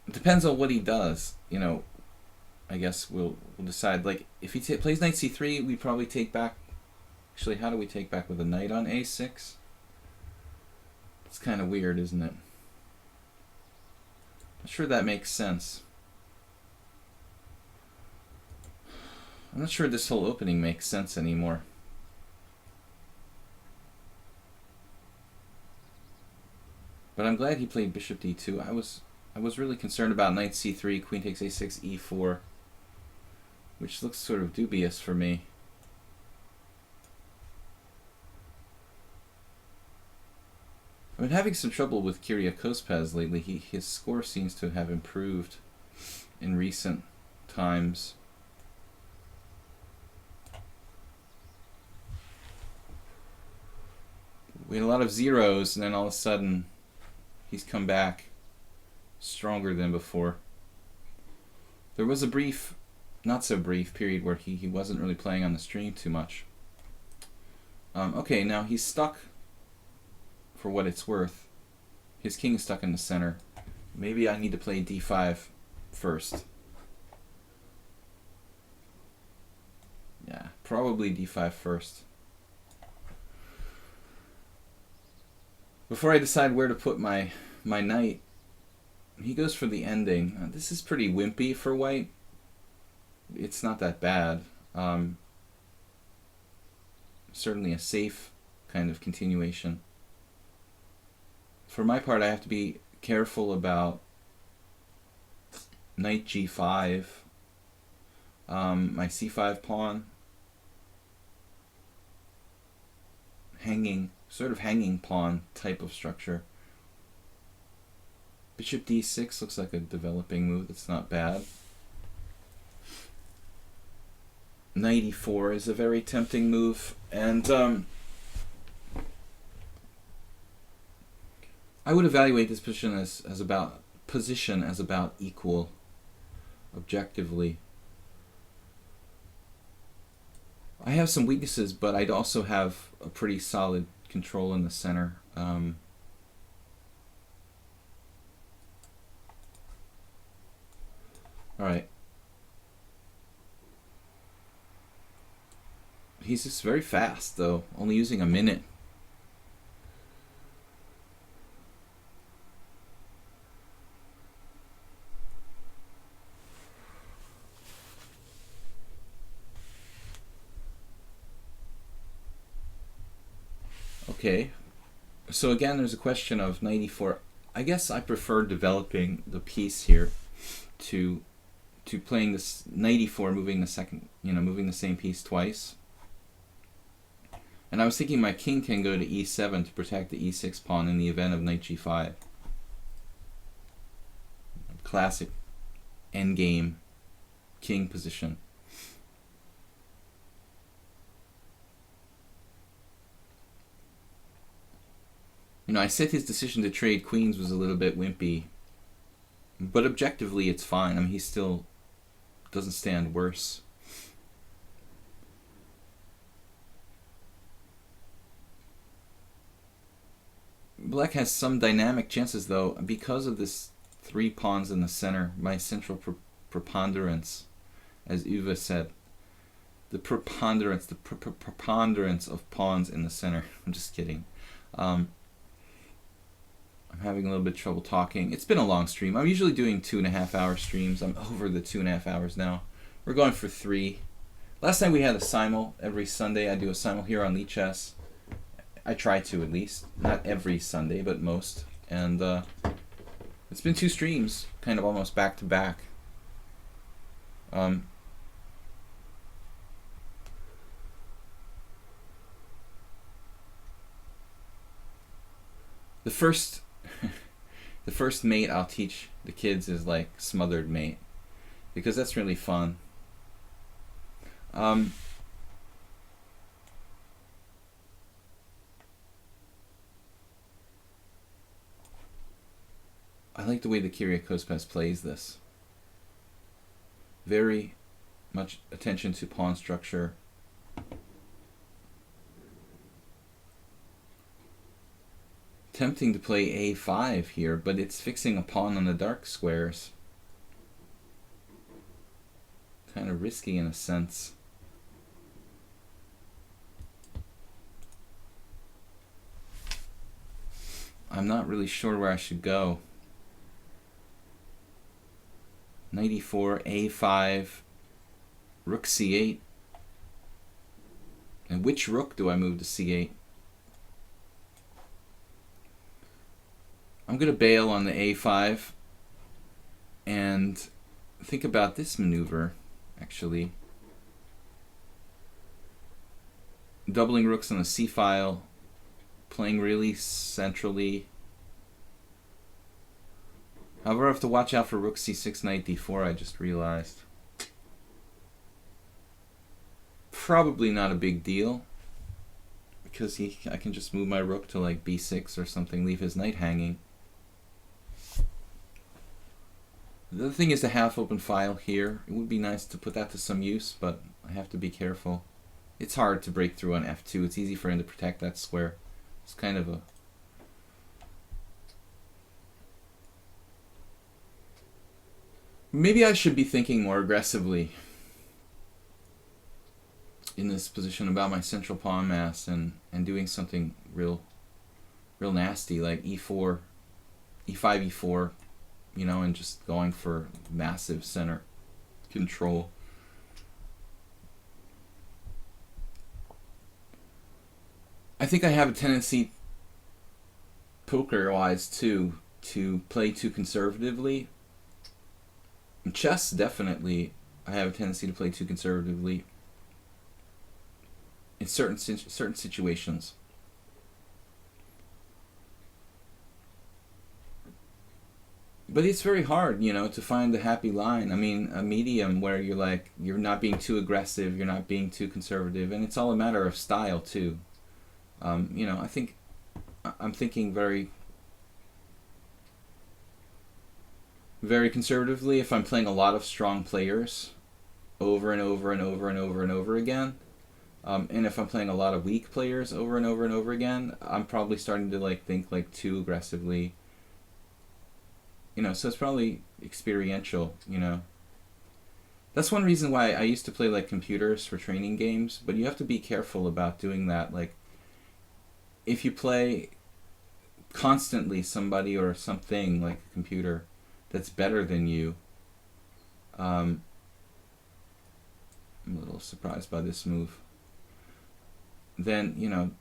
It depends on what he does, you know. I guess we'll decide. Like, if he plays knight c3, we probably take back Actually, how do we take back with a knight on a6? It's kind of weird, isn't it? I'm sure that makes sense. I'm not sure this whole opening makes sense anymore. But I'm glad he played bishop d2. I was really concerned about knight c3, queen takes a6, e4, which looks sort of dubious for me. I've been having some trouble with Kyrgios lately. His score seems to have improved in recent times. We had a lot of zeros, and then all of a sudden, he's come back stronger than before. There was a brief, not so brief, period where he wasn't really playing on the stream too much. Okay, now he's stuck for what it's worth. His king is stuck in the center. Maybe I need to play d5 first. Yeah, probably d5 first. Before I decide where to put my knight, he goes for the ending. This is pretty wimpy for white. It's not that bad. Certainly a safe kind of continuation. For my part, I have to be careful about knight g5, my c5 pawn, sort of hanging pawn type of structure. Bishop d6 looks like a developing move that's not bad. Knight e4 is a very tempting move, and I would evaluate this position as about equal, objectively. I have some weaknesses, but I'd also have a pretty solid control in the center. All right. He's just very fast, though, only using a minute. Okay, so again, there's a question of knight e4. I guess I prefer developing the piece here to playing this knight e4, moving the same piece twice. And I was thinking my king can go to e7 to protect the e6 pawn in the event of knight g5. Classic endgame king position. I said his decision to trade queens was a little bit wimpy, but objectively it's fine. I mean, he still doesn't stand worse. Black has some dynamic chances, though, because of this 3 pawns in the center, my central preponderance, as Uwe said. The preponderance of pawns in the center. I'm just kidding. I'm having a little bit of trouble talking. It's been a long stream. I'm usually doing 2.5-hour streams. I'm over the 2.5 hours now. We're going for 3. Last time we had a simul every Sunday. I do a simul here on lichess. I try to, at least. Not every Sunday, but most. And it's been 2 streams, kind of almost back to back. The first mate I'll teach the kids is like smothered mate, because that's really fun. I like the way the Kyrgios plays this. Very much attention to pawn structure. Tempting to play a5 here, but it's fixing a pawn on the dark squares. Kind of risky in a sense. I'm not really sure where I should go. Knight e4, a5, rook c8. And which rook do I move to c8? I'm going to bail on the a5 and think about this maneuver, actually. Doubling rooks on the c-file, playing really centrally. However, I have to watch out for rook c6, knight d4, I just realized. Probably not a big deal, because I can just move my rook to like b6 or something, leave his knight hanging. The other thing is the half-open file here. It would be nice to put that to some use, but I have to be careful. It's hard to break through on f2. It's easy for him to protect that square. It's kind of a... Maybe I should be thinking more aggressively in this position about my central pawn mass and doing something real nasty, like e4, e5, e4, you know, and just going for massive center control. I think I have a tendency, poker-wise too, to play too conservatively. In chess, definitely, I have a tendency to play too conservatively in certain situations. But it's very hard, you know, to find the happy line. I mean, a medium where you're like, you're not being too aggressive, you're not being too conservative, and it's all a matter of style too. You know, I think I'm thinking very conservatively if I'm playing a lot of strong players over and over and over and over and over again. And if I'm playing a lot of weak players over and over and over again, I'm probably starting to like think like too aggressively. You know, so it's probably experiential, you know. That's one reason why I used to play like computers for training games, but you have to be careful about doing that. Like, if you play constantly somebody or something like a computer that's better than you, I'm a little surprised by this move, then, you know,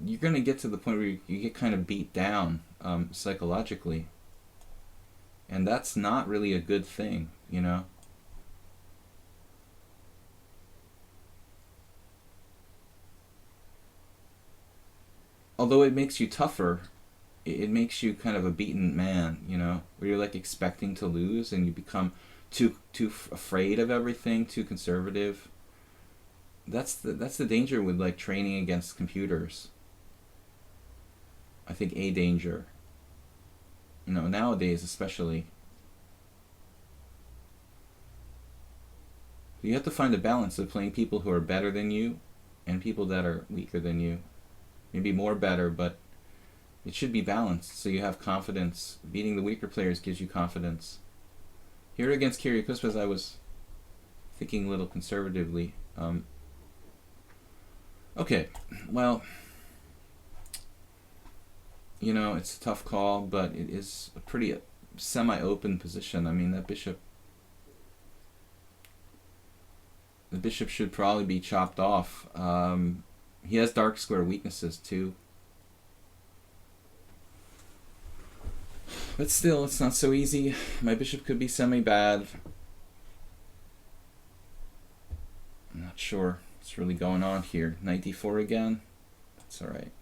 you're going to get to the point where you get kind of beat down psychologically. And that's not really a good thing, you know. Although it makes you tougher, it makes you kind of a beaten man, you know, where you're like expecting to lose and you become too afraid of everything, too conservative. That's the danger with like training against computers. I think a danger. You know, nowadays especially. You have to find a balance of playing people who are better than you and people that are weaker than you. Maybe more better, but it should be balanced so you have confidence. Beating the weaker players gives you confidence. Here against Kyrgios, I was thinking a little conservatively. Okay, well, you know, it's a tough call, but it is a pretty semi-open position. I mean, the bishop should probably be chopped off. He has dark square weaknesses too. But still, it's not so easy. My bishop could be semi-bad. I'm not sure what's really going on here. Knight d4 again? That's alright.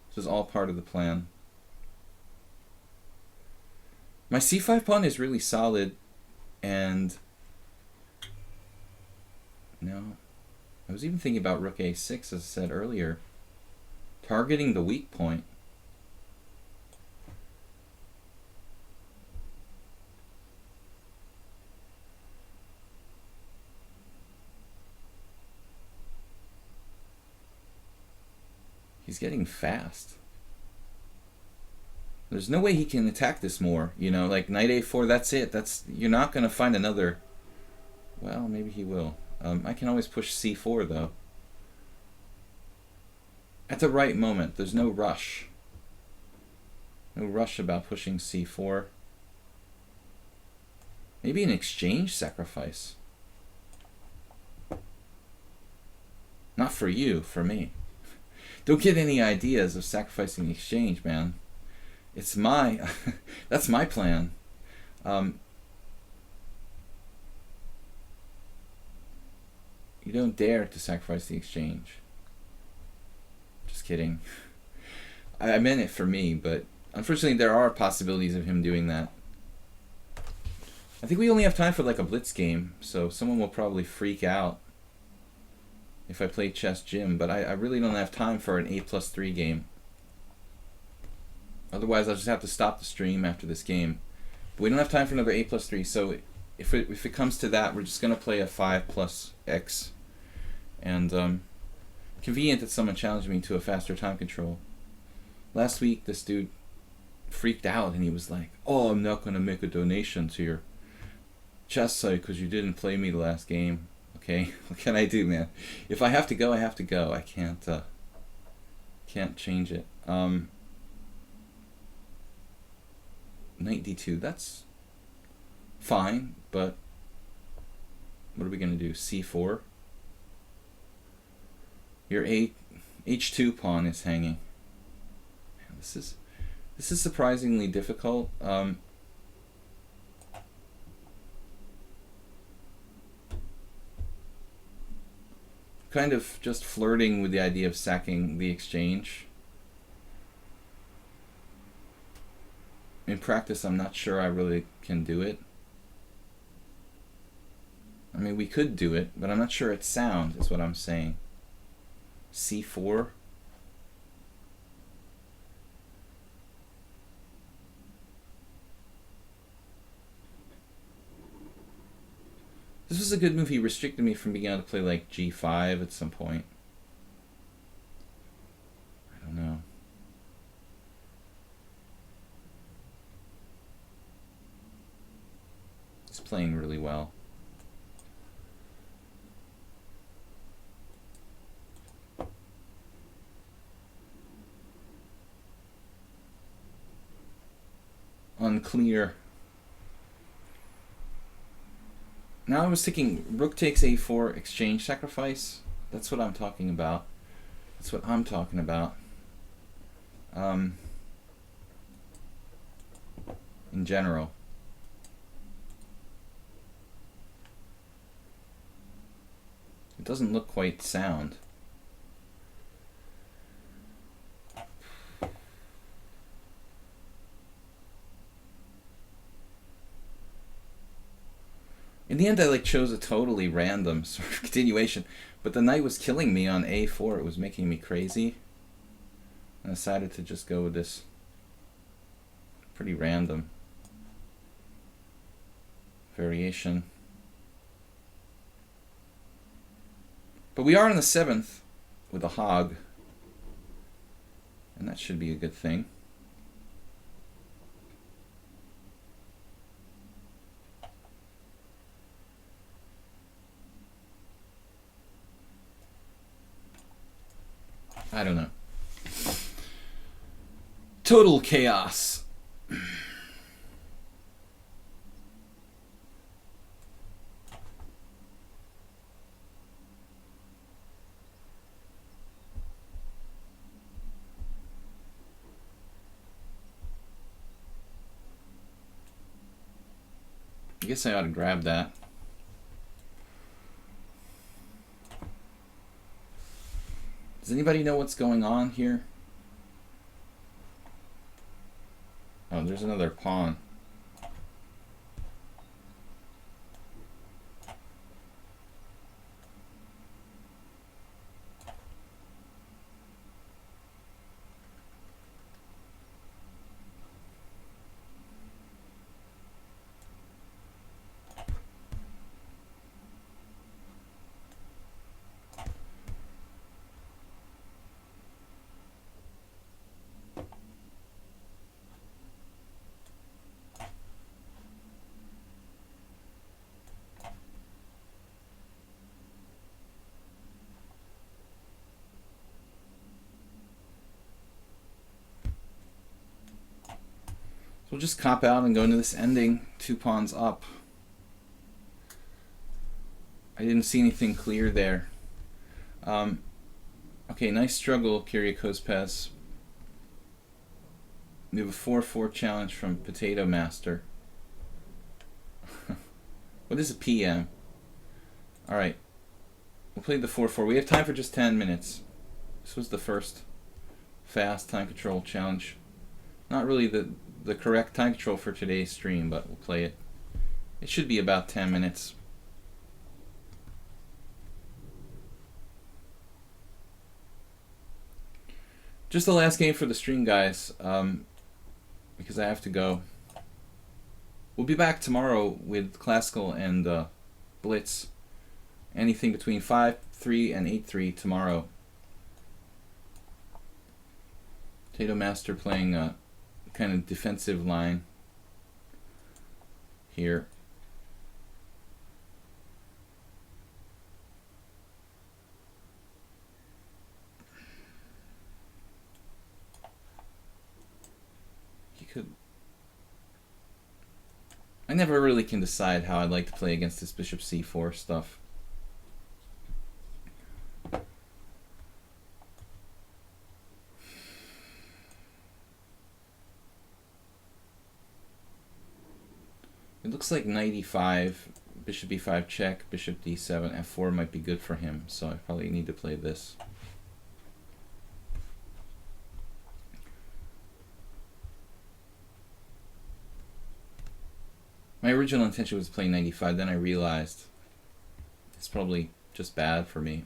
This is all part of the plan. My c5 pawn is really solid, and no, I was even thinking about rook a6, as I said earlier, targeting the weak point. He's getting fast. There's no way he can attack this more, you know, like knight a4, that's it. You're not going to find another. Well, maybe he will. I can always push c4 though. At the right moment, there's no rush. No rush about pushing c4. Maybe an exchange sacrifice. Not for you, for me. Don't get any ideas of sacrificing the exchange, man. It's my... that's my plan. You don't dare to sacrifice the exchange. Just kidding. I meant it for me, but unfortunately there are possibilities of him doing that. I think we only have time for like a blitz game, so someone will probably freak out if I play Chess Gym, but I really don't have time for an 8+3 game. Otherwise I'll just have to stop the stream after this game. But we don't have time for another 8+3, so if it comes to that, we're just going to play a 5+X. And convenient that someone challenged me to a faster time control. Last week this dude freaked out and he was like, "Oh, I'm not going to make a donation to your chess site because you didn't play me the last game." Okay, what can I do, man? If I have to go, I have to go. I can't change it. Knight d2, that's fine, but what are we going to do? c4? Your h2 pawn is hanging. Man, this is surprisingly difficult. Kind of just flirting with the idea of sacking the exchange. In practice, I'm not sure I really can do it. I mean, we could do it, but I'm not sure it's sound, is what I'm saying. c4. This was a good move. He restricted me from being able to play like g5 at some point. I don't know. He's playing really well. Unclear. Now I was thinking rook takes a4, exchange sacrifice. That's what I'm talking about. That's what I'm talking about. In general. It doesn't look quite sound. In the end, I chose a totally random sort of continuation, but the knight was killing me on a4. It was making me crazy. I decided to just go with this pretty random variation. But we are in the 7th with a hog, and that should be a good thing. I don't know. Total chaos. I guess I ought to grab that. Does anybody know what's going on here? Oh, there's another pawn. We'll just cop out and go into this ending 2 pawns up. I didn't see anything clear there. Okay, nice struggle, Kyrgios. We have a 4-4 challenge from Potato Master. What is a PM? Alright. We'll play the 4-4. We have time for just 10 minutes. This was the first fast time control challenge. Not really the correct time control for today's stream, but we'll play it. It should be about 10 minutes. Just the last game for the stream, guys, because I have to go. We'll be back tomorrow with Classical and Blitz. Anything between 5-3 and 8-3 tomorrow. Potato Master playing a kind of defensive line here. I never really can decide how I'd like to play against this bishop c4 stuff. It looks like knight e5, bishop e5 check, bishop d7, f4 might be good for him, so I probably need to play this. My original intention was to play 95, then I realized it's probably just bad for me.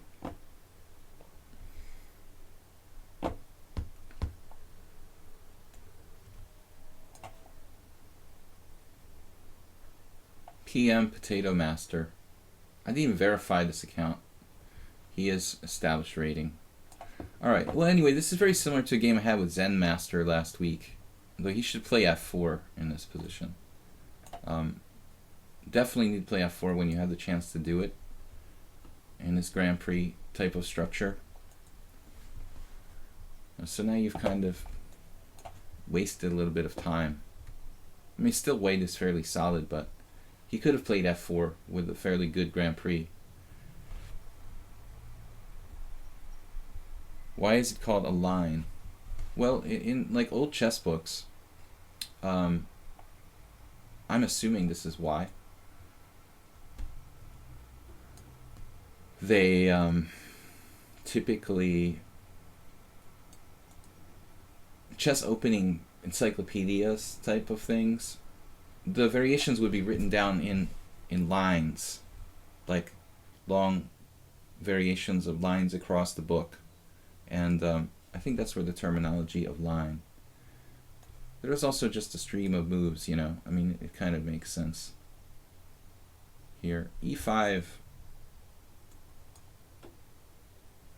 PM Potato Master. I didn't even verify this account. He is established rating. Alright, well anyway, this is very similar to a game I had with Zen Master last week. Though he should play f4 in this position. Definitely need to play f4 when you have the chance to do it in this Grand Prix type of structure. So now you've kind of wasted a little bit of time. I mean, still weight is fairly solid, but he could have played f4 with a fairly good Grand Prix. Why is it called a line? Well, in like old chess books, I'm assuming this is why. They typically, chess opening encyclopedias type of things, the variations would be written down in lines, like long variations of lines across the book. And I think that's where the terminology of line. There's also just a stream of moves, you know. I mean, it kind of makes sense. Here, e5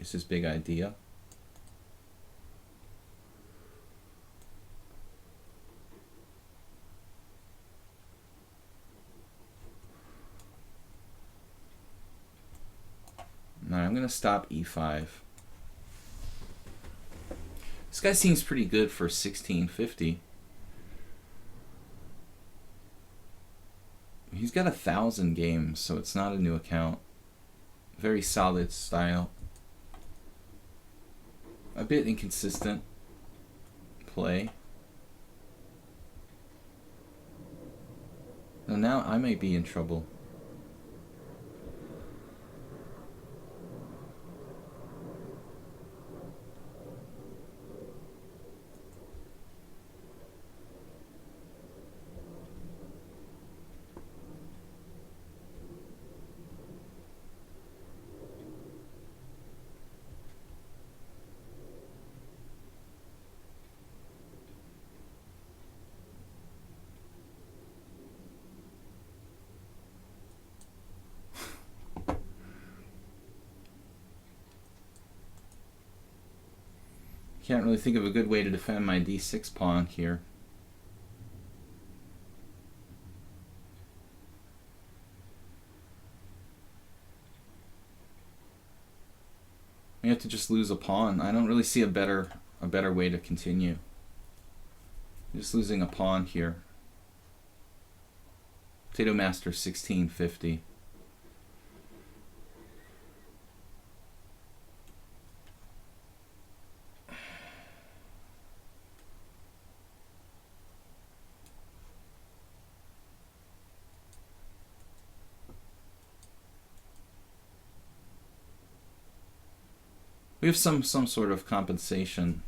is his big idea. Now I'm going to stop e5. This guy seems pretty good for 1650. He's got 1,000 games, so it's not a new account. Very solid style. A bit inconsistent play. Now I might be in trouble. Can't really think of a good way to defend my d6 pawn here. You have to just lose a pawn. I don't really see a better way to continue. Just losing a pawn here. Potato Master 1650. We have some sort of compensation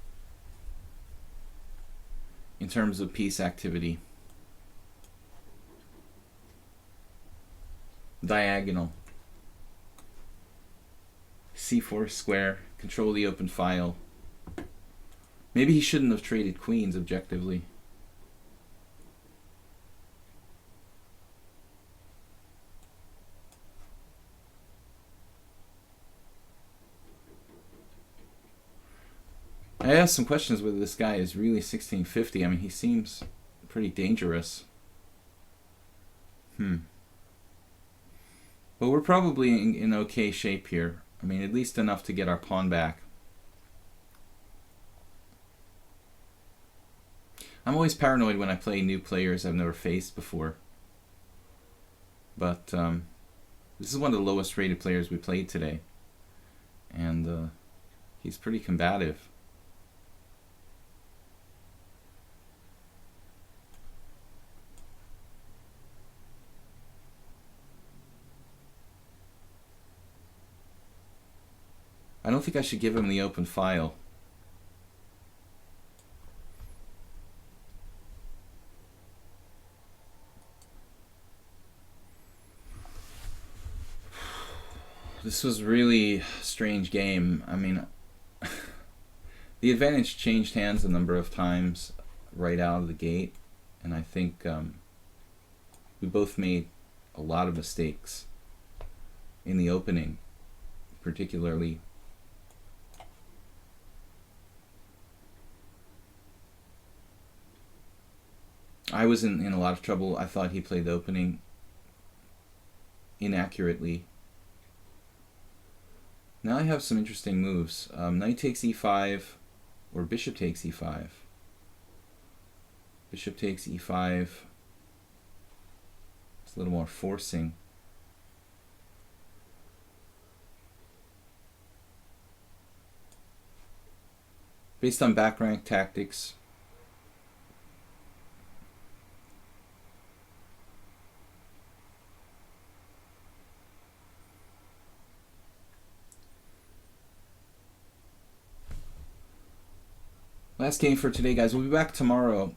in terms of piece activity. Diagonal. C4 square. Control the open file. Maybe he shouldn't have traded queens objectively. I asked some questions whether this guy is really 1650. I mean, he seems pretty dangerous. But we're probably in okay shape here. I mean, at least enough to get our pawn back. I'm always paranoid when I play new players I've never faced before. But this is one of the lowest rated players we played today. And he's pretty combative. I don't think I should give him the open file. This was really a strange game. I mean, the advantage changed hands a number of times right out of the gate, and I think we both made a lot of mistakes in the opening, particularly. I was in a lot of trouble. I thought he played the opening inaccurately. Now I have some interesting moves. Knight takes e5 or bishop takes e5. Bishop takes e5. It's a little more forcing. Based on back rank tactics, last game for today, guys. We'll be back tomorrow.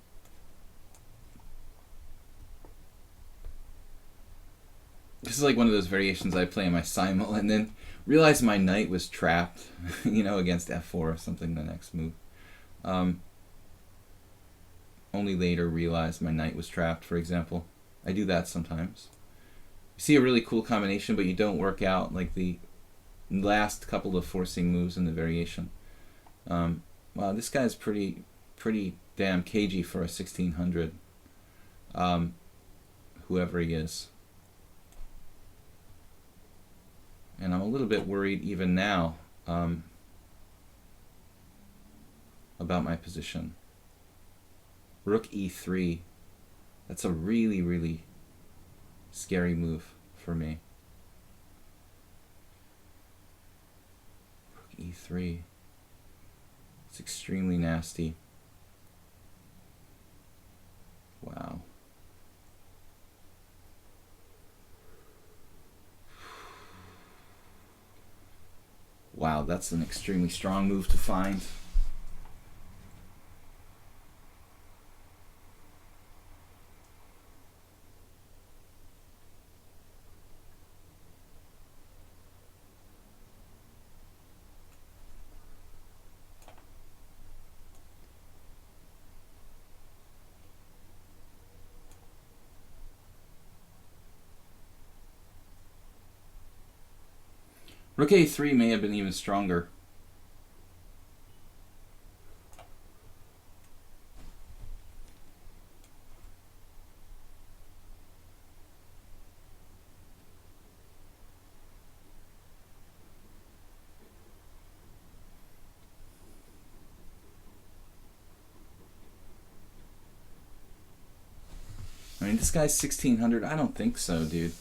This is like one of those variations I play in my simul and then realize my knight was trapped, you know, against f4 or something, the next move. Only later realize my knight was trapped, for example. I do that sometimes. You see a really cool combination, but you don't work out like the last couple of forcing moves in the variation. Wow, this guy's pretty damn cagey for a 1600. Whoever he is. And I'm a little bit worried even now about my position. Rook e3. That's a really scary move for me. Rook e3. It's extremely nasty. Wow. Wow, that's an extremely strong move to find. Rook a3 may have been even stronger. And this guy's 1600. I don't think so, dude.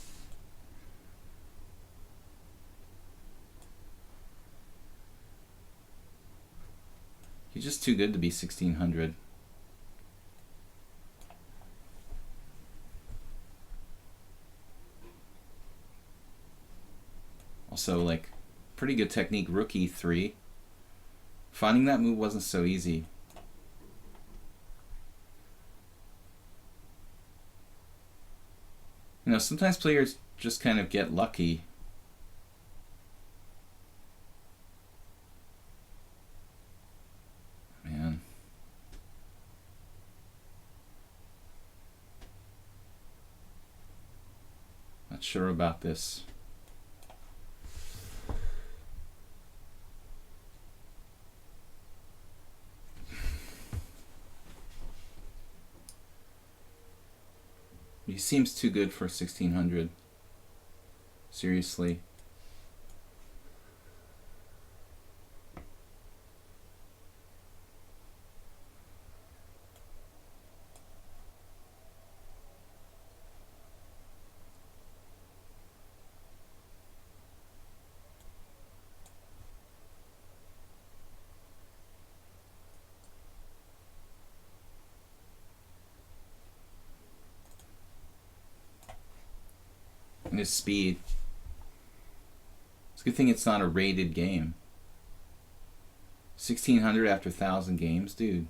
He's just too good to be 1600. Also, like, pretty good technique, rook e3. Finding that move wasn't so easy. You know, sometimes players just kind of get lucky. Man. Not sure about this. He seems too good for 1600. Seriously. And his speed. It's a good thing it's not a rated game. 1600 after 1,000 games, dude.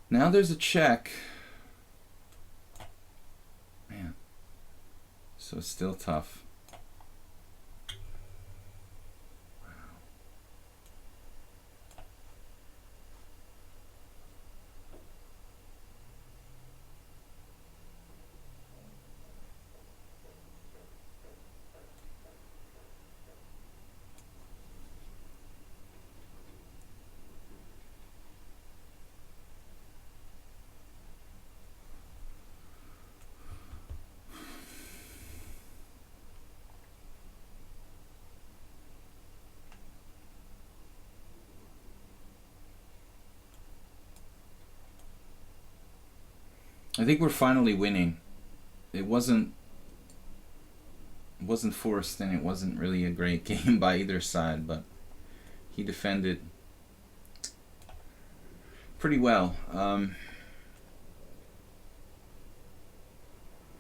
Now there's a check. Man. So it's still tough. I think we're finally winning. It wasn't forced, and it wasn't really a great game by either side, but he defended pretty well.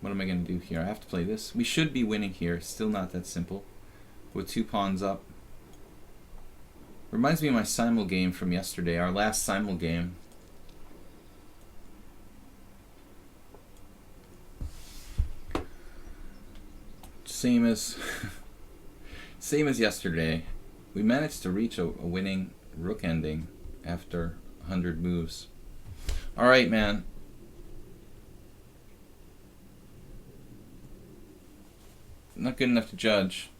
What am I going to do here? I have to play this. We should be winning here. Still not that simple. With 2 pawns up. Reminds me of my simul game from yesterday, our last simul game. Same as yesterday. We managed to reach a winning rook ending after 100 moves. All right, man. Not good enough to judge.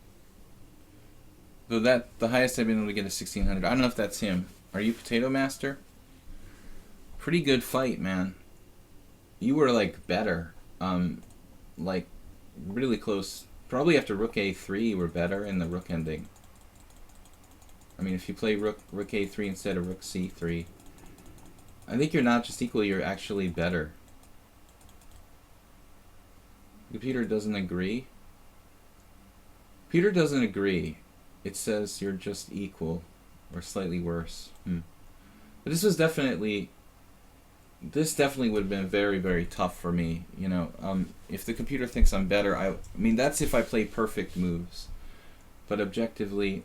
Though the highest I've been able to get is 1600. I don't know if that's him. Are you Potato Master? Pretty good fight, man. You were like better. Like really close. Probably after rook a3 you were better in the rook ending. I mean, if you play rook a3 instead of rook c3, I think you're not just equal, you're actually better. Peter doesn't agree. Peter doesn't agree. It says you're just equal or slightly worse. But this definitely would have been very, very tough for me. You know, if the computer thinks I'm better, I mean, that's if I play perfect moves. But objectively,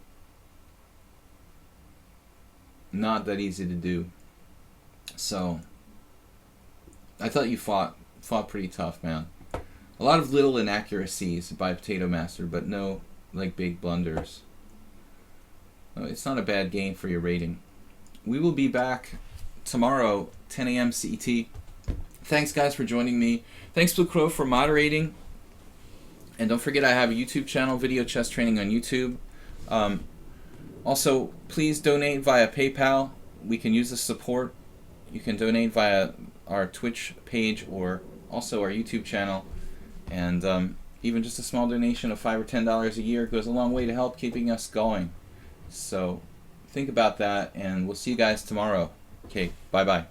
not that easy to do. So, I thought you fought pretty tough, man. A lot of little inaccuracies by Potato Master, but no, like, big blunders. It's not a bad game for your rating. We will be back tomorrow, 10 a.m. CET. Thanks, guys, for joining me. Thanks, Blue Crow, for moderating. And don't forget, I have a YouTube channel, Video Chess Training on YouTube. Also, please donate via PayPal. We can use the support. You can donate via our Twitch page or also our YouTube channel. And even just a small donation of $5 or $10 a year goes a long way to help keeping us going. So think about that, and we'll see you guys tomorrow. Okay, bye-bye.